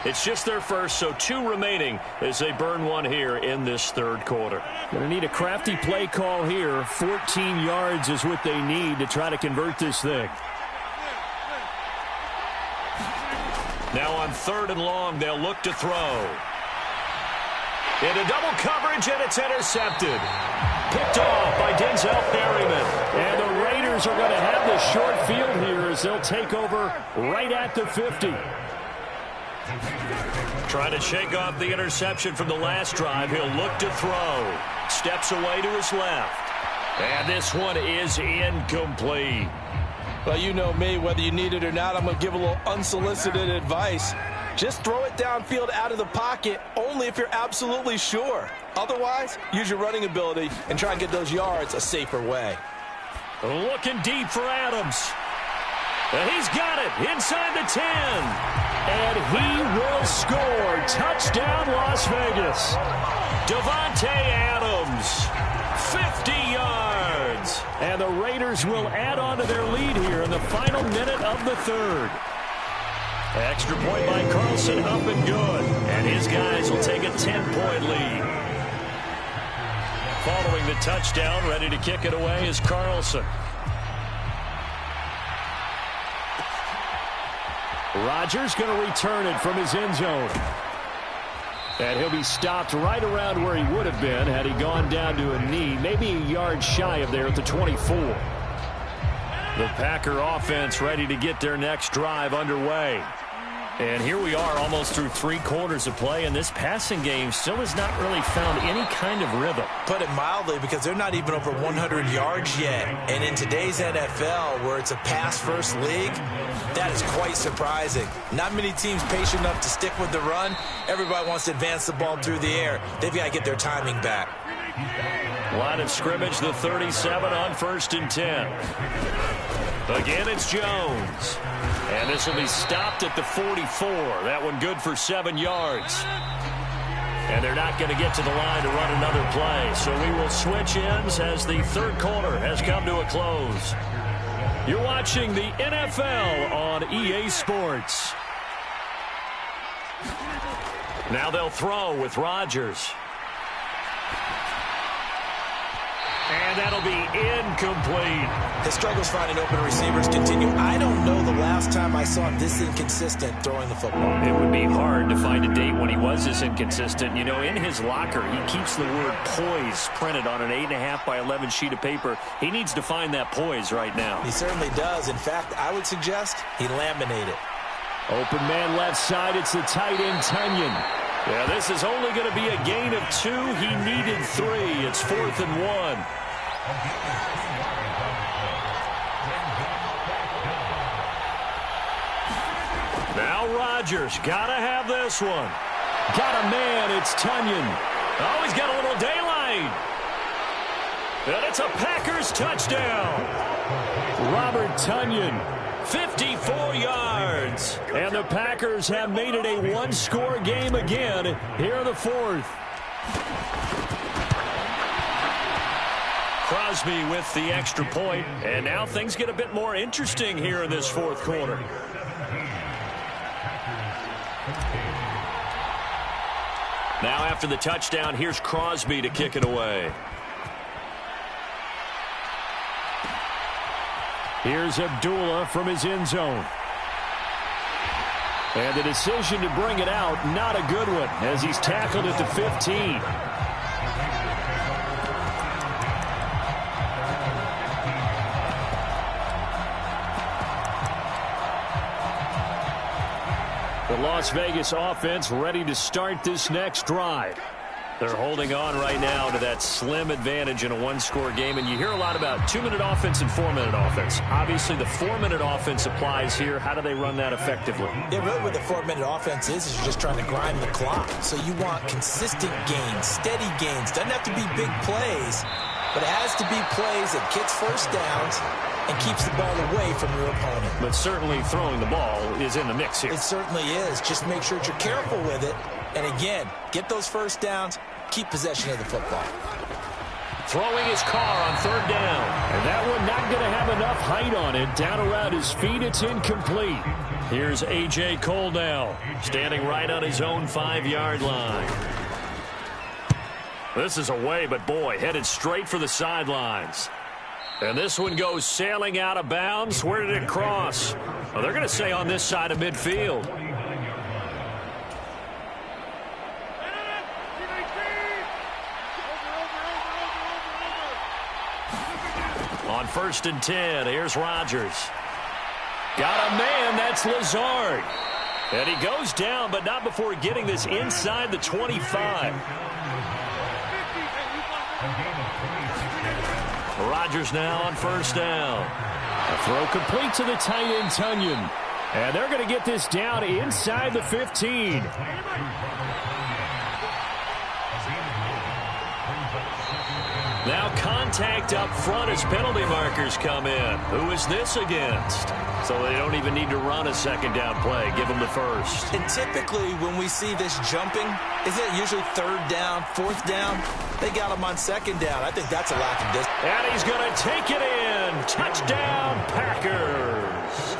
It's just their first, so 2 remaining as they burn one here in this 3rd quarter.
Going to need a crafty play call here. 14 yards is what they need to try to convert this thing.
Now on 3rd and long, they'll look to throw. Into double coverage, and it's intercepted. Picked off by Denzel Perryman.
And the Raiders are going to have the short field here as they'll take over right at the 50.
Trying to shake off the interception from the last drive. He'll look to throw. Steps away to his left. And this one is incomplete.
Well, you know me, whether you need it or not, I'm going to give a little unsolicited advice. Just throw it downfield out of the pocket only if you're absolutely sure. Otherwise, use your running ability and try and get those yards a safer way.
Looking deep for Adams. And he's got it inside the 10.
And he will score. Touchdown, Las Vegas.
Davante Adams, 50 yards.
And the Raiders will add on to their lead here in the final minute of the 3rd.
Extra point by Carlson, up and good. And his guys will take a 10-point lead. Following the touchdown, ready to kick it away is Carlson.
Rodgers going to return it from his end zone. And he'll be stopped right around where he would have been had he gone down to a knee, maybe a yard shy of there at the 24.
The Packer offense ready to get their next drive underway. And here we are almost through 3 quarters of play, and this passing game still has not really found any kind of rhythm.
Put it mildly, because they're not even over 100 yards yet. And in today's NFL, where it's a pass-first league, that is quite surprising. Not many teams patient enough to stick with the run. Everybody wants to advance the ball through the air. They've got to get their timing back.
Line of scrimmage, the 37 on 1st and 10. Again, it's Jones. And this will be stopped at the 44. That one good for 7 yards. And they're not going to get to the line to run another play. So we will switch ends as the 3rd quarter has come to a close. You're watching the NFL on EA Sports. Now they'll throw with Rodgers. And that'll be incomplete.
His struggles finding open receivers continue. I don't know the last time I saw him this inconsistent throwing the football.
It would be hard to find a date when he was this inconsistent. You know, in his locker, he keeps the word poise printed on an 8.5 by 11 sheet of paper. He needs to find that poise right now.
He certainly does. In fact, I would suggest he laminate it.
Open man left side. It's the tight end, Tunyon.
Yeah, this is only going to be a gain of 2. He needed 3. It's 4th and 1. Now Rodgers, gotta have this one.
Got a man, it's Tunyon.
Oh, he's got a little daylight. And it's a Packers touchdown.
Robert Tunyon.
54 yards.
And the Packers have made it a 1-score game again here in the 4th.
Crosby with the extra point, and now things get a bit more interesting here in this 4th quarter. Now after the touchdown, here's Crosby to kick it away.
Here's Abdullah from his end zone. And the decision to bring it out, not a good one, as he's tackled at the 15. The Las Vegas offense ready to start this next drive.
They're holding on right now to that slim advantage in a one-score game, and you hear a lot about 2-minute offense and 4-minute offense. Obviously, the 4-minute offense applies here. How do they run that effectively?
Yeah, really what the 4-minute offense is you're just trying to grind the clock. So you want consistent gains, steady gains. Doesn't have to be big plays, but it has to be plays that gets first downs and keeps the ball away from your opponent.
But certainly throwing the ball is in the mix here.
It certainly is. Just make sure that you're careful with it. And again, get those first downs, keep possession of the football.
Throwing his car on 3rd down. And that one not going to have enough height on it. Down around his feet, it's incomplete. Here's A.J. Cole now, standing right on his own 5-yard line. This is away, but boy, headed straight for the sidelines. And this one goes sailing out of bounds. Where did it cross? Well, they're going to say on this side of midfield. On 1st and 10, here's Rodgers. Got a man, that's Lazard. And he goes down, but not before getting this inside the 25. Rodgers now on 1st down. A throw complete to the tight end, Tunyon. And they're going to get this down inside the 15. Now contact up front as penalty markers come in. Who is this against? So they don't even need to run a 2nd down play. Give them the 1st.
And typically when we see this jumping, isn't it usually 3rd down, 4th down? They got him on 2nd down. I think that's a lack of distance.
And he's going to take it in. Touchdown, Packers.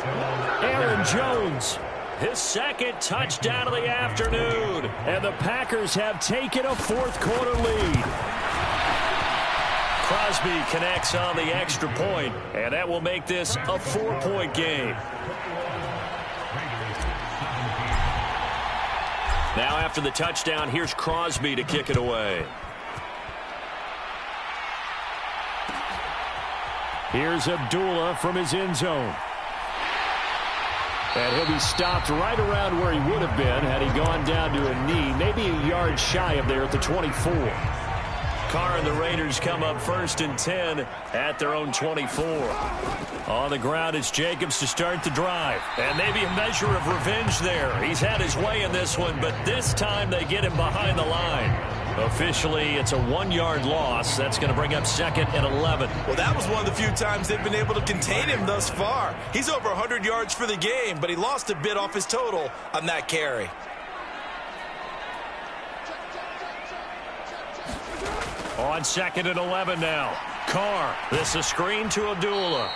Aaron Jones, his 2nd touchdown of the afternoon. And the Packers have taken a 4th quarter lead. Crosby connects on the extra point, and that will make this a 4-point game. Now after the touchdown, here's Crosby to kick it away. Here's Abdullah from his end zone. And he'll be stopped right around where he would have been had he gone down to a knee, maybe a yard shy of there at the 24. Carr and the Raiders come up 1st and 10 at their own 24. On the ground, it's Jacobs to start the drive. And maybe a measure of revenge there. He's had his way in this one, but this time they get him behind the line. Officially, it's a 1-yard loss. That's going to bring up 2nd and 11.
Well, that was one of the few times they've been able to contain him thus far. He's over 100 yards for the game, but he lost a bit off his total on that carry.
On 2nd and 11 now. Carr, this is a screen to Abdullah.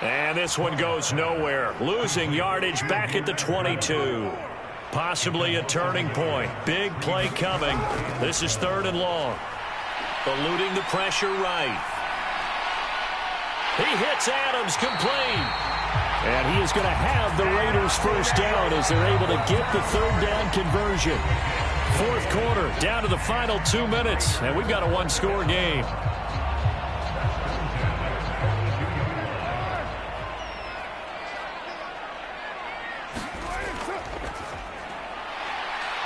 And this one goes nowhere. Losing yardage back at the 22. Possibly a turning point. Big play coming. This is 3rd and long. Eluding the pressure right. He hits Adams, complete. And he is going to have the Raiders 1st down as they're able to get the 3rd down conversion. 4th quarter, down to the final 2 minutes, and we've got a 1-score game.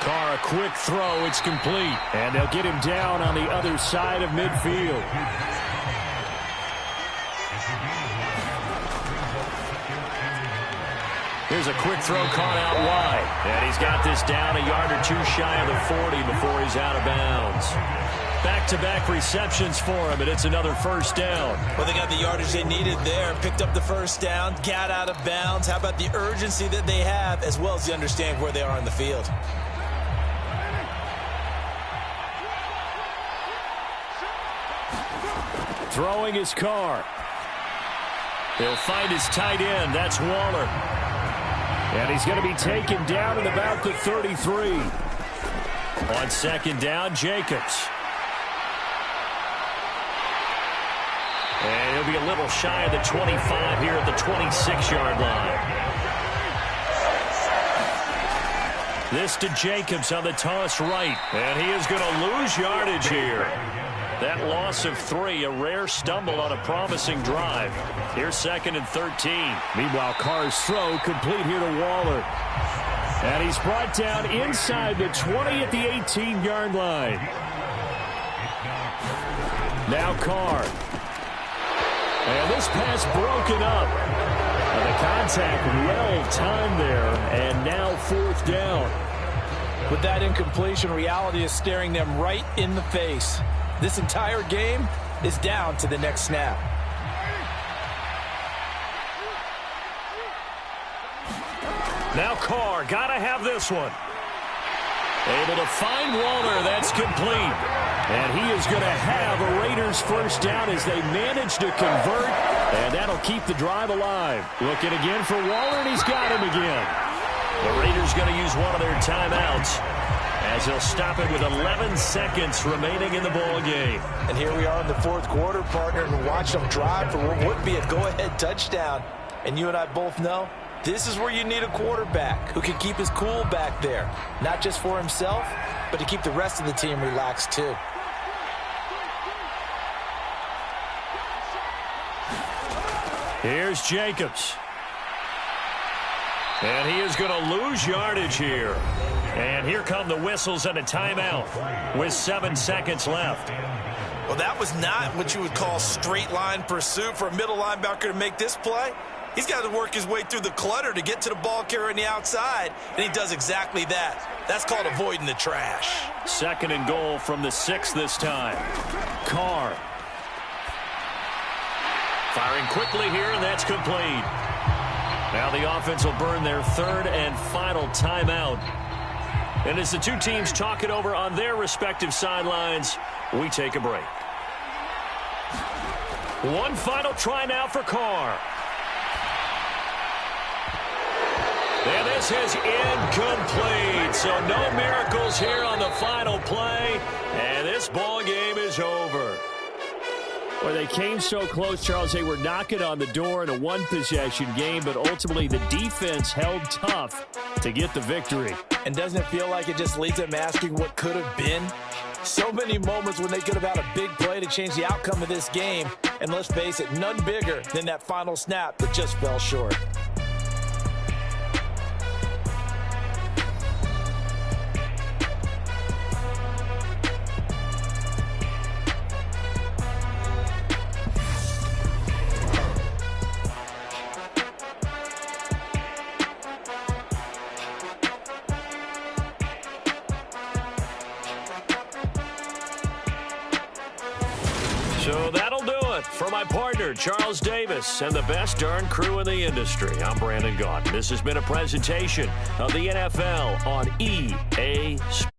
Carr, a quick throw, it's complete, and they'll get him down on the other side of midfield. Here's a quick throw caught out wide. And he's got this down a yard or 2 shy of the 40 before he's out of bounds. Back-to-back receptions for him, and it's another 1st down.
Well, they got the yardage they needed there, picked up the 1st down, got out of bounds. How about the urgency that they have, as well as the understanding where they are on the field?
Throwing his Carr. He'll find his tight end. That's Waller. And he's going to be taken down at about the 33. On 2nd down, Jacobs. And he'll be a little shy of the 25 here at the 26-yard line. This to Jacobs on the toss right. And he is going to lose yardage here. That loss of 3, a rare stumble on a promising drive. Here's 2nd and 13. Meanwhile, Carr's throw complete here to Waller. And he's brought down inside the 20 at the 18-yard line. Now Carr. And this pass broken up. And the contact well-timed there, and now 4th down.
With that incompletion, reality is staring them right in the face. This entire game is down to the next snap.
Now Carr, gotta have this one. Able to find Waller, that's complete. And he is going to have a Raiders first down as they manage to convert, and that'll keep the drive alive. Looking again for Waller, and he's got him again. The Raiders going to use one of their timeouts as they'll stop it with 11 seconds remaining in the ball game.
And here we are in the 4th quarter, partner, and watch them drive for what would be a go-ahead touchdown. And you and I both know this is where you need a quarterback who can keep his cool back there, not just for himself, but to keep the rest of the team relaxed too.
Here's Jacobs. And he is going to lose yardage here. And here come the whistles and a timeout with 7 seconds left.
Well, that was not what you would call straight line pursuit for a middle linebacker to make this play. He's got to work his way through the clutter to get to the ball carrier on the outside, and he does exactly that. That's called avoiding the trash.
2nd and goal from the 6 this time. Carr. Firing quickly here, and that's complete. Now the offense will burn their 3rd and final timeout. And as the two teams talk it over on their respective sidelines, we take a break. One final try now for Carr. And this is incomplete. So no miracles here on the final play. And this ball game is over. Well, they came so close, Charles. They were knocking on the door in a one-possession game, but ultimately the defense held tough to get the victory.
And doesn't it feel like it just leads them asking what could have been? So many moments when they could have had a big play to change the outcome of this game. And let's face it, none bigger than that final snap that just fell short.
So that'll do it for my partner, Charles Davis, and the best darn crew in the industry. I'm Brandon Gaudin. This has been a presentation of the NFL on EA Sports.